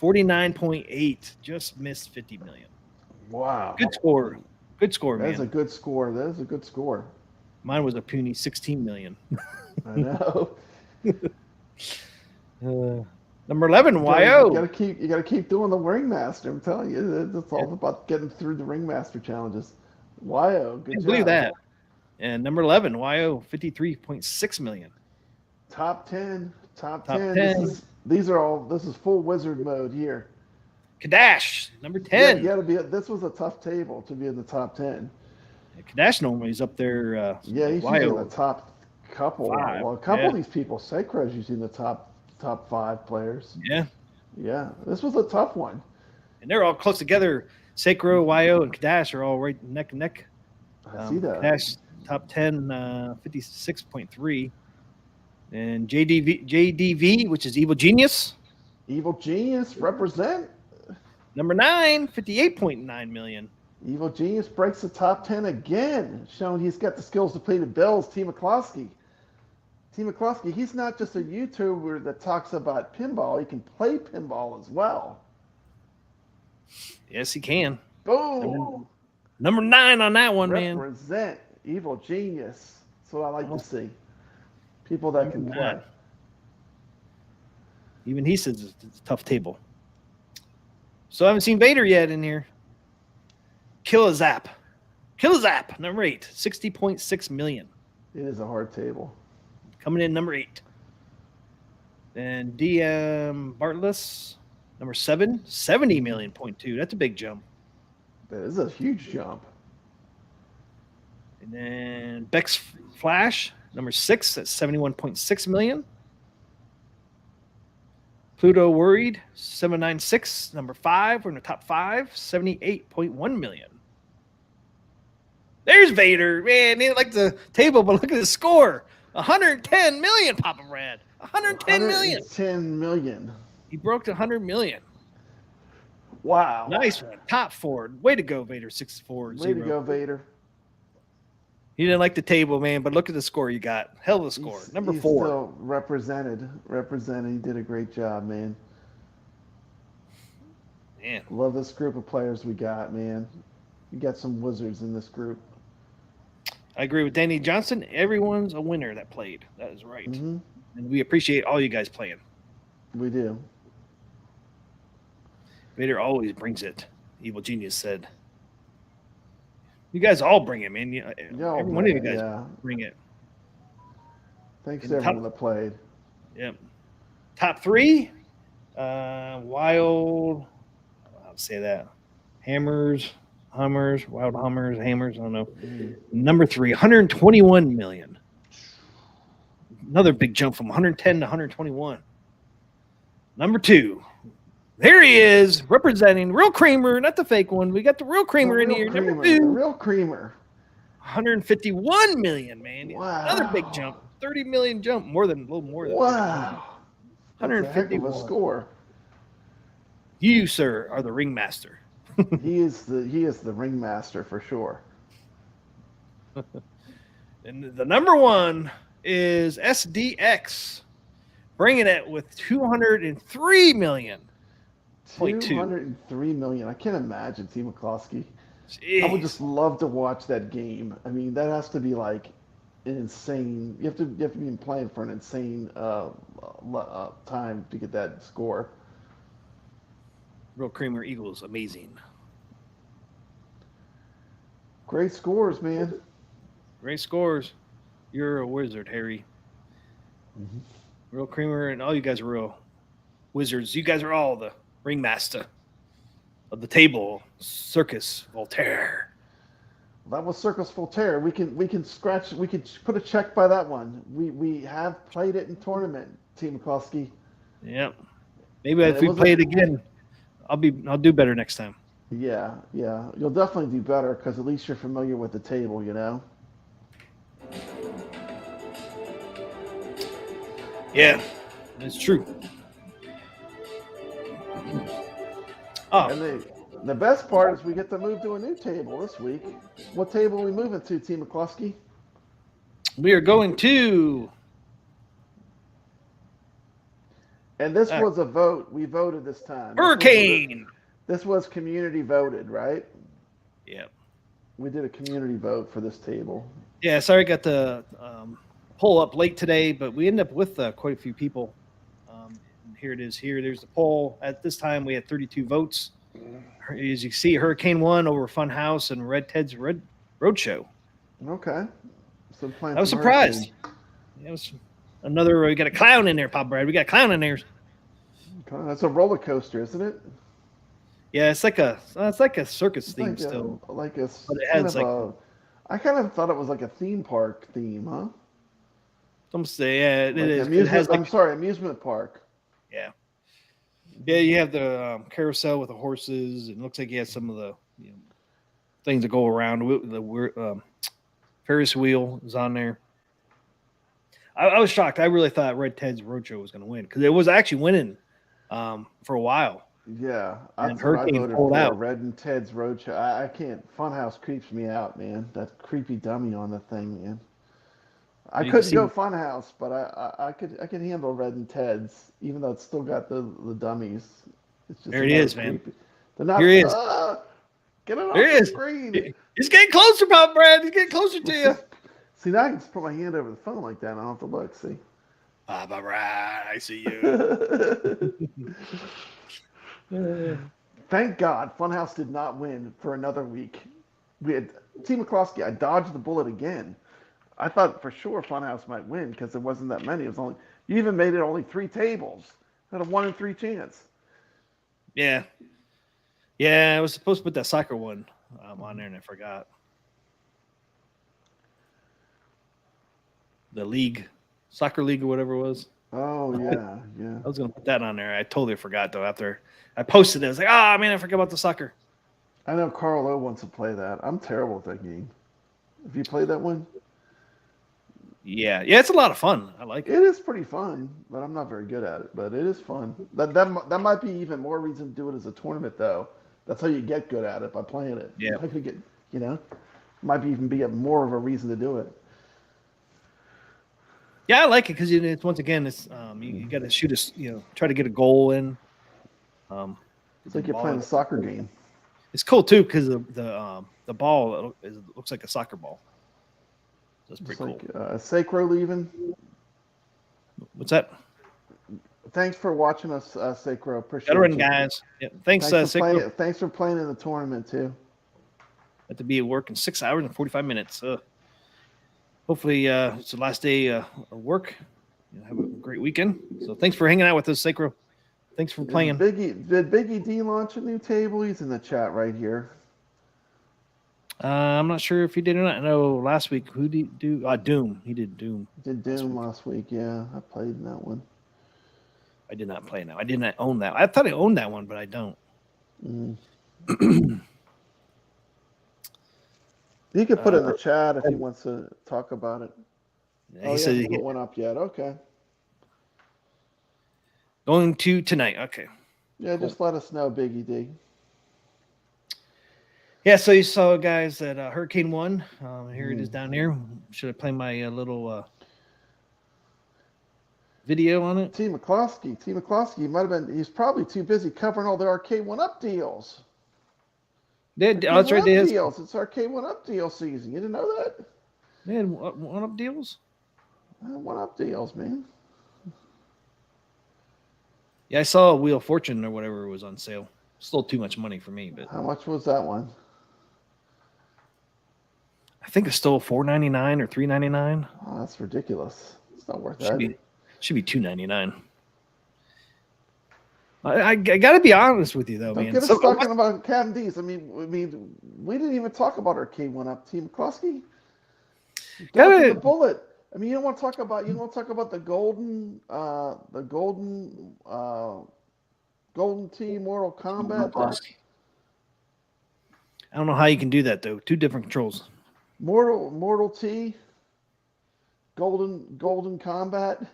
49.8. Just missed 50 million. Wow. Good score. Good score, man. That's a good score. That is a good score. Mine was a puny 16 million. I know. Number 11, YO. You gotta keep doing the ringmaster. I'm telling you, it's all about getting through the ringmaster challenges. YO, good job. Believe that. And number 11, YO, 53.6 million. Top 10. This is full wizard mode here. Kadash, number 10. This was a tough table to be in the top 10. Kadash normally is up there. He's usually in the top couple. Well, a couple of these people, Sacro's usually in the top 5 players. Yeah. This was a tough one. And they're all close together. Sacro, YO, and Kadash are all right neck and neck. I see that. Kadash, top 10, 56.3. And JDV, which is Evil Genius. Evil Genius, represent. Number 9, 58.9 million. Evil Genius breaks the top 10 again, showing he's got the skills to pay the bills. T. McCloskey, he's not just a YouTuber that talks about pinball. He can play pinball as well. Yes, he can. Boom. Number 9 on that one, man. Represent Evil Genius. That's what I like to see. People that can play. Even he says it's a tough table. So I haven't seen Vader yet in here. Kill a Zap, number 8, 60.6 million. It is a hard table. Coming in number 8. And DM Bartless, number 7, 70 million.2. That's a big jump. That is a huge jump. And then Bex Flash, number 6, at 71.6 million. Pluto Worried, 796, number 5. We're in the top 5, 78.1 million. There's Vader. Man, he didn't like the table, but look at the score. 110 million, Papa Brad. 110 million. 110 million. He broke the 100 million. Wow. Nice one. Top 4. Way to go, Vader. 6-4. Way to go, Vader. He didn't like the table, man, but look at the score you got. Hell of a score. Number 4. Still represented. He did a great job, man. Man. Love this group of players we got, man. We got some wizards in this group. I agree with Danny Johnson. Everyone's a winner that played. That is right. Mm-hmm. And we appreciate all you guys playing. We do. Vader always brings it, Evil Genius said. You guys all bring it, man. Every one of you guys bring it. Thanks to everyone that played. Yep. Top 3, Wild, I'll say that. Hummers, Wild Hummers, Hammers, I don't know. Number 3, 121 million. Another big jump from 110 to 121. Number 2, there he is, representing Real Creamer, not the fake one. We got the Real Creamer in here. Number 2, the Real Creamer. 151 million, man. Wow. Another big jump. 30 million jump. A little more than wow. 151 score. You, sir, are the ringmaster. he is the ringmaster for sure. And the number 1 is SDX, bringing it with 203 million. 203 million. I can't imagine T. McCloskey. Jeez. I would just love to watch that game. I mean, that has to be like an insane. You have to be playing for an insane time to get that score. Real Creamer Eagles, amazing. Great scores, man. Great scores. You're a wizard, Harry. Mm-hmm. Real Creamer and all you guys are real wizards. You guys are all the ringmaster of the table. Circus Voltaire. That was Circus Voltaire. We can put a check by that one. We have played it in tournament, T. McCloskey. Yep. Maybe if we play it again, I'll do better next time. Yeah. You'll definitely do better because at least you're familiar with the table, you know. Yeah, that's true. Oh, And the best part is we get to move to a new table this week. What table are we moving to, T. McCluskey? we are going to. And this was a vote. We voted this time. Hurricane. This was community voted, right? Yeah. We did a community vote for this table. Yeah, sorry I got the poll up late today, but we ended up with quite a few people. And here it is. There's the poll. At this time, we had 32 votes. As you can see, Hurricane won over Funhouse and Red Ted's Roadshow. Okay. So I was surprised. Yeah, it was another. We got a clown in there, Pop Brad. We got a clown in there. Okay. That's a roller coaster, isn't it? Yeah, it's like a circus theme still. Like a. But it has I kind of thought it was like a theme park theme, huh? Some say yeah, it is. Amusement, it has like, I'm sorry, amusement park. Yeah. Yeah, you have the carousel with the horses. It looks like you have some of the things that go around. The Ferris wheel is on there. I was shocked. I really thought Red Ted's Roadshow was going to win because it was actually winning for a while. Yeah, And Hurricane pulled out. Red and Ted's Roadshow. I can't. Funhouse creeps me out, man. That creepy dummy on the thing, man. I couldn't go Funhouse, but I could handle Red and Ted's, even though it's still got the dummies. It's just there he is, man. They're not, here he is. Get it off there the screen. He's getting closer, Pop Brad. He's getting closer to you. See, now I can just put my hand over the phone like that. And I don't have to look. See. Pop Brad, I see you. Thank God, Funhouse did not win for another week. We had T. McCloskey. I dodged the bullet again. I thought for sure Funhouse might win because there wasn't that many. It was only you even made it only 3 tables. Had a 1 in 3 chance. Yeah, I was supposed to put that soccer one on there and I forgot. The league, soccer league or whatever it was. Oh yeah. I was gonna put that on there. I totally forgot though. After I posted it, I was like, "Ah, man, I forgot about the soccer." I know Carl O wants to play that. I'm terrible at that game. Have you played that one? Yeah, it's a lot of fun. I like it. It is pretty fun, but I'm not very good at it. But it is fun. That might be even more reason to do it as a tournament, though. That's how you get good at it, by playing it. Yeah. I could get, might be even be more of a reason to do it. Yeah, I like it because it's once again, it's you got to shoot try to get a goal in. It's like you're playing a soccer game. It's cool too because the ball looks like a soccer ball. That's pretty cool. Sacro leaving. What's that? Thanks for watching us, Sacro. Appreciate it. Veteran guys. Yeah, thanks Sacro. Thanks for playing in the tournament too. Have to be at work in 6 hours and 45 minutes. Hopefully, it's the last day of work. Have a great weekend. So thanks for hanging out with us, Sacro. Thanks for playing. Did Biggie D launch a new table? He's in the chat right here. I'm not sure if he did or not. I know last week, who did he do? Doom. He did Doom. Did Doom last week, yeah. I played in that one. I did not play now. I did not own that. I thought I owned that one, but I don't. He could put it in the chat if he wants to talk about it. He said he put one up yet. Okay. Going to tonight. Okay. Yeah, just let us know, Biggie D. Yeah, so you saw, guys, that Hurricane won. Here it is down there. Should I play my little video on it? T. McCloskey might have been, he's probably too busy covering all the Arcade 1-Up deals. That's right, deals. It's Arcade 1-Up deal season. You didn't know that? Man, 1-Up deals? 1-Up deals, man. Yeah, I saw Wheel of Fortune or whatever was on sale. Still too much money for me, but how much was that one? I think it's still $4.99 or $3.99. Oh, that's ridiculous. It's not worth that. Should be $2.99. I got to be honest with you, though, Don't man. get us talking about Captain D's. I mean, we didn't even talk about Arcade 1-Up. Team McCloskey. The bullet. I mean, you don't want to talk about the golden team Mortal Kombat. I don't know how you can do that though. 2 different controls. Mortal T. Golden Combat.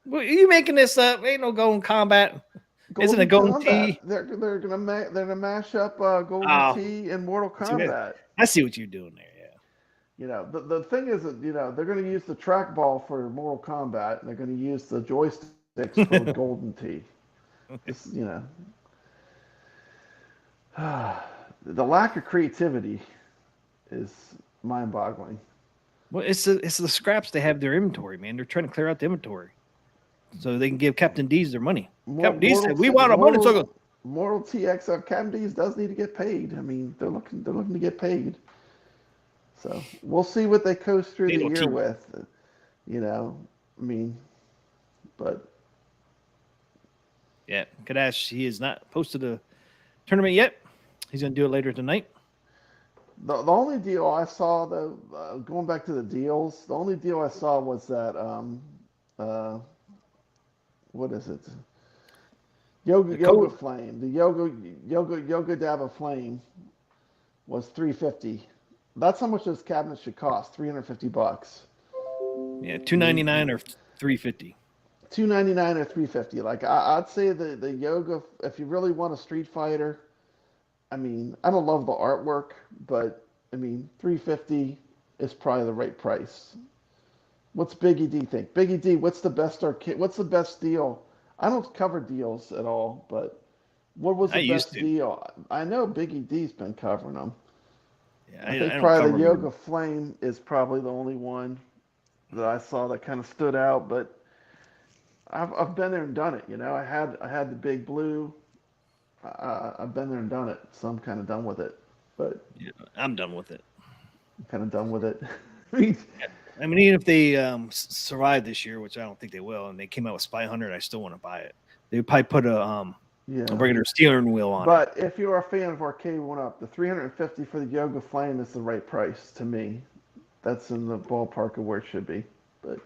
Well, you making this up? Ain't no Golden Combat. Isn't it Golden Tee? They're gonna mash up Golden Tee and Mortal Kombat. I see what you're doing there. Yeah. You know, the thing is that, you know, they're going to use the trackball for Mortal Kombat, and they're going to use the joysticks for Golden Tee. You know, the lack of creativity is mind-boggling. Well, it's the scraps they have in their inventory, man. They're trying to clear out the inventory so they can give Captain D's their money. Captain D said, "We want our money." Mortal TXF Captain D's does need to get paid. I mean, they're looking to get paid. So we'll see what they coast through the year with. You know, I mean, but yeah, Kadash, he has not posted a tournament yet. He's going to do it later tonight. The only deal I saw, though, going back to the deals, the only deal I saw was that what is it? Yoga Flame. The Yoga Dava Flame was $350. That's how much this cabinet should cost. $350. Yeah, $299 or $350. $299 or $350. Like I'd say the Yoga, if you really want a Street Fighter, I mean, I don't love the artwork, but I mean, $350 is probably the right price. What's Biggie D think? Biggie D, what's the best arcade? What's the best deal? I don't cover deals at all, but what was the best deal? I know Biggie D's been covering them. Yeah, I think probably the Yoga Flame is probably the only one that I saw that kind of stood out, but I've been there and done it. You know, I had the Big Blue. I've been there and done it, so I'm kind of done with it. But yeah, I'm done with it. I'm kind of done with it. I mean, even if they survive this year, which I don't think they will, and they came out with Spy 100, I still want to buy it. They would probably put a regular steering wheel on but it. But if you're a fan of Arcade 1-Up, the $350 for the Yoga Flame is the right price to me. That's in the ballpark of where it should be. But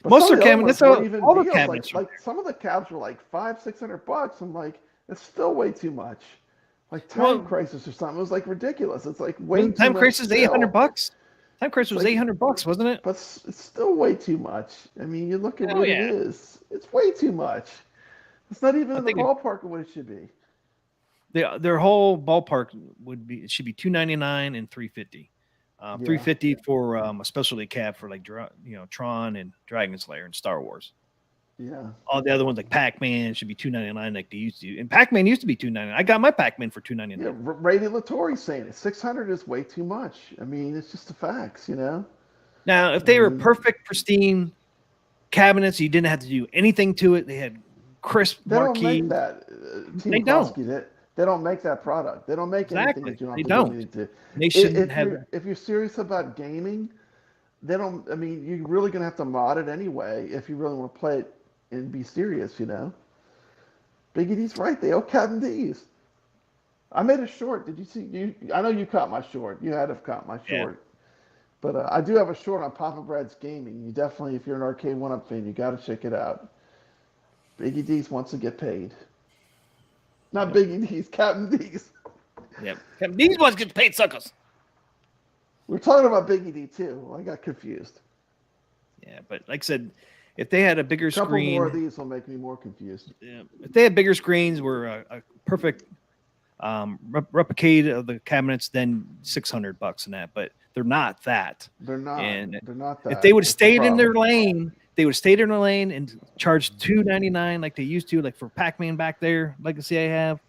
most of the cabinets, all the cabinets, like some of the cabs were like $500-$600. I'm like, it's still way too much. Like Time Crisis or something. It was like ridiculous. It's like way too much. Time Crisis $800. Time Crisis was like, $800, wasn't it? But it's still way too much. I mean, you look at what it is. It's way too much. It's not even in the ballpark of what it should be. Their whole ballpark should be $299 and $350. $350 for a specialty cab for like Tron and Dragon's Lair and Star Wars. Yeah. All the other ones like Pac-Man should be $299 like they used to. And Pac-Man used to be $299. I got my Pac-Man for $299. Yeah, Ray Lattori's saying it. $600 is way too much. I mean, it's just the facts, you know. Now, if they were perfect, pristine cabinets, you didn't have to do anything to it. They had crisp marquee. They don't make that. They don't. They don't make that product. They don't make anything that you don't have to do anything to. They shouldn't have. If you're serious about gaming, they don't. I mean, you're really gonna have to mod it anyway if you really want to play it and be serious, you know. Biggie D's right. They owe Captain D's. I made a short. Did you see? I know you caught my short. You had to have caught my short. Yeah. But I do have a short on Papa Brad's Gaming. You definitely, if you're an Arcade 1-Up fan, you got to check it out. Biggie D's wants to get paid. Not Biggie D's, Captain D's. Yep. Captain D's wants to get paid, suckers. We're talking about Biggie D too. I got confused. Yeah, but like I said, if they had a bigger screen, a couple more of these will make me more confused. Yeah, if they had bigger screens, were a perfect replicate of the cabinets, then $600 in that. But they're not that. They're not. And they're not that. If they would have stayed in their lane, and charged $299 like they used to, like for Pac-Man back there, legacy I have,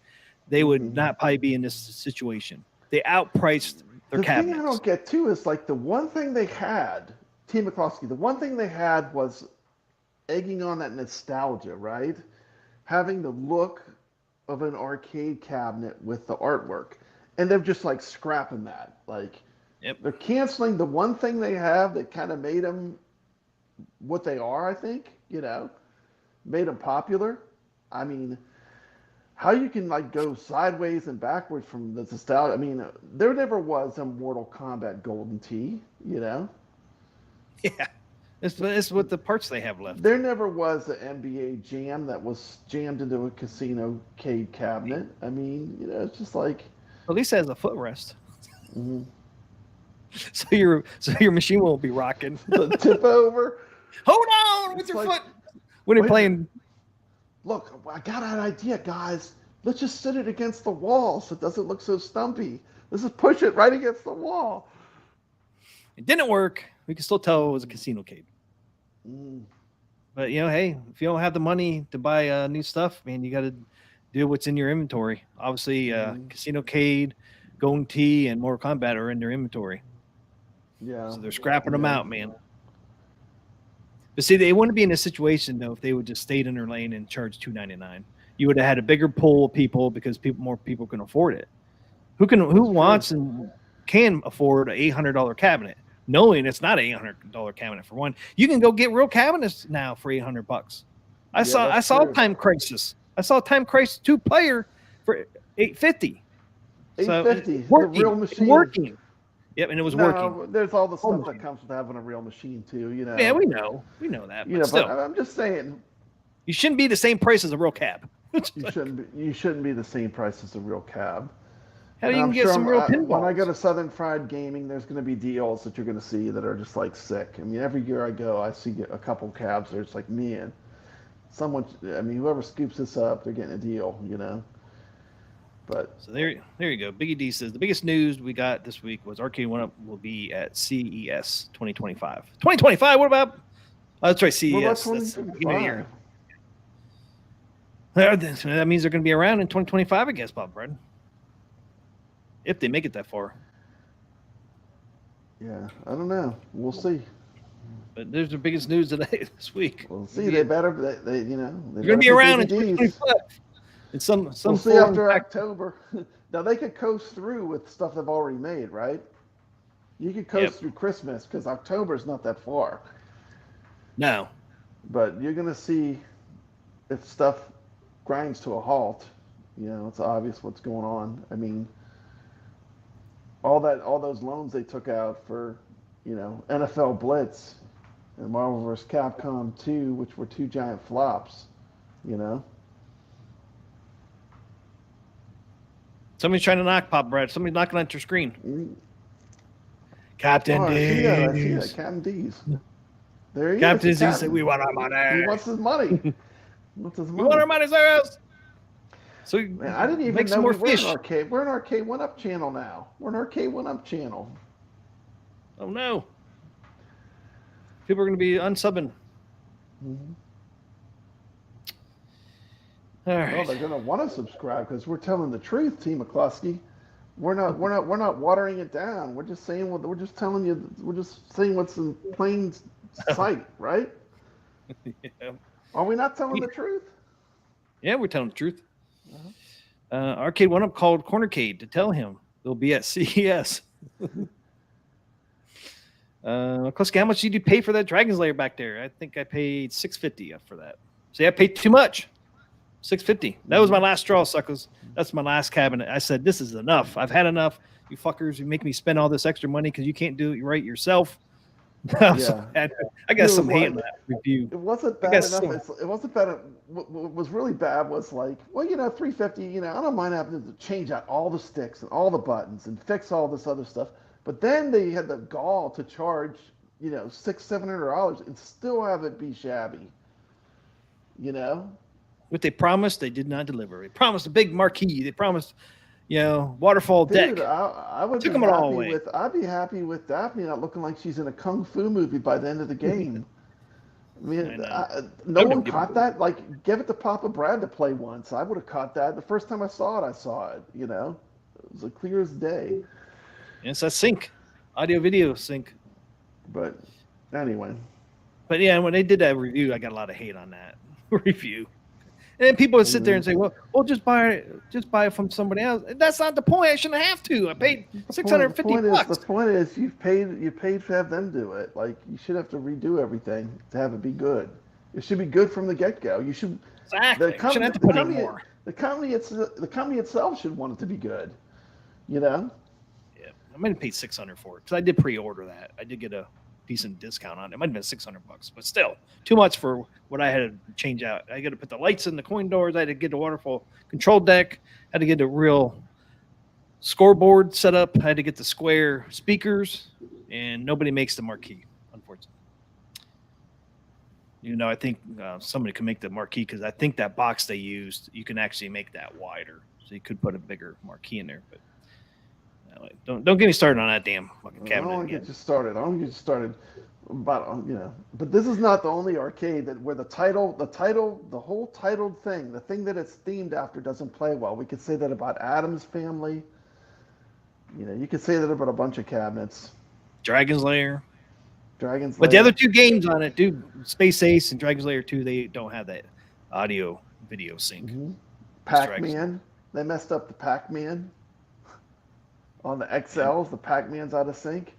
they would not probably be in this situation. They outpriced their cabinets. The thing I don't get too is like the one thing they had, T. McCloskey, the one thing they had was egging on that nostalgia, right? Having the look of an arcade cabinet with the artwork. And they're just like scrapping that. Like they're canceling the one thing they have that kind of made them what they are, I think, you know, made them popular. I mean, how you can like go sideways and backwards from the nostalgia. I mean, there never was a Mortal Kombat Golden Tee, you know? Yeah. It's what the parts they have left. There never was an NBA Jam that was jammed into a casino arcade cabinet. I mean, you know, it's just like. At least it has a footrest. Mm-hmm. So your machine won't be rocking. Tip over. Hold on with your foot. when you're Wait a playing. Look, I got an idea, guys. Let's just sit it against the wall so it doesn't look so stumpy. Let's just push it right against the wall. It didn't work. We can still tell it was a casino cade. But hey, if you don't have the money to buy new stuff, man, you got to do what's in your inventory. Obviously, Casino Cade, Golden Tee, and Mortal Kombat are in their inventory. Yeah. So they're scrapping them out, man. But see, they wouldn't be in a situation though if they would just stayed in their lane and charged $2.99. You would have had a bigger pool of people because more people can afford it. Who wants and can afford an $800 cabinet, knowing it's not an $800 cabinet for one? You can go get real cabinets now for $800. I saw Time Crisis. I saw Time Crisis 2-player for $850. $850. Working, the real machine. Working. Yep, and it was working. There's all the stuff that comes with having a real machine too. Yeah, we know that. But still, I'm just saying, you shouldn't be the same price as a real cab. you shouldn't be the same price as a real cab. How do you get some real pinballs? When I go to Southern Fried Gaming, there's going to be deals that you're going to see that are just like sick. I mean, every year I go, I see a couple cabs. There's like, man, whoever scoops this up, they're getting a deal, But so there you go. Biggie D says the biggest news we got this week was Arcade 1-Up will be at CES 2025. 2025. What about? Oh, that's right, CES. That's the beginning of the year. That means they're going to be around in 2025, I guess, Bob Brad. If they make it that far. Yeah, I don't know. We'll see. But there's the biggest news today this week. We'll see. They better. They're going to be around in 2025. And some we'll see after October. Now they could coast through with stuff they've already made, right? You could coast through Christmas because October's not that far. No. But you're gonna see if stuff grinds to a halt. It's obvious what's going on. I mean, all those loans they took out for, NFL Blitz and Marvel vs. Capcom 2, which were two giant flops, Somebody's trying to knock, Pop Brad. Somebody's knocking on your screen. Captain D. I see that. Captain D's. There he Captain is. D said, we want our money. He wants his money. We want our money, Zeros. So man, I didn't even know we were an arcade. We're an Arcade 1-Up channel now. We're an Arcade 1-Up channel. Oh, no. People are going to be unsubbing. Mm-hmm. All right. Well, they're going to want to subscribe because we're telling the truth, T. McCluskey. We're not watering it down. We're just saying we're just telling you. We're just saying what's in plain sight, right? Yeah. Are we not telling the truth? Yeah, we're telling the truth. Arcade 1-Up called Cornercade to tell him they'll be at CES. Kluski, how much did you pay for that Dragon's Lair back there? I think I paid $650 for that. See, I paid too much. $650. That was my last straw, suckers. That's my last cabinet. I said, this is enough. I've had enough. You fuckers, you make me spend all this extra money because you can't do it right yourself. I got some hate in that review. It wasn't bad enough. It wasn't bad. What was really bad was like, well, $350. I don't mind having to change out all the sticks and all the buttons and fix all this other stuff. But then they had the gall to charge, $600-700 and still have it be shabby. What they promised, they did not deliver. They promised a big marquee. They promised, waterfall deck. I would Took be them all happy away. I'd be happy with Daphne not looking like she's in a kung fu movie by the end of the game. I mean, no one caught that. Like, give it to Papa Brad to play once. I would have caught that. The first time I saw it. It was as clear as day. It's a sync, audio-video sync. But anyway. But yeah, when they did that review, I got a lot of hate on that review. And people would sit there and say, "Well, just buy it from somebody else." That's not the point. I shouldn't have to. I paid $650. The point is, you paid to have them do it. Like, you should have to redo everything to have it be good. It should be good from the get-go. You should exactly. You shouldn't have to put in more. The company itself should want it to be good. Yeah, I might have paid $600 for it because I did pre-order that. I did get a decent discount on it. It might have been $600, but still too much for what I had to change out. I got to put the lights in the coin doors. I had to get the waterfall control deck. I had to get the real scoreboard set up. I had to get the square speakers, and nobody makes the marquee, unfortunately. I think somebody can make the marquee because I think that box they used, you can actually make that wider, so you could put a bigger marquee in there. But don't get me started on that damn fucking I don't cabinet want to again. get you started. I don't want to get you started about But this is not the only arcade where the whole titled thing, the thing that it's themed after, doesn't play well. We could say that about Adam's Family. You could say that about a bunch of cabinets. Dragon's Lair. Dragon's But the Lair. other two games on it, dude, Space Ace and Dragon's Lair 2, they don't have that audio video sync. Mm-hmm. Pac-Man. They messed up the Pac-Man on the XLs. The Pac-Man's out of sync.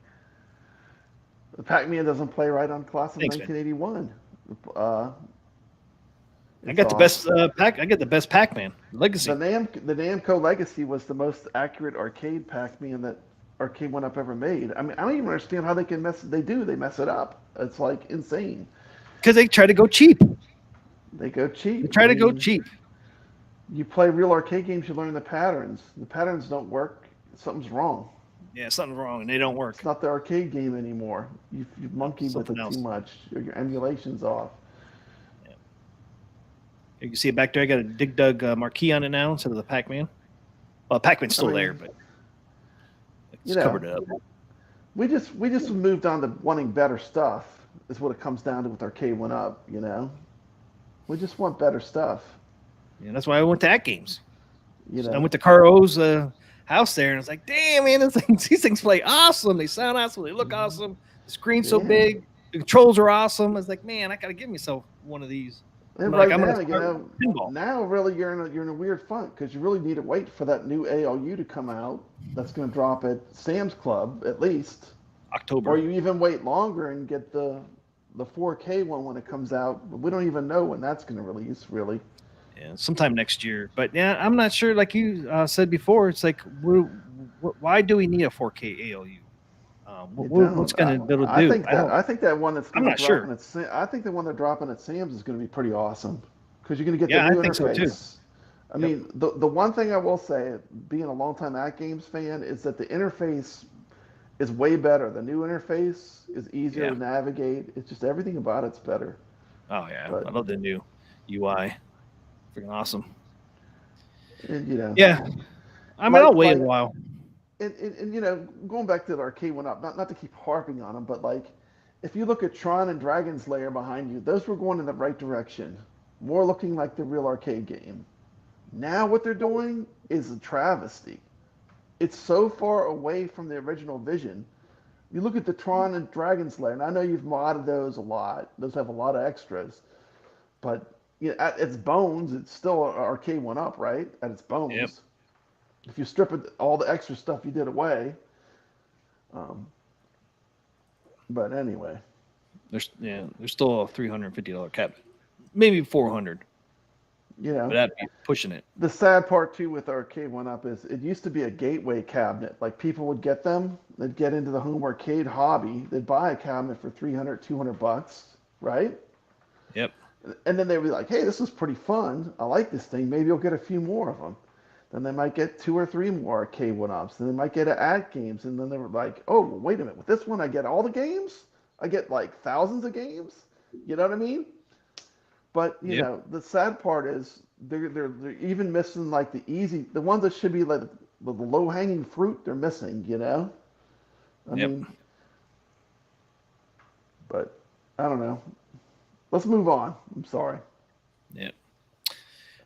The Pac-Man doesn't play right on Class of 1981. I got the best I get the best Pac-Man Legacy. The Namco Legacy was the most accurate arcade Pac-Man that Arcade 1-Up ever made. I mean, I don't even understand how they can mess. They mess it up. It's like insane. Because they try to go cheap. They go cheap. They try to go cheap. You play real arcade games, you learn the patterns. The patterns don't work. Something's wrong. Yeah, something's wrong, and they don't work. It's not the arcade game anymore. You monkey with it too much. Your emulation's off. Yeah. You can see it back there. I got a Dig Dug marquee on it now instead of the Pac-Man. Well, Pac-Man's still there, but it's covered it up. We just moved on to wanting better stuff. Is what it comes down to with Arcade 1-Up. We just want better stuff. Yeah, that's why I went to AtGames. So I went to Caro's house there, and it's like, damn, man, these things play awesome. They sound awesome. They look awesome. The screen's so big. The controls are awesome. I was like, man, I gotta give myself one of these. And right now, really, you're in a weird funk because you really need to wait for that new ALU to come out. That's going to drop at Sam's Club at least October. Or you even wait longer and get the 4K one when it comes out. But we don't even know when that's going to release, really. Yeah, sometime next year. But yeah, I'm not sure. Like you said before, it's like, why do we need a 4K ALU? What's going to be able to do? I think that one that's I'm not sure. I think the one they're dropping at Sam's is going to be pretty awesome because you're going to get the new interface. So too. I mean, the one thing I will say, being a longtime AtGames fan, is that the interface is way better. The new interface is easier to navigate. It's just everything about it's better. Oh yeah, I love the new UI. Freaking awesome. And yeah. I mean, I'll wait a while. And going back to the Arcade 1-Up, not to keep harping on them, but like, if you look at Tron and Dragon's Lair behind you, those were going in the right direction, more looking like the real arcade game. Now what they're doing is a travesty. It's so far away from the original vision. You look at the Tron and Dragon's Lair, and I know you've modded those a lot. Those have a lot of extras, but at its bones, it's still an Arcade 1-Up, right? At its bones. Yep. If you strip it, all the extra stuff you did away. But anyway, there's still a $350 cabinet, maybe $400. But that'd be pushing it. The sad part too with Arcade 1-Up is it used to be a gateway cabinet. Like people would get them, they'd get into the home arcade hobby, they'd buy a cabinet for $300-$200, right? Yep. And then they'd be like, hey, this is pretty fun. I like this thing. Maybe you'll get a few more of them. Then they might get 2 or 3 more Arcade 1-Ups. Then they might get AtGames. And then they were like, oh, well, wait a minute. With this one, I get all the games? I get like thousands of games? You know what I mean? But, you know, the sad part is they're even missing like the ones that should be like the low-hanging fruit, they're missing, I mean, but I don't know. Let's move on. I'm sorry. Yeah.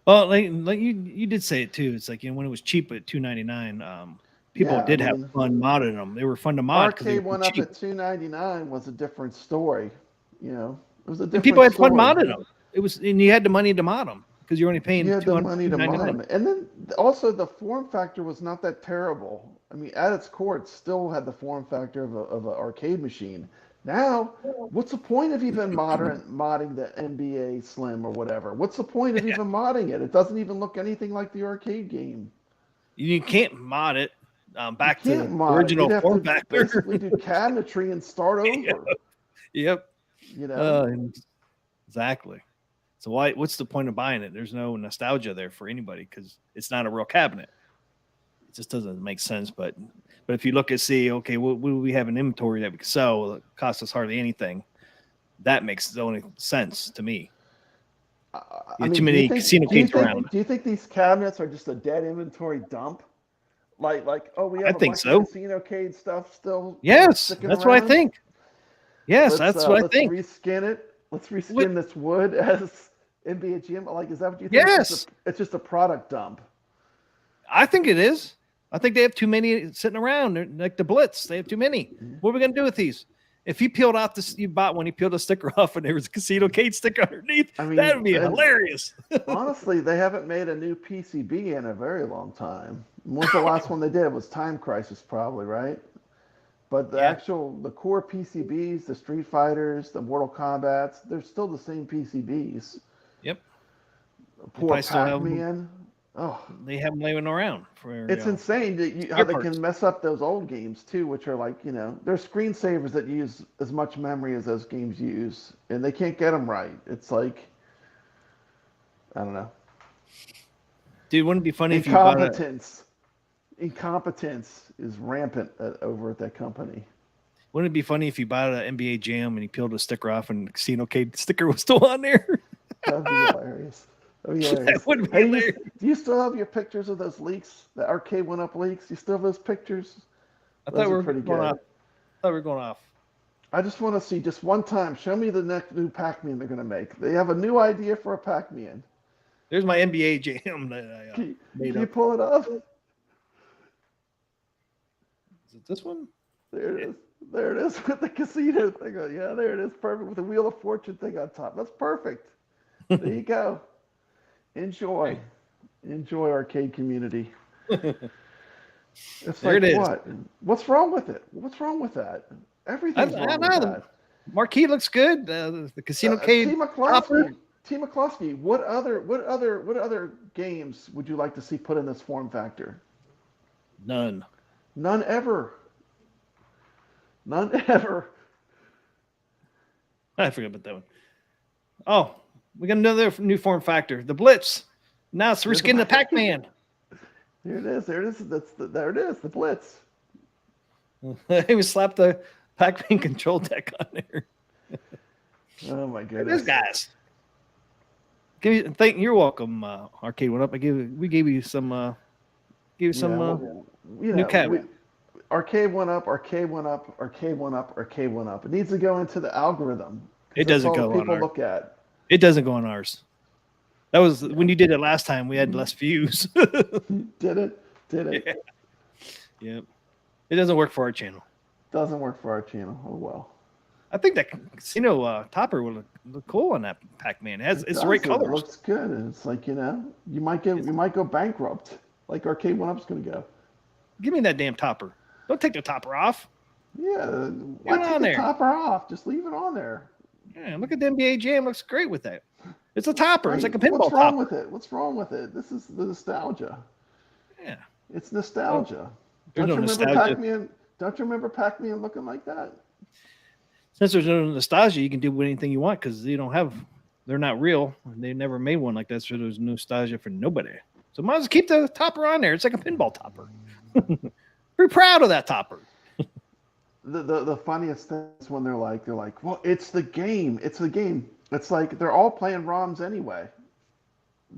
Well, like you did say it too. It's like when it was cheap at $299, people have fun modding them. They were fun to mod. Arcade 1-Up at $299 was a different story. It was a different. And people had fun modding them. It was, and you had the money to mod them because you're only paying. You had the money to mod them, and then also the form factor was not that terrible. I mean, at its core, it still had the form factor of an arcade machine. Now, what's the point of even modding the NBA Slim or whatever? What's the point of even modding it? It doesn't even look anything like the arcade game. You can't mod it back to the original form factor. Basically do cabinetry and start over. Yep. Exactly. So what's the point of buying it? There's no nostalgia there for anybody because it's not a real cabinet. It just doesn't make sense. But if you look and see, okay, what do we have in inventory that we can sell? It costs us hardly anything. That makes the only sense to me. I mean, Too many casino games around. Do you think these cabinets are just a dead inventory dump? Like, oh, we have I a think bunch so. of casino cade stuff still. Yes, sticking that's what I around? think. Yes, that's what I Let's think. reskin it. Let's reskin this wood as NBA Jam. Like, is that what you think? Yes. It's just a product dump. I think it is. I think they have too many sitting around. They're like the Blitz. They have too many. What are we going to do with these? If you peeled off this, you bought one, you peeled a sticker off and there was a casino cade sticker underneath, I mean, that would be hilarious. Honestly, they haven't made a new PCB in a very long time. When's the last one they did? It was Time Crisis, probably, right? But the core PCBs, the Street Fighters, the Mortal Kombats, they're still the same PCBs. Yep. Poor Pac-Man. Oh, they have them laying around. It's insane how they can mess up those old games too, which are like, they're screensavers that use as much memory as those games use, and they can't get them right. It's like, I don't know. Dude, wouldn't it be funny if you bought Incompetence is rampant over at that company. Wouldn't it be funny if you bought an NBA Jam and you peeled a sticker off and the casino cade sticker was still on there? That'd be hilarious. That would be hilarious. Do you still have your pictures of those leaks? The arcade went up leaks? You still have those pictures? I thought we were going off. I thought we were going off. I just want to see just one time. Show me the next new Pac-Man they're going to make. They have a new idea for a Pac-Man. There's my NBA Jam that I made Can you pull it up? Is it this one? There it is. There it is with the casino thing. Yeah, there it is. Perfect with the Wheel of Fortune thing on top. That's perfect. There you go. Enjoy. Enjoy, arcade community. It's there like, it is. what? What's wrong with it? What's wrong with that? Everything's wrong with that. Marquee looks good. The casino cade. T. McCloskey, what other games would you like to see put in this form factor? None. None ever. None ever. I forgot about that one. Oh, we got another new form factor. The Blitz. Now it's reskin the Pac-Man. Here it is. There it is. There it is. The Blitz. We slapped the Pac-Man control deck on there. Oh my goodness, guys! You're welcome. Arcade went up. We gave you some. New cabinet. Arcade went up. Arcade went up. Arcade went up. Arcade went up. It needs to go into the algorithm. It doesn't go on people look at. It doesn't go on ours. That was when you did it last time. We had less views. Did it? Yeah. Yep. It doesn't work for our channel. Doesn't work for our channel. Oh well. I think that casino topper will look cool on that Pac-Man. It's the right colors. It looks good. And it's like, you might go bankrupt. Like Arcade 1-Up's going to go. Give me that damn topper. Don't take the topper off. Yeah. Why take the topper off? Just leave it on there. Yeah, look at the NBA Jam. Looks great with that. It's a topper. It's like a pinball What's wrong topper. with it? What's wrong with it? This is the nostalgia. Yeah. It's nostalgia. There's Don't no you remember nostalgia. Pac-Man? Don't you remember Pac-Man looking like that? Since there's no nostalgia, you can do anything you want because they're not real. They never made one like that, so there's nostalgia for nobody. So might as well keep the topper on there. It's like a pinball topper. Pretty proud of that topper. The funniest thing is when they're like, well, it's the game. It's the game. It's like they're all playing ROMs anyway.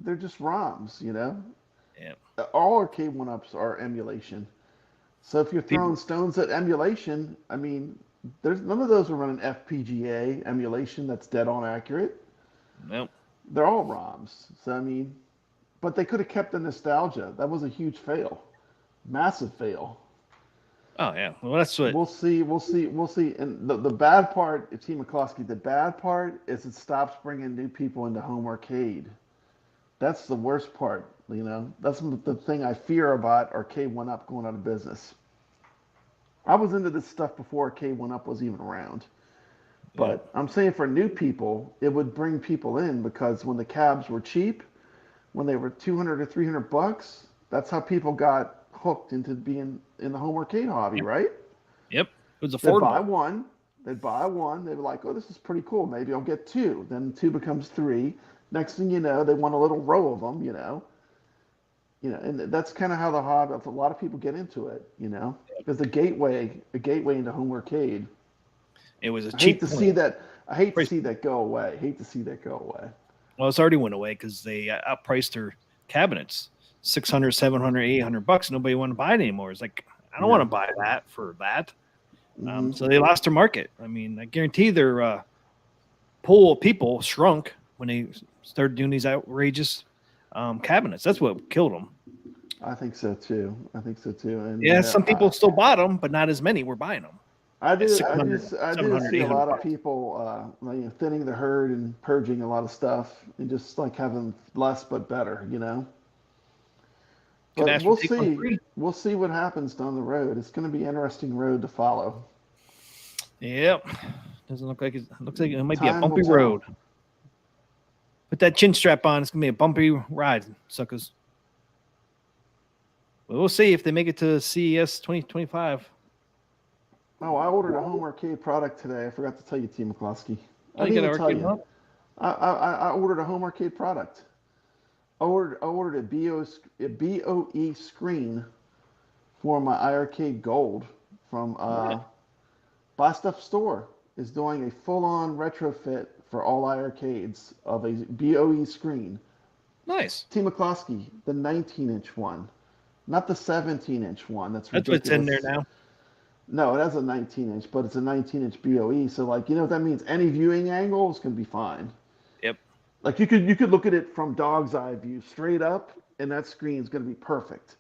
They're just ROMs, Yeah. All Arcade 1-Ups are emulation. So if you're throwing stones at emulation, I mean, there's none of those are running FPGA emulation that's dead on accurate. Nope. They're all ROMs. So I mean, but they could have kept the nostalgia. That was a huge fail, massive fail. Oh yeah. Well, that's what We'll see. And the bad part, T. McCloskey, the bad part is it stops bringing new people into home arcade. That's the worst part. That's the thing I fear about Arcade 1-Up going out of business. I was into this stuff before Arcade 1-Up was even around. But I'm saying for new people, it would bring people in because when the cabs were cheap, when they were $200 or $300, that's how people got hooked into being in the home arcade hobby, right? Yep. It was They'd affordable. buy one. They were like, oh, this is pretty cool. Maybe I'll get two. Then two becomes three. Next thing you know, they want a little row of them, and that's kind of how the hobby, a lot of people get into it, because the gateway into home arcade. It was a I cheap hate to see that. I hate to see that go away. Well, it's already went away because they outpriced their cabinets, $600, $700, $800. Nobody wanted to buy it anymore. It's like, I don't want to buy that for that. So they lost their market. I mean, I guarantee their pool of people shrunk when they started doing these outrageous cabinets. That's what killed them. I think so too. And yeah, some people still bought them, but not as many were buying them. I do see a lot of people thinning the herd and purging a lot of stuff and just like having less but better, But we'll see what happens down the road. It's going to be an interesting road to follow. Yep. Doesn't look like it might be a bumpy road. Put that chin strap on. It's going to be a bumpy ride, suckers. But we'll see if they make it to CES 2025. Oh, I ordered a home arcade product today. I forgot to tell you, T. McCloskey. I didn't even tell you. I ordered a home arcade product. I ordered a BOE screen for my iArcade Gold from Buy Stuff Store is doing a full-on retrofit for all iArcades of a BOE screen. Nice. T. McCloskey, the 19-inch one, not the 17-inch one. That's ridiculous. What's in there now. No, it has a 19-inch, but it's a 19-inch BOE. So, like, what that means? Any viewing angle is going to be fine. Yep. Like, you could look at it from dog's eye view, straight up, and that screen is going to be perfect.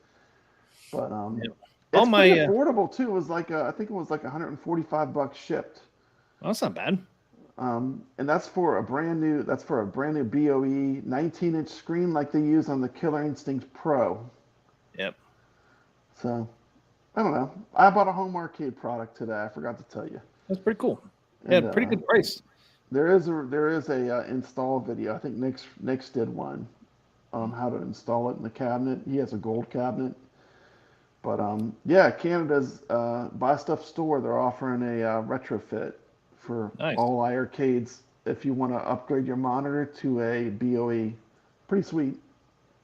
But it's pretty affordable too. It was like I think it was like $145 shipped. Well, that's not bad. And that's for a brand new BOE 19-inch screen like they use on the Killer Instinct Pro. Yep. So. I don't know. I bought a home arcade product today. I forgot to tell you. That's pretty cool. Yeah, pretty good price. There is a install video. I think Nick's did one on how to install it in the cabinet. He has a gold cabinet. But Canada's Buy Stuff Store, they're offering a retrofit for all iArcades if you want to upgrade your monitor to a BOE. Pretty sweet.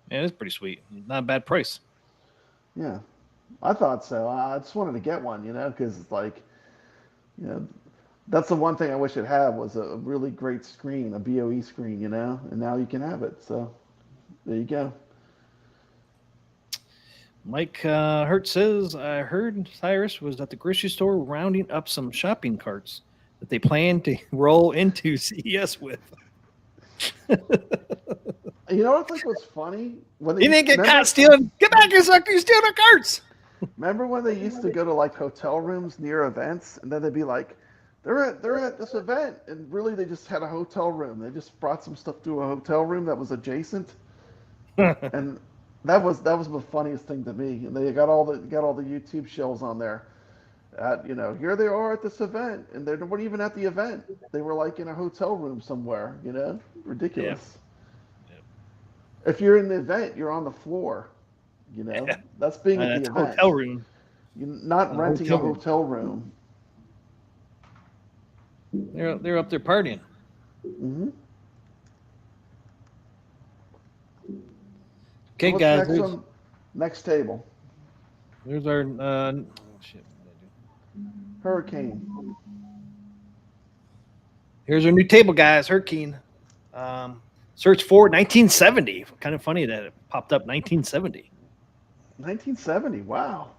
Yeah, it's pretty sweet. Not a bad price. Yeah. I thought so. I just wanted to get one, because it's like, that's the one thing I wish it had was a really great screen, a BOE screen, and now you can have it. So there you go. Mike Hurt says, I heard Cyrus was at the grocery store rounding up some shopping carts that they plan to roll into CES with. You know what I think was funny? When you didn't get caught stealing. Get back here, sucker. You're stealing our carts. Remember when they used to go to like hotel rooms near events, and then they'd be like, they're at this event, and really they just had a hotel room. They just brought some stuff to a hotel room that was adjacent, and that was the funniest thing to me. And they got all the YouTube shows on there. Here they are at this event, and they weren't even at the event. They were like in a hotel room somewhere. Ridiculous. Yeah. If you're in the event, you're on the floor. That's being at the event. Hotel room. You're not renting a hotel room. They're up there partying. Mm-hmm. Okay, so guys. Next table. There's our Hurricane. Here's our new table, guys. Hurricane. Search for 1970. Kind of funny that it popped up 1970. 1970. Wow.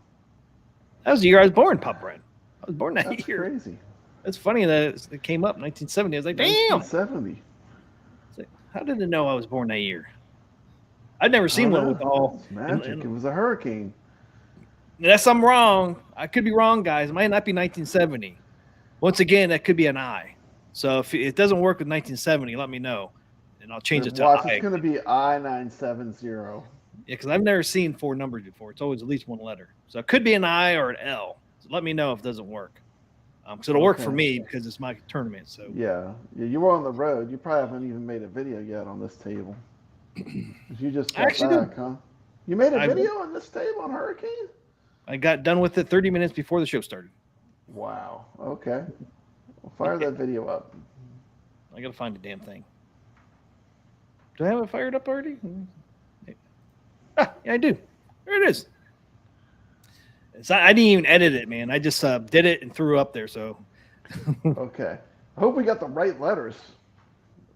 That was the year I was born, Pop Brent. I was born that That's year. Crazy. It's funny that it came up 1970. I was like, damn. 1970. Like, how did it know I was born that year? I'd never seen one with all. It's magic. It was a hurricane. Unless I'm wrong. I could be wrong, guys. It might not be 1970. Once again, that could be an I. So if it doesn't work with 1970, let me know, and I'll change it to I. It's going to be I-970. Yeah, because I've never seen 4 numbers before. It's always at least one letter. So it could be an I or an L. So let me know if it doesn't work. Because it'll work for me because it's my tournament. So yeah, you were on the road. You probably haven't even made a video yet on this table. You just got back, huh? You made a video on this table on Hurricane? I got done with it 30 minutes before the show started. Wow. Okay. Well, fire that video up. I got to find the damn thing. Do I have it fired up already? Yeah, I do. There it is. I didn't even edit it, man. I just did it and threw up there. So. Okay. I hope we got the right letters.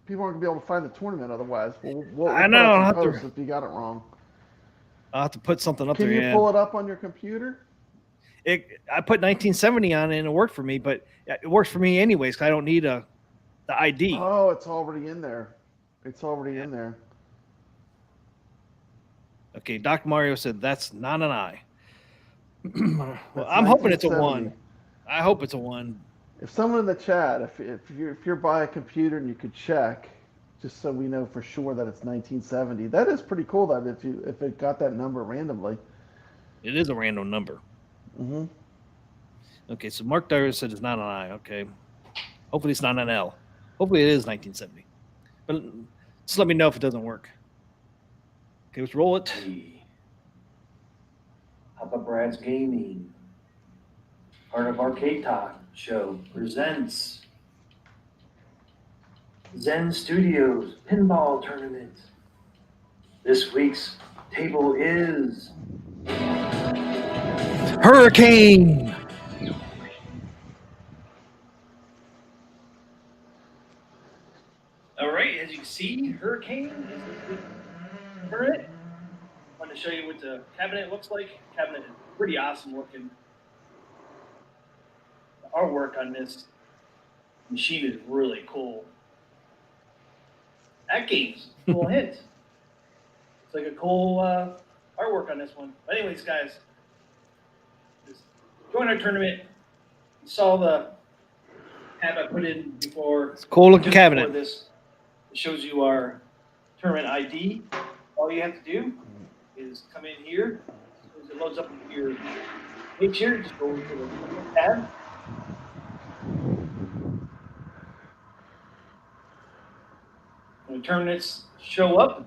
People aren't gonna be able to find the tournament otherwise. We'll I put know, up I'll some have to- posts if you got it wrong. I'll have to put something up Can there. you Yeah. pull it up on your computer? I put 1970 on it and it worked for me, but it works for me anyways because I don't need the ID. Oh, it's already in there. It's already in there. Okay, Dr. Mario said that's not an I. Well, That's I'm hoping it's a 1970. 1. I hope it's a 1. If someone in the chat, if you're by a computer and you could check, just so we know for sure that it's 1970. That is pretty cool. That if it got that number randomly. It is a random number. Mm-hmm. Okay, so Mark Dyer said it's not an I. Okay, hopefully it's not an L. Hopefully it is 1970. But just let me know if it doesn't work. Okay, let's roll it. Papa Brad's Gaming, part of Arcade Talk Show, presents Zen Studios Pinball Tournament. This week's table is Hurricane. All right, as you can see, Hurricane is this tournament. I want to show you what the cabinet looks like. The cabinet is pretty awesome looking. The artwork on this machine is really cool. AtGames, cool hint. It's like a cool artwork on this one. But anyways, guys, just join our tournament. You saw the tab I put in before. It's a cool looking cabinet. This it shows you our tournament ID. All you have to do is come in here. As it loads up into your page here, just go into the tab. When the tournaments show up,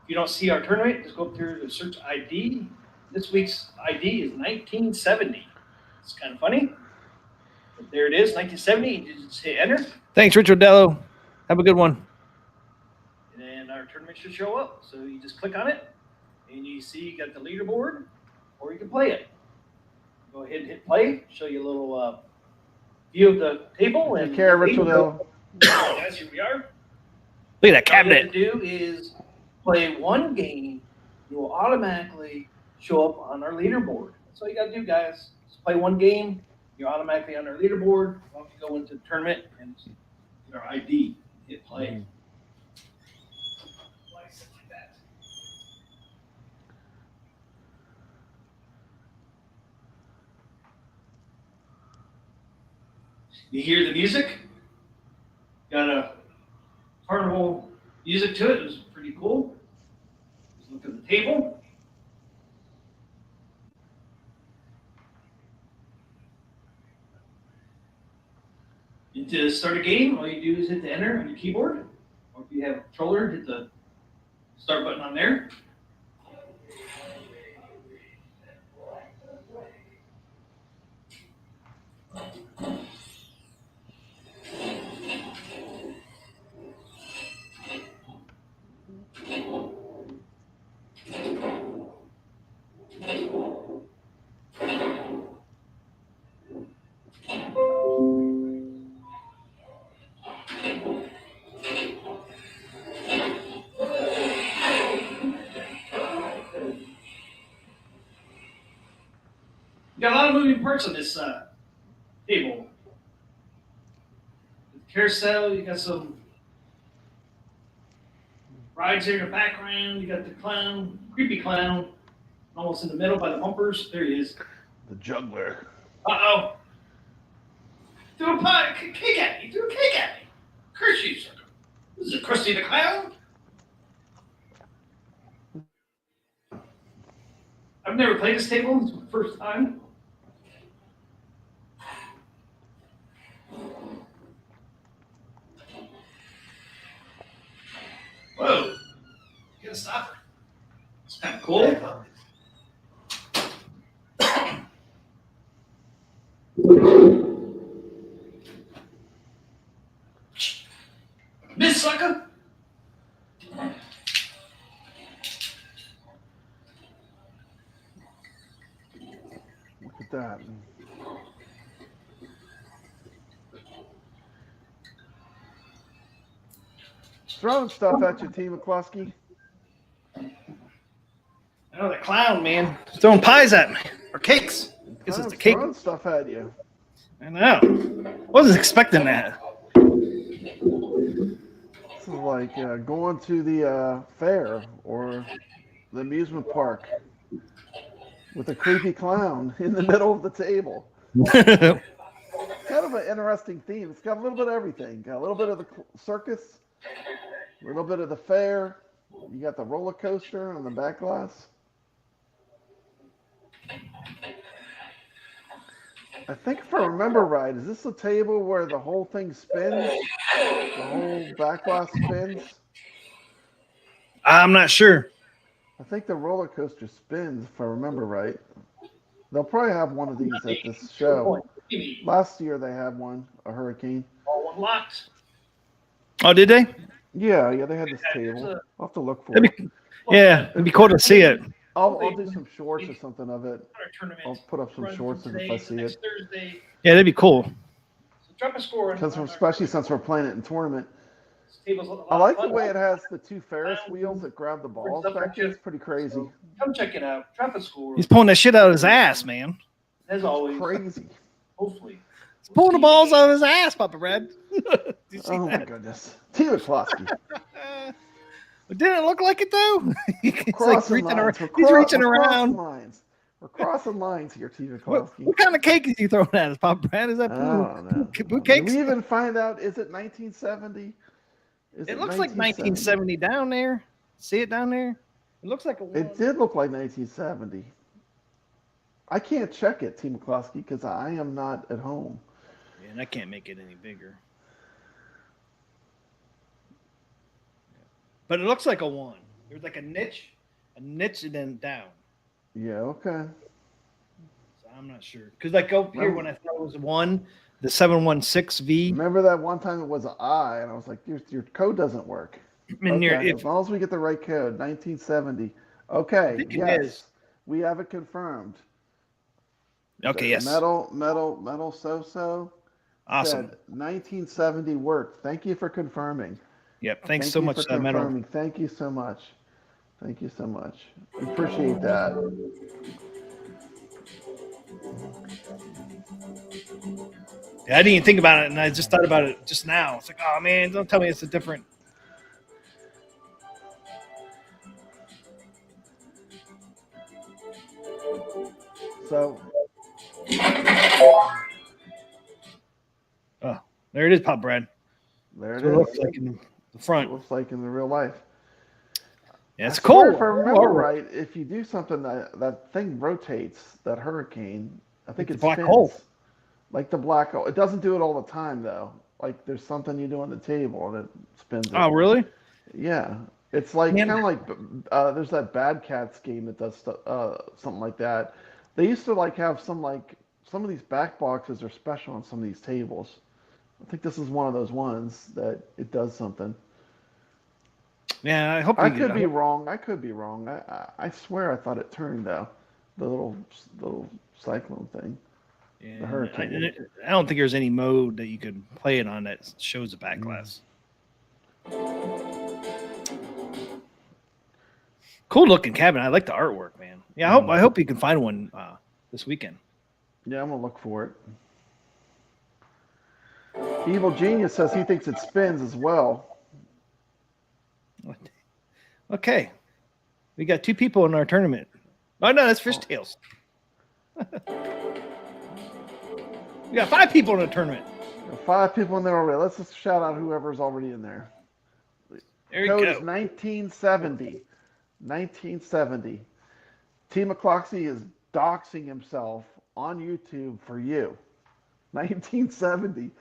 if you don't see our tournament, just go up through the search ID. This week's ID is 1970. It's kind of funny. But there it is, 1970. You just hit enter. Thanks, Richard Dello. Have a good one. And then our tournament should show up. So you just click on it, and you see you got the leaderboard, or you can play it. Go ahead and hit play. Show you a little view of the table. Take care, Richard Dello. Guys, here we are. Look at that cabinet. All you have to do is play one game. You will automatically show up on our leaderboard. That's all you got to do, guys. Just play one game. You're automatically on our leaderboard. Well, you go into the tournament and get our ID. Hit play. Like that. You hear the music? Got a carnival music to it. It was pretty cool. Just look at the table. And to start a game, all you do is hit the enter on your keyboard. Or if you have a controller, hit the start button on there. You got a lot of moving parts on this table. With the carousel, you got some rides here in the background. You got the clown, creepy clown, almost in the middle by the bumpers. There he is. The juggler. Uh-oh. Threw a cake at me. Threw a cake at me. Curse you, sucker. This is Krusty the Clown. I've never played this table. This is my first time. Whoa. You gotta stop her. It's kind of cool. Miss sucker. Look at that. throwing stuff at you, T. McCluskey. Oh, the clown, man. He's throwing pies at me. Or cakes. Guess it's the cake. Throwing stuff at you. I know. Wasn't expecting that. This is like going to the fair or the amusement park with a creepy clown in the middle of the table. Kind of an interesting theme. It's got a little bit of everything. Got a little bit of the circus, a little bit of the fair. You got the roller coaster on the back glass. I think if I remember right, is this the table where the whole thing spins? The whole back glass spins? I'm not sure. I think the roller coaster spins, if I remember right. They'll probably have one of these at this show. Last year they had one, a hurricane. All unlocked. Oh, did they? Yeah, they had this table. I'll have to look for it. Yeah, it'd be cool to see it. I'll do some shorts or something of it. I'll put up some shorts if I see it. Yeah, that'd be cool. Drop a score. Because especially since we're playing it in tournament. I like the way it has the two Ferris wheels that grab the balls back here. It's pretty crazy. Come check it out. Drop a score. He's pulling that shit out of his ass, man. As always. Crazy. Hopefully. He's pulling the balls out of his ass, Papa Brad. Oh my goodness. T. McCluskey. Didn't it look like it though? He's like reaching around. He's reaching around. We're crossing lines here, T. McCluskey. What kind of cake is he throwing at us, Papa Brad? Is that blue cakes? Did we even find out? Is it 1970? It looks like 1970 down there. See it down there? It looks like a. It did look like 1970. I can't check it, T. McCluskey, because I am not at home. Yeah, and I can't make it any bigger. But it looks like a 1. There's like a niche and then down. Yeah, okay. So I'm not sure. Because like up here when I thought it was 1, the 716V. Remember that one time it was an I, and I was like, your code doesn't work. Okay, as long as we get the right code, 1970. Okay, yes. We have it confirmed. Okay, yes. Metal so-so. Awesome. 1970 worked. Thank you for confirming. Yep. Thanks so much, Metal. Thank you so much. Thank you so much. Appreciate that. Yeah, I didn't even think about it, and I just thought about it just now. It's like, oh man, don't tell me it's a different. So. Oh, there it is, Pop Brad. There it is. It looks like in the front. It looks like in the real life. Yeah, it's cool. If I remember right, if you do something that thing rotates, that hurricane, I think it's black hole. Like the black hole. It doesn't do it all the time though. Like there's something you do on the table and it spins. Oh, really? Yeah. It's like kind of like there's that Bad Cats game that does something like that. They used to like have some of these back boxes are special on some of these tables. I think this is one of those ones that it does something. Yeah, I hope. I could be wrong. I swear I thought it turned though. The little cyclone thing. Yeah, the hurricane. I don't think there's any mode that you could play it on that shows the back glass. Cool looking cabinet. I like the artwork, man. Yeah, I hope you can find one this weekend. Yeah, I'm gonna look for it. Evil Genius says he thinks it spins as well. Okay, we got 2 people in our tournament. Oh no, that's Fishtails. We got 5 people in the tournament. 5 people in there already. Let's just shout out whoever's already in there. There you Code go. is 1970. 1970. T. McCloskey is doxing himself on YouTube for you. 1970.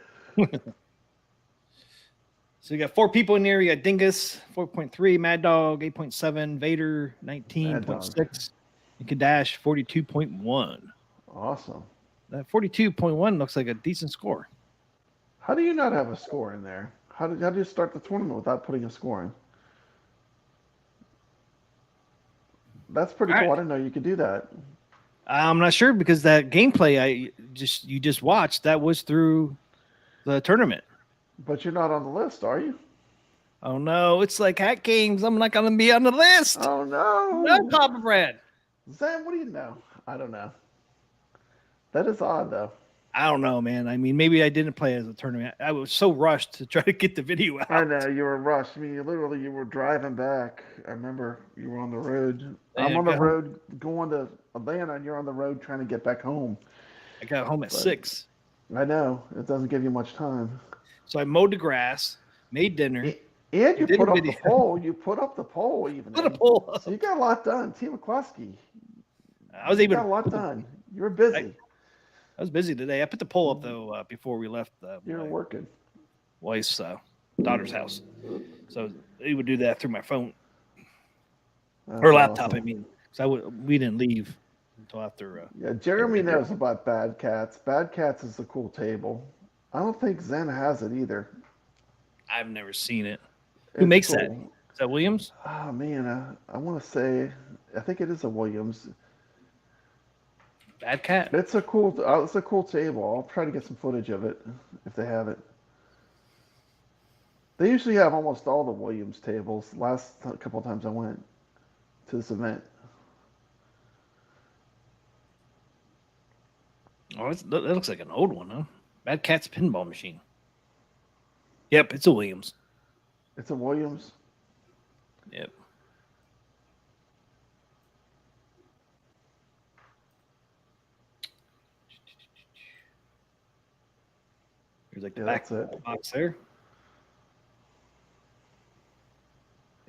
So you got 4 people in there. You got Dingus, 4.3, Mad Dog, 8.7, Vader, 19.6, and Kadash, 42.1. Awesome. That 42.1 looks like a decent score. How do you not have a score in there? How do you start the tournament without putting a score in? That's pretty cool. I didn't know you could do that. I'm not sure because that gameplay you just watched, that was through the tournament. But you're not on the list, are you? Oh no, it's like AtGames. I'm not gonna be on the list. Oh no. No, Papa Brad. Zen, what do you know? I don't know. That is odd though. I don't know, man. I mean, maybe I didn't play as a tournament. I was so rushed to try to get the video out. I know you were rushed. I mean, you were driving back. I remember you were on the road. Yeah, I'm on the road going to Atlanta, and you're on the road trying to get back home. I got home at 6. I know it doesn't give you much time. So I mowed the grass, made dinner, and you did put a up video. the poll. You put up the poll even. Put a poll up. So you got a lot done. T. McCluskey. I was You able got to a lot done. You were busy. I was busy today. I put the poll up though before we left You were working. wife's daughter's house, so they would do that through my phone That's or laptop. awesome. I mean, because we didn't leave until after. Yeah, Jeremy knows about Bad Cats. Bad Cats is a cool table. I don't think Zen has it either. I've never seen it. Who It's makes cool. that? Is that Williams? Oh man, I want to say, I think it is a Williams. Bad Cat. It's a cool table. I'll try to get some footage of it if they have it. They usually have almost all the Williams tables. Last couple of times I went to this event. Oh, that looks like an old one, huh? Bad Cat's pinball machine. Yep, it's a Williams. It's a Williams. Yep. There's like the back box there.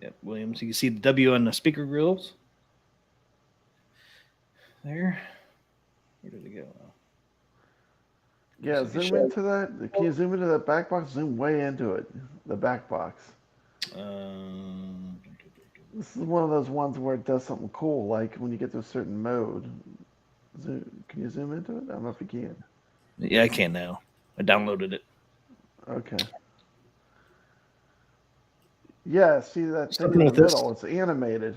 Yep, Williams. You can see the W on the speaker grills. There. Where did it go? Yeah, zoom into that. Can you zoom into that back box? Zoom way into it. The back box. This is one of those ones where it does something cool, like when you get to a certain mode. Can you zoom into it? I don't know if you can. Yeah, I can now. I downloaded it. Okay. Yeah, see that thing Something in the with this. middle? It's animated.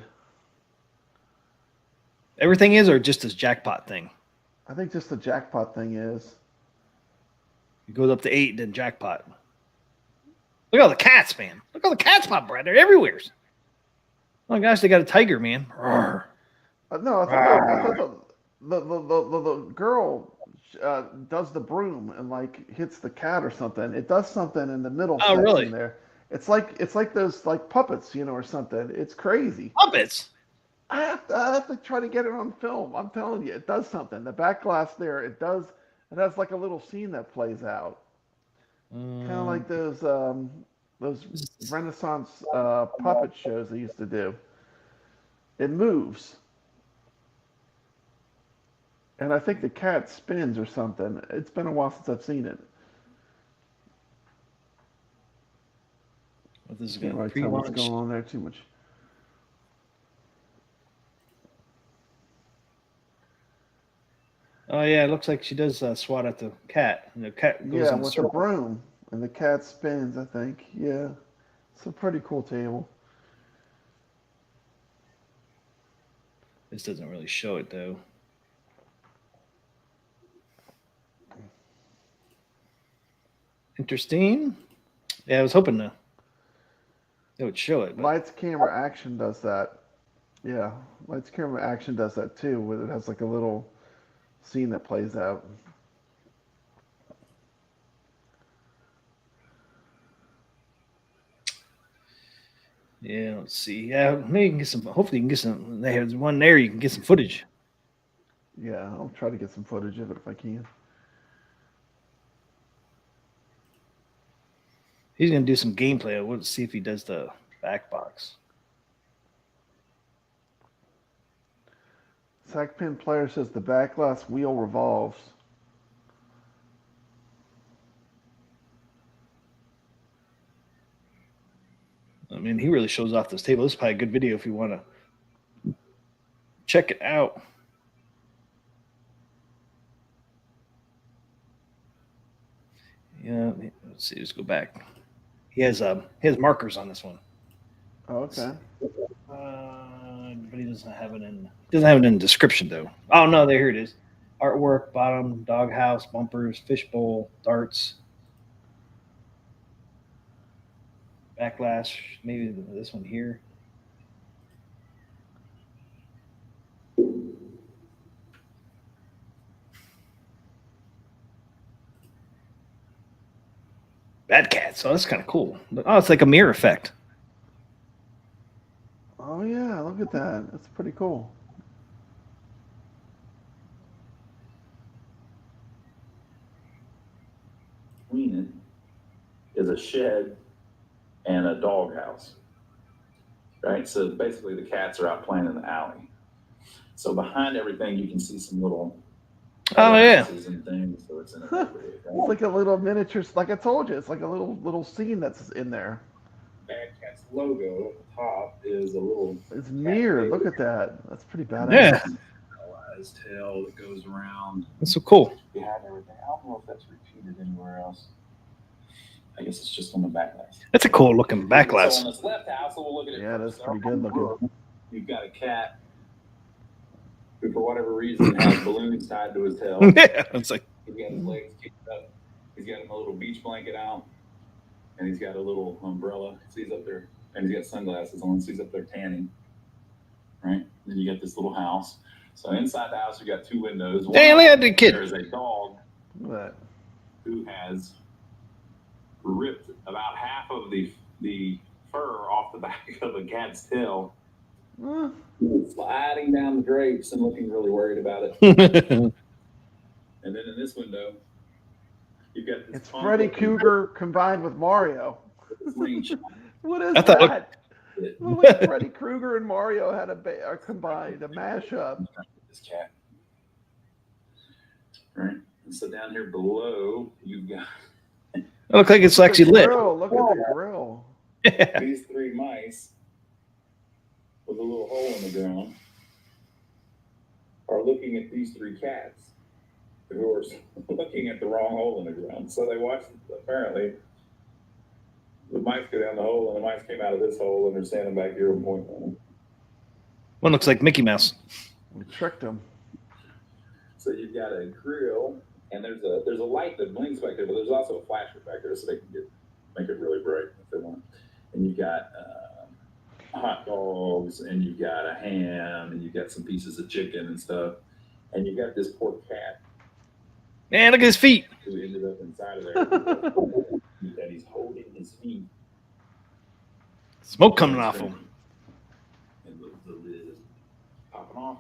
Everything is, or just this jackpot thing? I think just the jackpot thing is. It goes up to 8, then jackpot. Look at all the cats, man. Look at all the cats, Pop Brad. They're everywhere. Oh my gosh, they got a tiger, man. No, I thought the girl does the broom and like hits the cat or something. It does something in the middle section really? there. It's like those like puppets, or something. It's crazy. Puppets? I have to try to get it on film. I'm telling you, it does something. The back glass there, it has like a little scene that plays out. Kind of like those Renaissance puppet shows they used to do. It moves. And I think the cat spins or something. It's been a while since I've seen it. What this is Can't going really to tell what's pre-launch. going on there too much. Oh yeah, it looks like she does swat at the cat, and the cat goes Yeah, in a with circle. the broom. And the cat spins, I think. Yeah. It's a pretty cool table. This doesn't really show it though. Interesting. Yeah, I was hoping it would show it. But Lights, camera, action does that. Yeah. Lights, camera, action does that too, where it has like a little scene that plays out. yeah, let's see. Yeah, maybe you can get some. Hopefully, you can get some. There's one there. You can get some footage. Yeah, I'll try to get some footage of it if I can. He's gonna do some gameplay. We'll see if he does the back box. Sackpin player says the back glass wheel revolves. I mean, he really shows off this table. This is probably a good video if you want to check it out. Yeah, let's see. Let's go back. He has markers on this one. Oh, okay. But he doesn't have it in. Doesn't have it in the description though. Oh no, here it is. Artwork, bottom, doghouse, bumpers, fishbowl, darts. Backlash, maybe this one here. Bad Cats. Oh, that's kind of cool. Oh, it's like a mirror effect. Oh yeah, look at that. That's pretty cool. Between it is a shed and a doghouse. Right? So basically the cats are out playing in the alley. So behind everything you can see some little houses and things. So it's in a neighborhood, right? It's like a little miniature, like I told you, it's like a little scene that's in there. Bad Cat's logo at the top is a little. It's mirrored. Look at that. That's pretty badass. Yeah. His tail that goes around. That's so cool. Behind everything. I don't know if that's repeated anywhere else. I guess it's just on the backlash. That's a cool looking backlash. So on this left house, so we'll look at it. Yeah, that's pretty good looking. You've got a cat who, for whatever reason, has balloons tied to his tail. Yeah, it's like he's got his legs kicked up. He's got a little beach blanket out, and he's got a little umbrella. So he's up there, and he's got sunglasses on. So he's up there tanning. Right. Then you got this little house. So inside the house, you got two windows. Damn, look at the kid. There's a dog who has ripped about half of the fur off the back of a cat's tail, sliding down the drapes and looking really worried about it. And then in this window, you've got this. It's Freddy Krueger combined with Mario. What is thought- that? Look like Freddy Krueger and Mario had a combined, a mashup. This cat. Right. And so down here below, you've got. It looks like it's actually lit. Look at the grill. These three mice with a little hole in the ground are looking at these three cats who are looking at the wrong hole in the ground. So they watched, apparently, the mice go down the hole, and the mice came out of this hole, and they're standing back here and pointing at them. One looks like Mickey Mouse. We tricked them. So you've got a grill, and there's a light that blinks back there, but there's also a flasher back there, so they can make it really bright if they want. And you've got hot dogs, and you've got a ham, and you've got some pieces of chicken and stuff, and you've got this poor cat. Man, look at his feet. Who ended up inside of there. And he's holding his feet. Smoke coming off him. And the lid is popping off.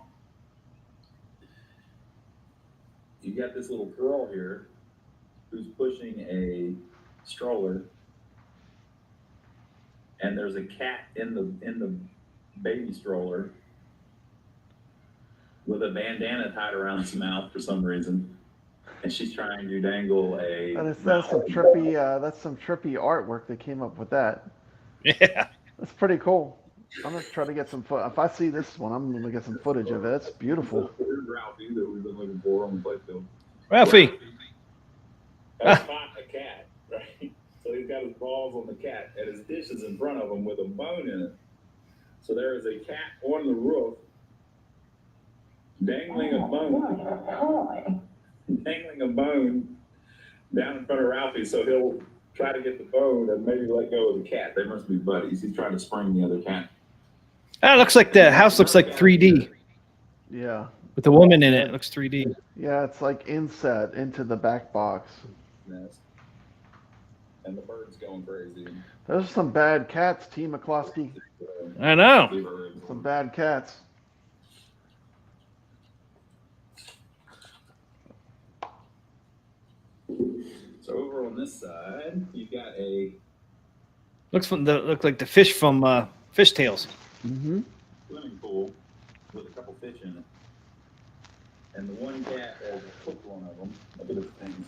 You got this little girl here who's pushing a stroller, and there's a cat in the baby stroller with a bandana tied around its mouth for some reason. And she's trying to dangle a. That's some trippy. That's some trippy artwork that came up with that. Yeah, that's pretty cool. I'm gonna try to get some foot. If I see this one, I'm gonna get some footage of it. It's beautiful. Here's Ralphie that we've been looking for on the playfield. Ralphie. Has caught a cat, right? So he's got his balls on the cat, and his dish is in front of him with a bone in it. So there is a cat on the roof dangling a bone. Dangling a bone down in front of Ralphie, so he'll try to get the bone and maybe let go of the cat. They must be buddies. He's trying to spring the other cat. Ah, it looks like the house looks like 3D. Yeah. With the woman in it, it looks 3D. Yeah, it's like inset into the back box. Nest. And the bird's going crazy. Those are some bad cats, T. McCloskey. I know. Some bad cats. So over on this side, you've got a Look like the fish from Fish Tales. Mm-hmm. swimming pool with a couple fish in it. And the one cat has hooked one of them. Look at this thing.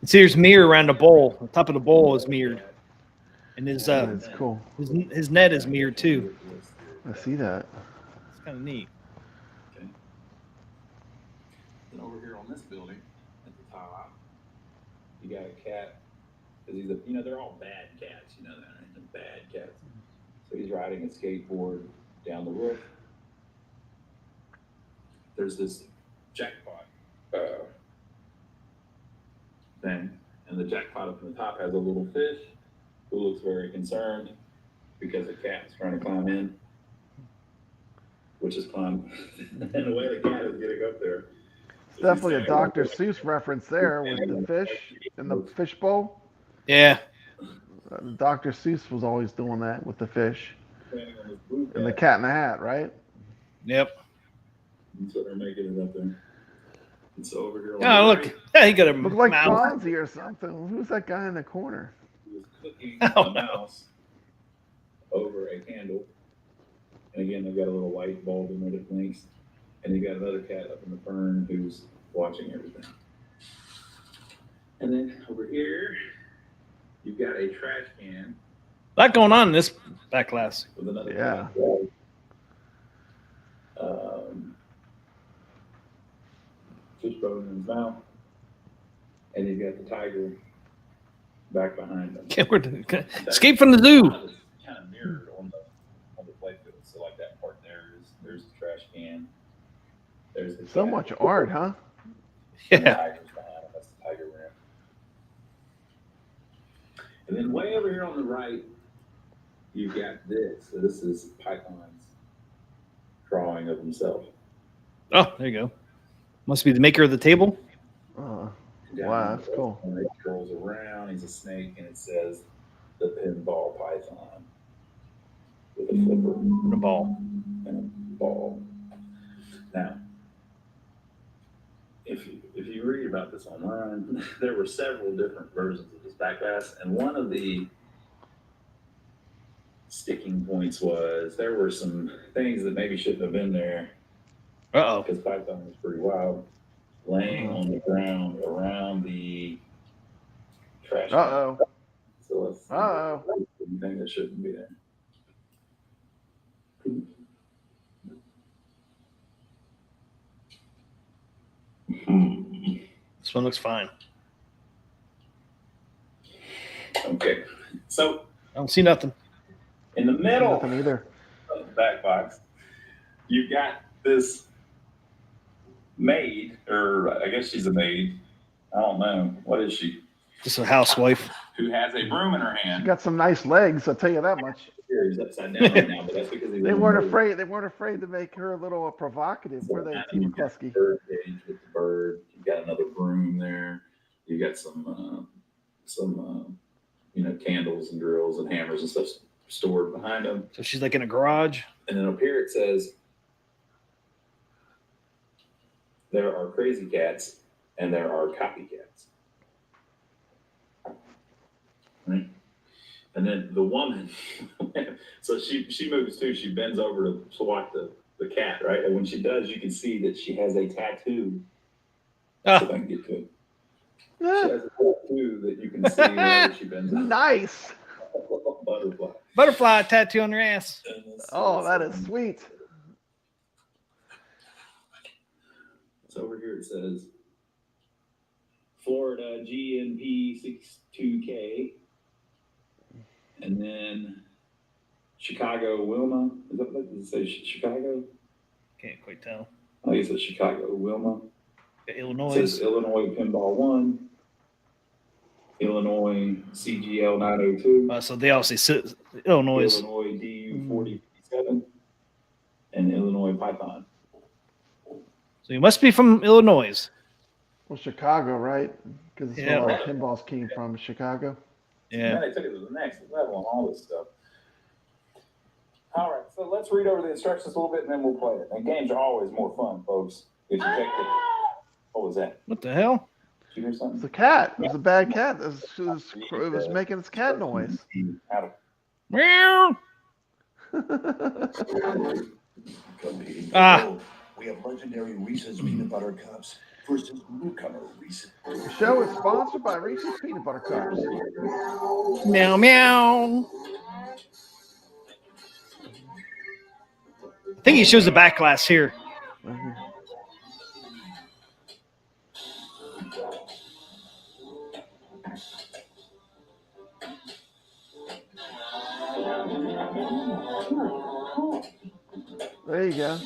See, there's mirror around the bowl. The top of the bowl is mirrored, and his That's cool. his net is mirrored too. I see that. It's kind of neat. Okay. Then over here on this building, at the top, you got a cat. Because he's they're all bad cats, you know that, right? They're bad cats. So he's riding a skateboard down the roof. There's this jackpot thing, and And the jackpot up in the top has a little fish who looks very concerned because the cat is trying to climb in, which is climb. And the way the cat is getting up there. It's definitely a Dr. Seuss reference there with the fish in the fish bowl. Yeah. Dr. Seuss was always doing that with the fish. And the cat in the hat, right? Yep. And so they're making it up there. And so over here. Oh, look. Yeah, he got a Look like mouse. Fonzie or something. Who's that guy in the corner? He was cooking a mouse over a candle. And again, they've got a little light bulb in there that blinks. And you got another cat up in the fern who's watching everything. And then over here, you've got a trash can. A lot going on in this back class. With another Yeah. cat. Fish bone in his mouth. And you've got the tiger back behind him. Yeah, escape from the zoo. Kind of mirrored on the playfield. So like that part there's the trash can. There's the So cat. much art, huh? Yeah. The tiger's behind him. That's the tiger rim. And then way over here on the right, you've got this. So this is Python's drawing of himself. Oh, there you go. Must be the maker of the table. Wow, that's there, cool. And it curls around. He's a snake, and it says the pinball python with a flipper And a ball. and a ball. Now, if you read about this online, there were several different versions of this backpass, and one of the sticking points was there were some things that maybe shouldn't have been there. Uh-oh. Because Python was pretty wild, laying on the ground around the trash. Uh-oh. So let's Uh-oh. anything that shouldn't be there. This one looks fine. Okay, so I don't see nothing. in the middle Nothing either. of the back box, you've got this maid, or I guess she's a maid. I don't know. What is she? Just a housewife. Who has a broom in her She hand. got some nice legs, I'll tell you that much. Here, he's upside down right now, but that's because he They weren't afraid. They weren't afraid to make her a little provocative, were they, Team You've got Muskie? bird cage with the bird. You've got another broom there. You got some candles and drills and hammers and stuff stored behind them. So she's like in a garage. And then up here it says, there are crazy cats and there are copycats. Right? And then the woman, so she moves too. She bends over to watch the cat, right? And when she does, you can see that she has a tattoo. Ah. So if I can get to it. She has a tattoo that you can see whenever she bends over. Nice. Butterfly. Butterfly tattoo on her ass. Oh, that is sweet. So over here it says Florida GNP 62K. And then Chicago Wilma. Is that what does it say? Chicago? Can't quite tell. I guess it's Chicago Wilma. Illinois. It says Illinois Pinball 1. Illinois CGL 902. So they obviously sit Illinois. Illinois DU 4057. And Illinois Python. So you must be from Illinois. Well, Chicago, right? Because it's Yeah. where all the pinballs came from, Chicago. And Yeah. then they took it to the next level on all this stuff. All right, so let's read over the instructions a little bit and then we'll play it. And games are always more fun, folks. If you take it. What was that? What the hell? Did you hear It's something? a cat. It was a bad cat. It was making its cat noise. Out of Meow. Ah. We have legendary Reese's peanut butter cups versus newcomer Reese's. The show is sponsored by Reese's Peanut Butter Cups. Meow meow. I think he shows the back glass here. There you go.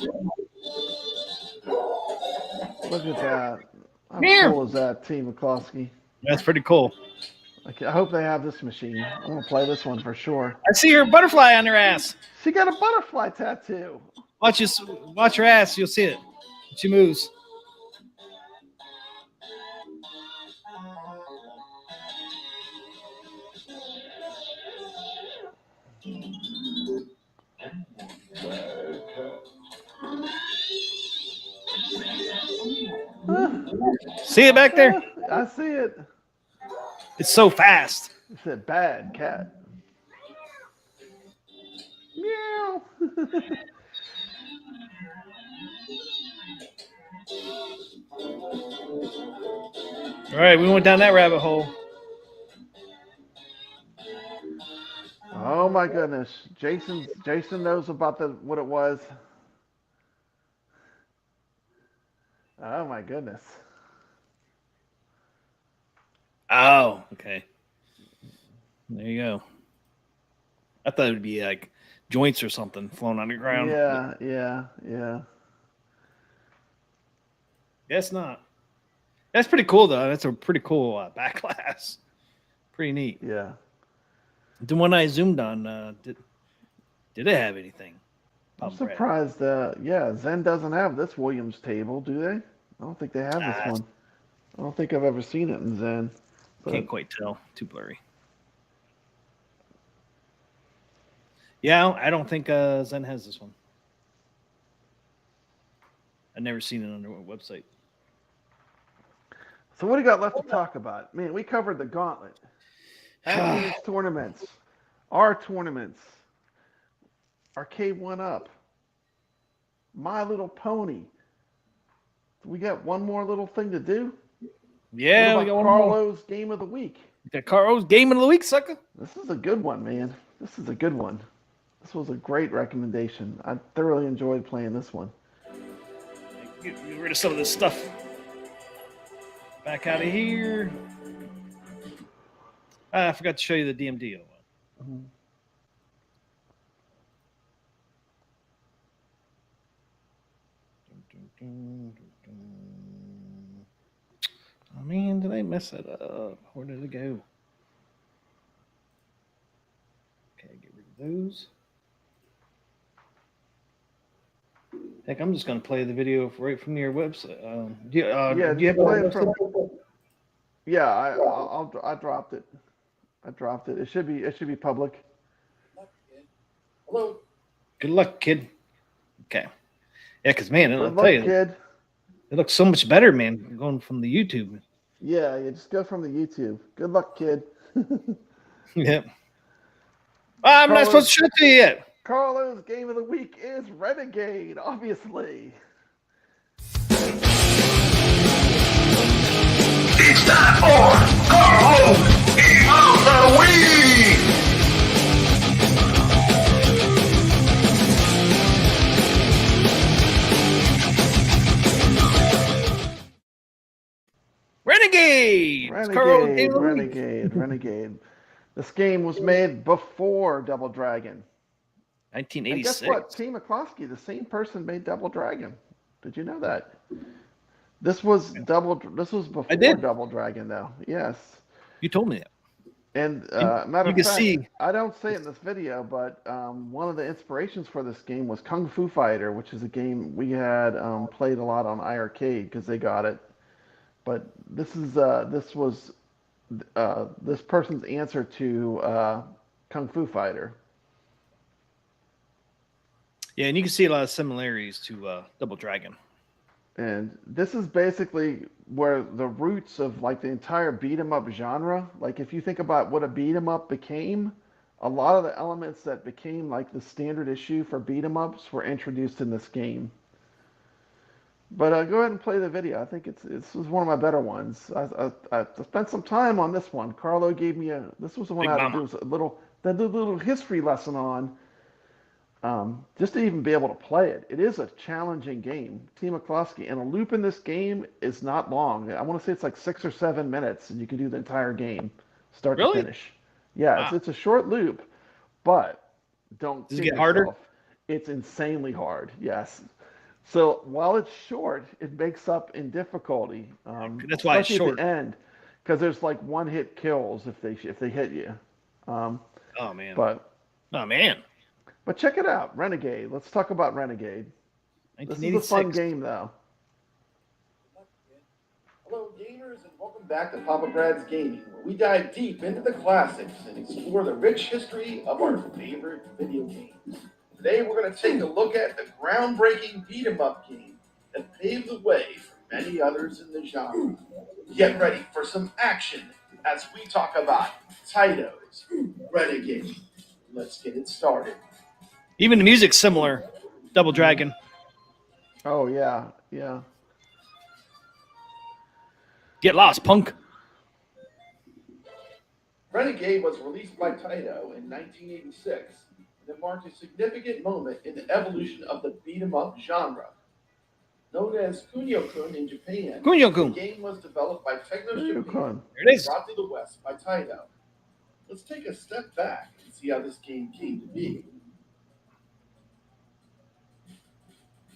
Look at that. How Meow. cool is that, Team McCloskey? That's pretty cool. I hope they have this machine. I'm gonna play this one for sure. I see her butterfly on her ass. She got a butterfly tattoo. Watch her ass. You'll see it. She moves. See it back there? I see it. It's so fast. It's a bad cat. Meow. All right, we went down that rabbit hole. Oh my goodness. Jason knows about what it was. Oh my goodness. Oh, okay. There you go. I thought it would be like joints or something flown on the ground. Yeah. Guess not. That's pretty cool, though. That's a pretty cool back glass. Pretty neat. Yeah. The one I zoomed on, did it have anything? I'm surprised. Zen doesn't have this Williams table, do they? I don't think they have this one. I don't think I've ever seen it in Zen. But... Can't quite tell. Too blurry. Yeah, I don't think Zen has this one. I've never seen it on their website. So what do you got left to talk about? Man, we covered the gauntlet. AtGames tournaments. Our tournaments. Arcade 1-Up. My Little Pony. We got one more little thing to do? Yeah, what we got about one more. Carlo's Game of the Week? Got Carlo's Game of the Week, sucker. This is a good one, man. This is a good one. This was a great recommendation. I thoroughly enjoyed playing this one. Get rid of some of this stuff. Back out of here. I forgot to show you the DMD. Oh man, did I mess it up? Where did it go? Okay, get rid of those. Heck, I'm just going to play the video right from your website. Do you have a website? I dropped it. It should be public. Hello. Good luck, kid. Okay. Yeah, because man, I'll Good tell luck, you, kid. it looks so much better, man, going from the YouTube. Yeah, you just go from the YouTube. Good luck, kid. Yep. I'm not supposed to show it to you yet. Carlo's Game of the Week is Renegade, obviously. It's time for Carlo's Game of the Week! Renegade! It's Carlo's Game of the Week. Renegade. This game was made before Double Dragon. 1986. And guess what? Team McCloskey, the same person made Double Dragon. Did you know that? This was before Double Dragon, though. Yes. You told me that. And matter of fact, see. I don't say it in this video, but one of the inspirations for this game was Kung Fu Fighter, which is a game we had played a lot on iArcade because they got it. But this was this person's answer to Kung Fu Fighter. Yeah, and you can see a lot of similarities to Double Dragon. And this is basically where the roots of like the entire beat 'em up genre, like if you think about what a beat 'em up became, a lot of the elements that became like the standard issue for beat 'em ups were introduced in this game. But go ahead and play the video. I think this was one of my better ones. I spent some time on this one. Carlo gave me this was the one I had to do a little history lesson on. Just to even be able to play it. It is a challenging game. Team McCloskey, and a loop in this game is not long. I want to say it's like 6 or 7 minutes, and you can do the entire game, start to finish. Yeah, it's a short loop, but don't Does it get harder? It's insanely hard. Yes. So while it's short, it makes up in difficulty. That's why it's short. At the end, because there's like one-hit kills if they hit you. Oh man. But check it out, Renegade. Let's talk about Renegade. This is a 1986. fun game, though. Hello, gamers, and welcome back to Papa Brad's Gaming, where we dive deep into the classics and explore the rich history of our favorite video games. Today, we're going to take a look at the groundbreaking beat-em-up game that paved the way for many others in the genre. Get ready for some action as we talk about Taito's Renegade. Let's get it started. Even the music's similar. Double Dragon. Oh yeah. Get lost, punk. Renegade was released by Taito in 1986, and it marked a significant moment in the evolution of the beat-em-up genre. Known as Kunio-kun in Japan, Kunio-kun. the game was developed by Techno Japan There it is. and brought to the West by Taito. Let's take a step back and see how this game came to be.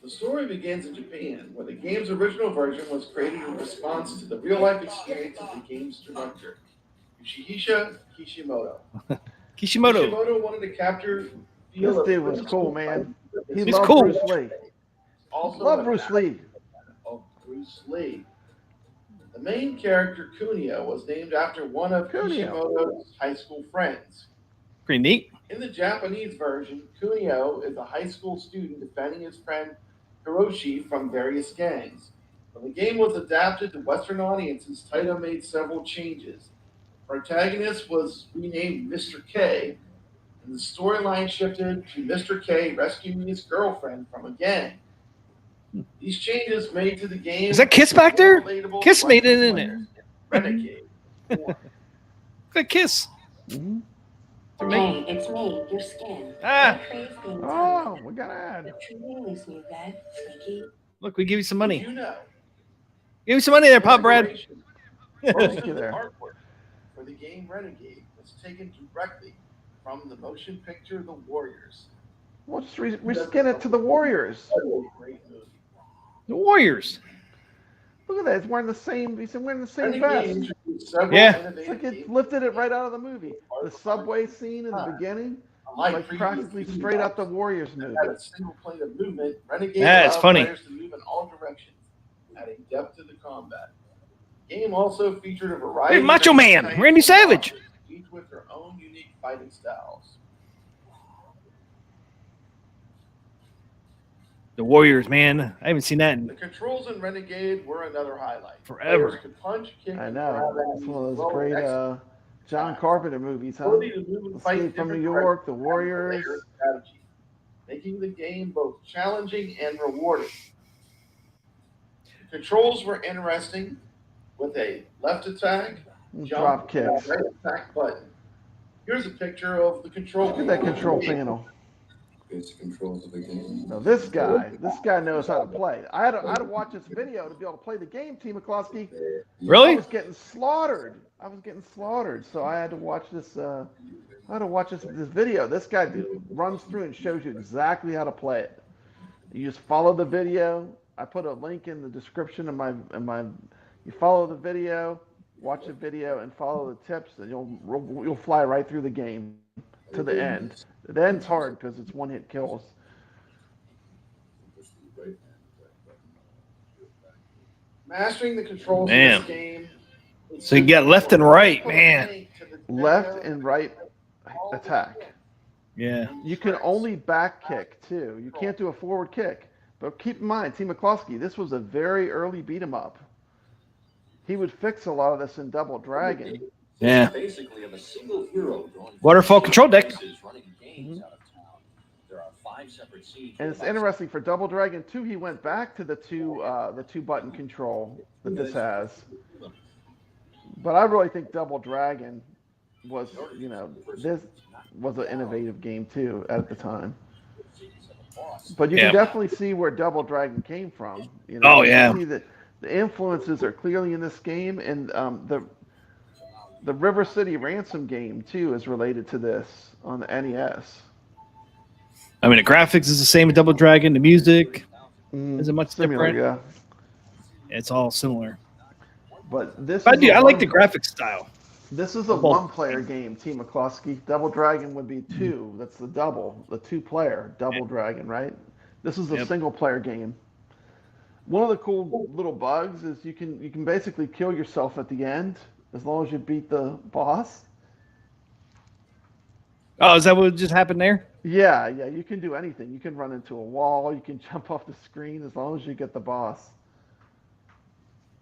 The story begins in Japan, where the game's original version was created in response to the real-life experience of the game's director, Yoshihisa Kishimoto. Kishimoto wanted to capture the feel This of dude was Bruce cool, Lee. man. He He's loved cool. Bruce Lee. Also Love a Bruce Lee. of Bruce Lee. The main character, Kunio, was named after one of Kunio. Kishimoto's high school friends. Pretty neat. In the Japanese version, Kunio is a high school student defending his friend Hiroshi from various gangs. When the game was adapted to Western audiences, Taito made several changes. Protagonist was renamed Mr. K, and the storyline shifted to Mr. K rescuing his girlfriend from a gang. These changes made to the game. Is that Kiss back there? relatable Kiss to made it Western in there. players. Renegade. Good Kiss. Mhm. Hey, it's me, your skin. Ah. My craze being Oh, we got to add. But treating leaves me red, sneaky. Look, we give you some Did money. you know? Give me some money there, Pop Brad. Most Thank of you the there. artwork for the game Renegade was taken directly from the motion picture The Warriors. We'll just reskin it to the Warriors. Great movie. The Warriors. Look at that. He's wearing the same vest. Renegade introduced several Yeah. It's innovative like it games lifted it right out of the movie. The subway scene in the beginning, unlike like previous practically beat-em-ups straight out the Warriors that movie. had a single plane of movement. Renegade Yeah, it's allowed funny. players to move in all directions, adding depth to the combat. The game also featured a variety Hey, Macho of Man, types Randy of Savage. monsters, each with their own unique fighting styles. The Warriors, man. I haven't seen that The in controls in Renegade were another highlight. Forever. Players could punch, kick, I and know. grab It's enemies one of as those well as great execute John Carpenter movies, huh? ability to move and fight Escape from New different York, The threats and Warriors. layer strategy, making the game both challenging and rewarding. The controls were interesting with a left attack, Drop jump, and kicks. a right attack button. Here's a picture of the control. Look at that control panel. Basic controls of the game. Now this guy knows how to play. I had to watch this video to be able to play the game, T. McCloskey. I Really? was getting slaughtered. So I had to watch this. This video. This guy runs through and shows you exactly how to play it. You just follow the video. I put a link in the description of my. You follow the video, watch the video, and follow the tips, and you'll fly right through the game to the end. The end's hard because it's one-hit kills. Mastering the controls Man. of this game. So you got left and right, man. Left and right attack. Yeah. You can only back kick too. You can't do a forward kick. But keep in mind, T. McCloskey, this was a very early beat 'em up. He would fix a lot of this in Double Dragon. Yeah. Basically, of a single hero going Waterfall control deck. running games out of town. There are 5 separate scenes. And it's interesting for Double Dragon 2, he went back to the two button control that this has. But I really think Double Dragon was, this was an innovative game too at the time. But you Yeah. can definitely see where Double Dragon came from. Oh, You yeah. can see that the influences are clearly in this game, and the River City Ransom game too is related to this on the NES. I mean, the graphics is the same as Double Dragon. The music isn't much Similar, different. yeah. It's all similar. But this I is do. a I like one- the graphic style. This is a Both. one-player game, Team McCluskey. Double Dragon would be two. That's the double, the two-player Double Dragon, right? This is a Yep. single-player game. One of the cool little bugs is you can basically kill yourself at the end as long as you beat the boss. Oh, is that what just happened there? Yeah, you can do anything. You can run into a wall. You can jump off the screen as long as you get the boss.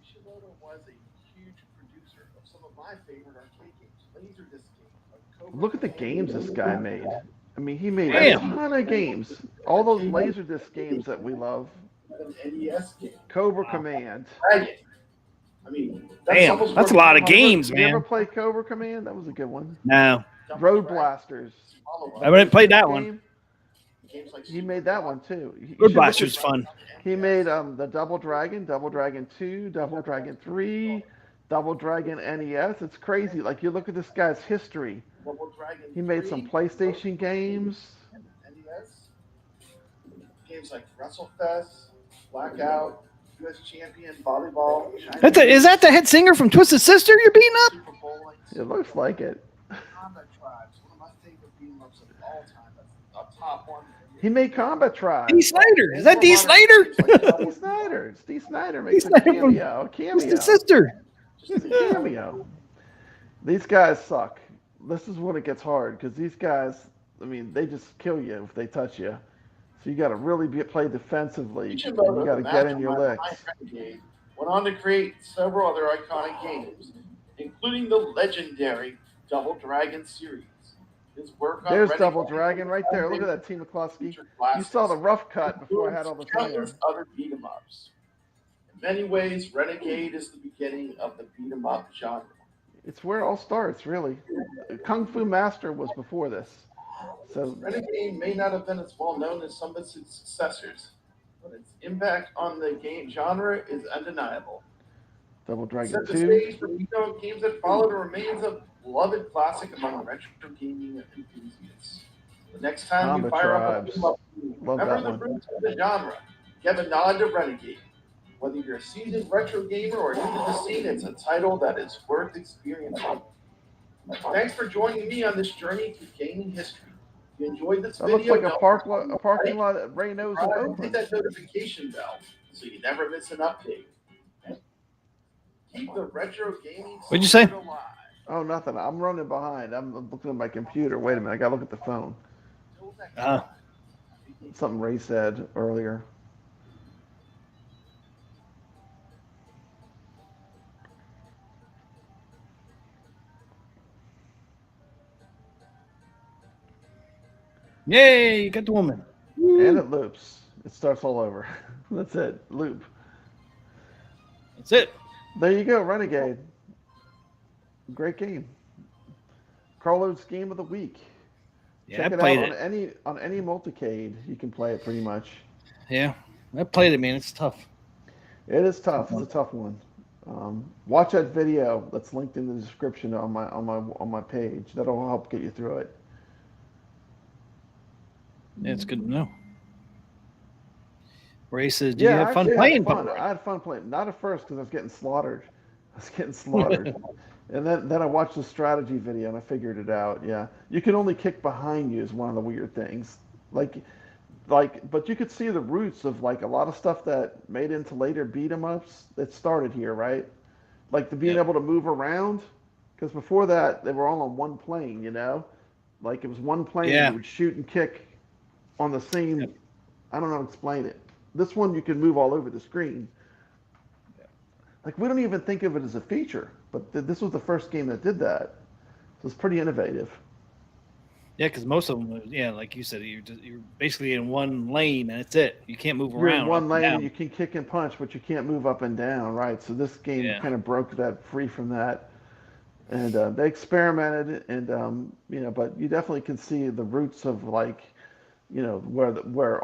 Kishimoto was a huge producer of some of my favorite arcade games, Laserdisc games. Like Cobra Look at the Command, games this guy made. I mean, he made Damn. a ton of games. All those Laserdisc games that we love. an NES game, Cobra Command. Dragon. I mean, Damn, almost that's a where lot of Kishimoto- games, You ever man. play Cobra Command? That was a good one. No, Road Blasters. I haven't played that one. Games like He made that one too. You should Road look Blaster's at- fun. He made the Double Dragon 2, Double Dragon 3, Double Dragon NES. It's crazy. Like you look at this guy's history. Double Dragon He made some 3, PlayStation games. NES. Games like WrestleFest, Blackout, US Champion, Volleyball. Is that the head singer from Twisted Sister you're beating up? Super Bowl, like, It looks like it. Combat Tribes, one of my favorite beat-em-ups of all time. That's a top one. He made Combat Tribes. D. Snyder. Is that D. Snyder? D. Snyder. D. Snyder makes a Snyder from cameo. Twisted Sister. Just a cameo. These guys suck. This is when it gets hard because these guys, I mean, they just kill you if they touch you. So you got to really play defensively. And you got to get in your licks. Went on to create several other iconic games, including the legendary Double Dragon series. His work on There's Renegade Double Dragon right there. Look at that, Team McCluskey. featured You saw the rough cut before I had all the hair. countless other beat 'em ups. In many ways, Renegade is the beginning of the beat 'em up genre. It's where it all starts, really. Kung Fu Master was before this. So Renegade may not have been as well known as some of its successors, but its impact on the game genre is undeniable. Double Dragon Set the 2. stage for games that followed and remains a beloved classic among retro gaming enthusiasts. The next time you Combat fire up a Tribes. beat 'em up, Love remember that the one. roots of the genre. Give a nod to Renegade. Whether you're a seasoned retro gamer or new to the scene, it's a title that is worth experiencing. Thanks for joining me on this journey through gaming history. If you enjoyed this That looks video, like a parking lot that Ray knows in hit Oakland. that notification bell so you never miss an update. Keep the retro gaming What'd you say? spirit alive. Oh, nothing. I'm running behind. I'm looking at my computer. Wait a minute. I got to look at the phone. Till next Ah. time. Something Ray said earlier. Yay, you got the woman. And it loops. It starts all over. That's it. Loop. That's it. There you go. Renegade. Great game. Carlo's game of the week. Yeah, Check I it played out it. on any multicade. You can play it pretty much. Yeah, I played it, man. It's tough. It is tough. It's a tough one. Watch that video that's linked in the description on my page. That'll help get you through it. Yeah, it's good to know. Ray says, "Did Yeah, you have fun actually, playing?" I had fun playing. Not at first because I was getting slaughtered. And then I watched the strategy video and I figured it out. Yeah, you can only kick behind you is one of the weird things. But you could see the roots of like a lot of stuff that made into later beat 'em ups that started here, right? Like the being able to move around, because before that they were all on one plane, you know, like it was one plane. Yeah. You would shoot and kick on the same. I don't know how to explain it. This one you can move all over the screen. Like we don't even think of it as a feature, but this was the first game that did that. So it's pretty innovative. Yeah, because most of them, like you said, you're basically in one lane and that's it. You can't move You're around. in one up and lane, down. and you can kick and punch, but you can't move up and down, right? So this game kind of broke that free from that, and they experimented, and but you definitely can see the roots of where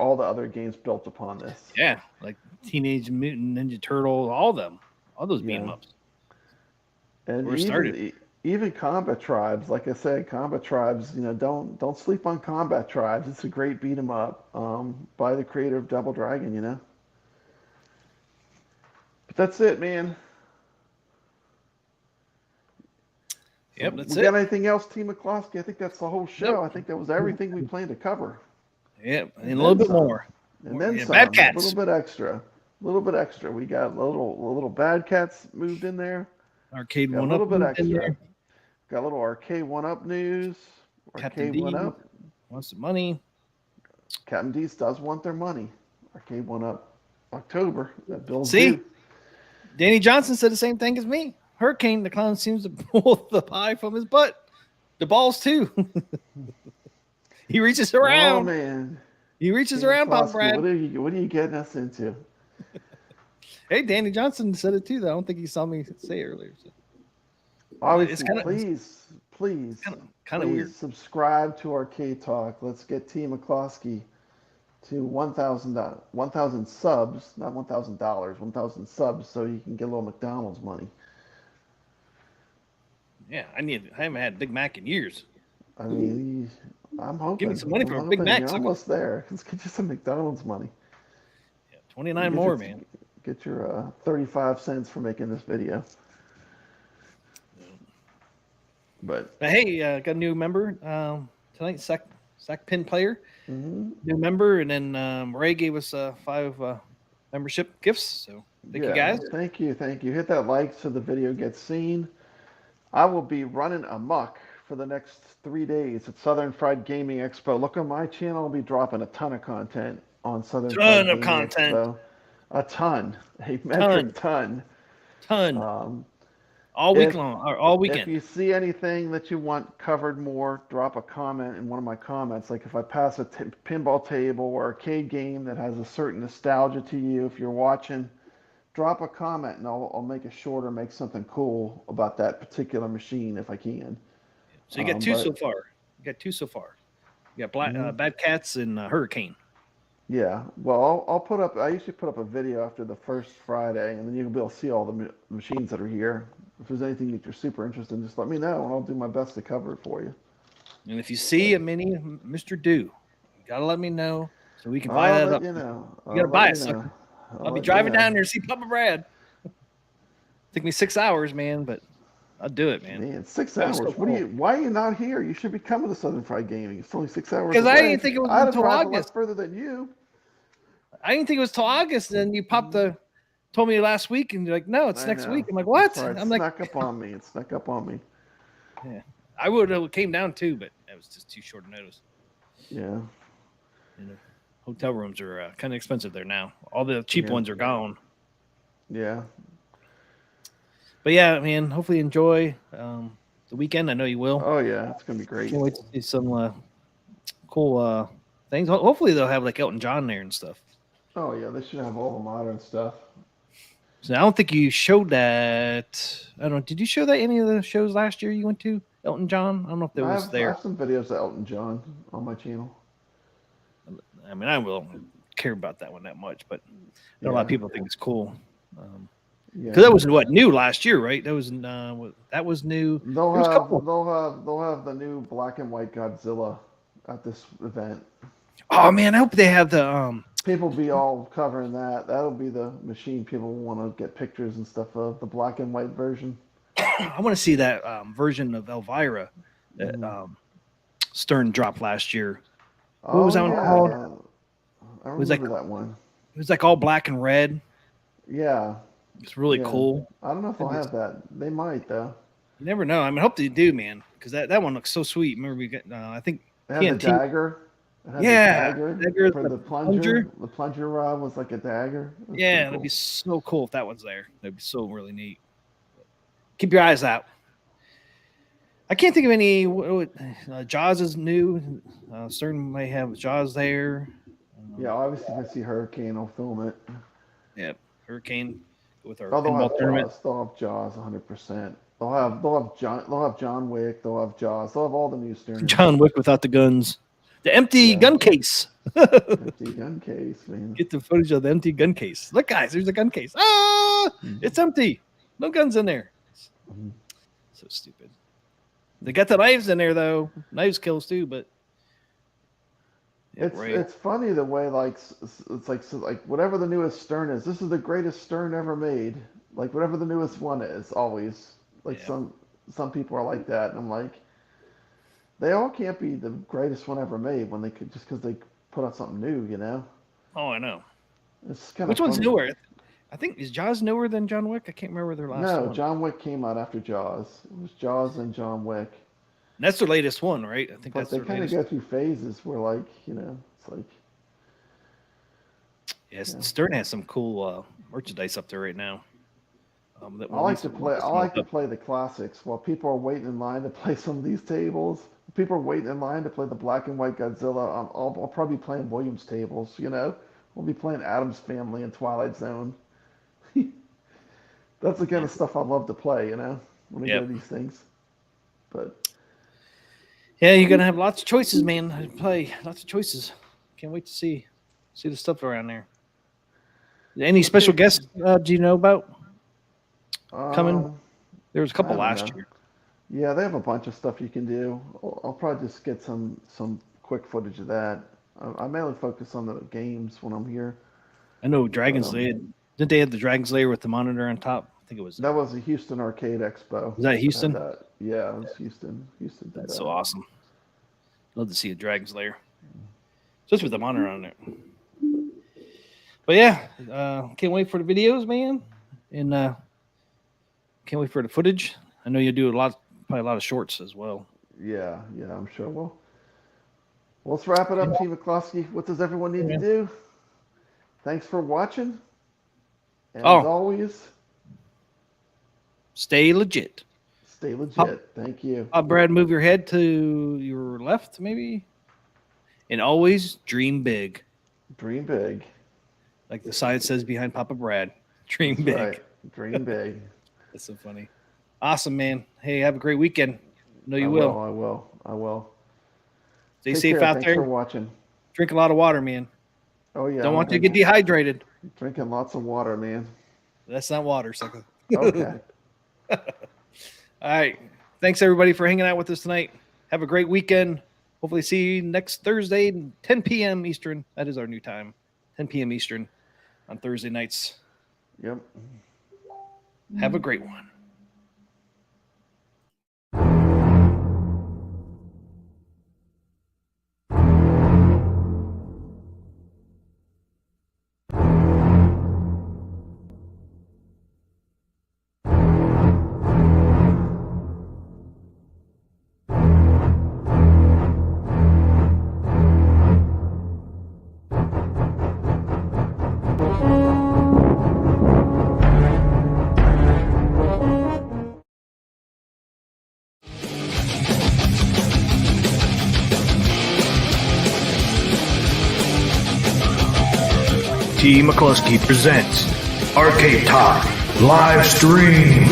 all the other games built upon this. Yeah, like Teenage Mutant Ninja Turtle, all those beat 'em ups. And Where it started. even Combat Tribes, like I said, Combat Tribes, don't sleep on Combat Tribes. It's a great beat 'em up by the creator of Double Dragon, But that's it, man. Yep, that's we it. got anything else, Team McCloskey? I think that's the whole show. I think that was everything we planned to cover. Yep, and a little bit more. And then Yeah, some. Bad A Cats. little bit extra. A little bit extra. We got a little Bad Cats moved in there. Arcade Got one a little up bit moved in extra. there. Got a little Arcade 1-Up news. Captain Arcade D 1-Up. wants the money. Captain D's does want their money. Arcade 1-Up. October. That bill's See? due. Danny Johnson said the same thing as me. Hurricane, the clown seems to pull the pie from his butt. The balls too. He reaches around. Oh man. He reaches Team around, Papa McCloskey, Brad. what are you getting us into? Hey, Danny Johnson said it too, though. I don't think he saw me say it earlier. So. Obviously, kinda- please Kind of weird. subscribe to Arcade Talk. Let's get Team McCloskey to 1,000 subs, not $1,000, 1,000 subs, so you can get a little McDonald's money. Yeah, I haven't had Big Mac in years. I mean, I'm hoping. Give me some money I'm for a Big hoping Mac, You're sucker. almost there. Let's get you some McDonald's money. Yeah, 29 Get more, your- man. Get your 35 cents for making this video. But Hey, got a new member tonight, Sack Pin Player. mhm. New member, and then Ray gave us 5 membership gifts. So thank you guys. Thank you. Hit that like so the video gets seen. I will be running amok for the next 3 days at Southern Fried Gaming Expo. Look on my channel. I'll be dropping a ton of content on Southern Fried Ton of Gaming content. Expo. A ton. A metric ton. All week if- long, or all If weekend. you see anything that you want covered more, drop a comment in one of my comments. Like if I pass a pinball table or arcade game that has a certain nostalgia to you, if you're watching, drop a comment and I'll make it short or make something cool about that particular machine if I can. So you got two but- so far. You got Mhm. Bad Cats and Hurricane. Yeah, well, I'll put up. I usually put up a video after the first Friday, and then you'll be able to see all the machines that are here. If there's anything that you're super interested in, just let me know, and I'll do my best to cover it for you. And if you see a mini Mr. Do, you gotta let me know so we can buy I'll that let up. you know. You gotta I'll buy let it, you know. sucker. I'll let be you driving know. down there to see Papa Brad. Took me 6 hours, man, but I'll do it, man. Man, 6 That was hours. so What cool. are you? Why are you not here? You should be coming to Southern Fried Gaming. It's only 6 hours. Because I away. didn't think it was I'd have until drive a lot August. further than you. I didn't think it was till August. And then you told me last week, and you're like, no, it's I next know. week. I'm like, what? Sorry, it I'm like, snuck up on me. It snuck up on me. yeah, I would have came down too, but it was just too short notice. Yeah. You know, hotel rooms are kind of expensive there now. All the cheap Yeah. ones are gone. Yeah. But yeah, man, hopefully you enjoy the weekend. I know you will. Oh yeah, it's gonna be great. Can't wait to see some cool things. Hopefully they'll have like Elton John there and stuff. Oh yeah, they should have all the modern stuff. So I don't think you showed that. I don't know. Did you show that any of the shows last year you went to? Elton John? I don't know if that I was have, there. I have some videos of Elton John on my channel. I mean, I will care about that one that much, but I know a lot of Yeah. people think it's cool. Yeah. Because that was what new last year, right? That was new. They'll There was a have couple. they'll have the new black and white Godzilla at this event. Oh man, I hope they have the People be all covering that. That'll be the machine people want to get pictures and stuff of, the black and white version. I want to see that version of Elvira that Stern dropped last year. What was that one called? I was like- remember that one. It was like all black and red. Yeah. It's really Yeah. cool. I don't know if I'll have that. They might though. You never know. I mean, I hope they do, man, because that one looks so sweet. Remember, we got I think It had the TNT. dagger. It had Yeah, the dagger dagger, for the the plunger. The plunger rod was like a dagger. It was Yeah, pretty that'd cool. be so cool if that one's there. That'd be so really neat. Keep your eyes out. I can't think of any. Jaws is new. Stern may have Jaws there. Yeah, obviously if I see Hurricane, I'll film it. Yeah, Hurricane with our Oh, they'll pinball have tournament. Jaws. They'll have Jaws 100%. They'll have John Wick. They'll have Jaws. They'll have all the new Stern. John Wick without the guns. The empty Yeah. gun case. Empty gun case, man. Get the footage of the empty gun case. Look, guys, there's a gun case. Ah, it's empty. No guns in there. Mhm. So stupid. They got the knives in there though. Knives kills too, but yeah, It's funny the way it's like whatever the newest Stern is. This is the greatest Stern ever made. Like whatever the newest one is, always like Yeah. some some people are like that, and I'm like, they all can't be the greatest one ever made when they could just because they put out something new, you know. Oh, I know. It's kind Which of one's newer? I think is Jaws newer than John Wick? I can't remember their last one. No, John Wick came out after Jaws. It was Jaws and John Wick. And that's their latest one, right? I think But that's they their kind of latest. go through phases where, like, you know, it's like. Yes, Stern has some cool merchandise up there right now. That I like to play the classics while people are waiting in line to play some of these tables. People are waiting in line to play the black and white Godzilla. I'll probably be playing Williams tables. You know, we'll be playing Addams Family and Twilight Zone. That's the kind of stuff I love to play. You know, when we go to these things. But yeah, you're gonna have lots of choices, man. To play lots of choices. Can't wait to see the stuff around there. Any special guests do you know about coming? There was a couple last year. Yeah, they have a bunch of stuff you can do. I'll probably just get some quick footage of that. I mainly focus on the games when I'm here. I know Dragon's Lair. Didn't they have the Dragon's Lair with the monitor on top? I think it was. That was a Houston Arcade Expo. Was that Houston? Yeah, it was Houston. That's so awesome. Love to see a Dragon's Lair, just with the monitor on it. But yeah, can't wait for the videos, man, and can't wait for the footage. I know you do probably a lot of shorts as well. Yeah, I'm sure. Well, let's wrap it up, Team McCloskey. What does everyone need to do? Thanks for watching. And as always, stay legit. Stay legit. Thank you. Brad, move your head to your left, maybe. And always dream big. Dream big. Like the sign says behind Papa Brad. Dream big. Right. Dream big. That's so funny. Awesome, man. Hey, have a great weekend. I know you will. I will. Stay Take safe care. out Thanks there. for watching. Drink a lot of water, man. Oh, yeah. Don't want you to get dehydrated. Drinking lots of water, man. That's not water, sucker. Okay. All right. Thanks, everybody, for hanging out with us tonight. Have a great weekend. Hopefully see you next Thursday, 10 p.m. Eastern. That is our new time, 10 p.m. Eastern on Thursday nights. Yep. Have a great one. T. McCluskey presents Arcade Talk live stream.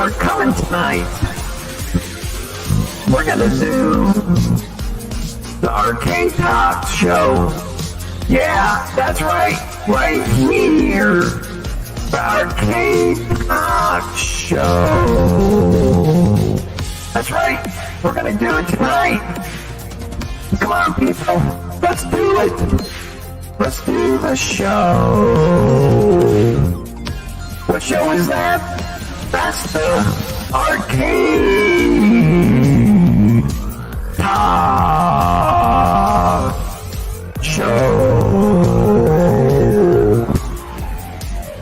we're coming tonight. We're gonna do the Arcade Talk Show. Yeah, that's right, right here. The Arcade Talk Show. That's right, we're gonna do it tonight. Come on, people, let's do it. Let's do the show. What show is that? That's the Arcade Talk Show.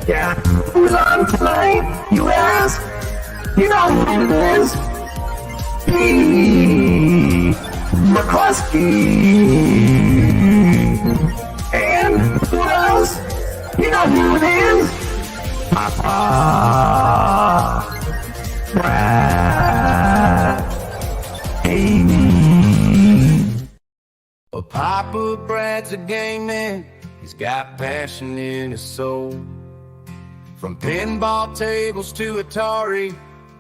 Yeah, who's on tonight, you ask? You know who it is. P. McCluskey. And who else? You know who it is? Papa Brad. Well, Papa Brad's a game man. He's got passion in his soul. From pinball tables to Atari,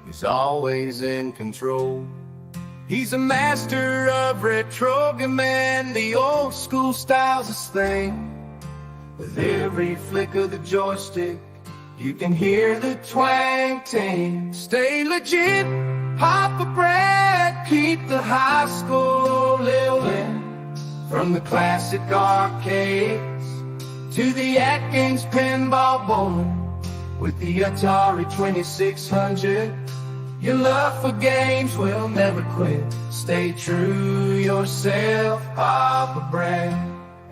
he's always in control. He's a master of retro man, the old school style's his thing. With every flick of the joystick, you can hear the twang ting. Stay legit, Papa Brad, keep the high school living. From the classic arcades to the AtGames Pinball bowling. With the Atari 2600, your love for games will never quit. Stay true yourself, Papa Brad,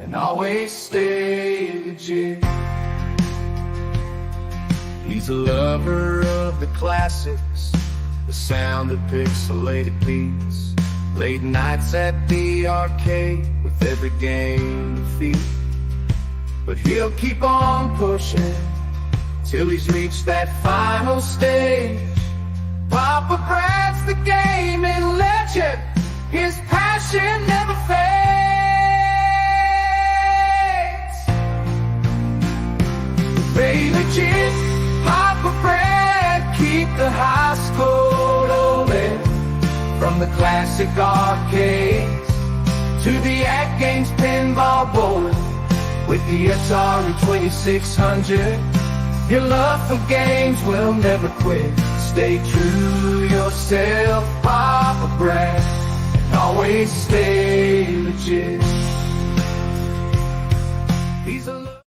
and always stay legit. He's a lover of the classics, the sound of pixelated beats. Late nights at the arcade with every game to feed. But he'll keep on pushing till he's reached that final stage. Papa Brad's the gaming legend, his passion never fades. Stay legit, Papa Brad, keep the high school rolling. From the classic arcades to the AtGames Pinball bowling. With the Atari 2600, your love for games will never quit. Stay true yourself, Papa Brad, and always stay legit. He's a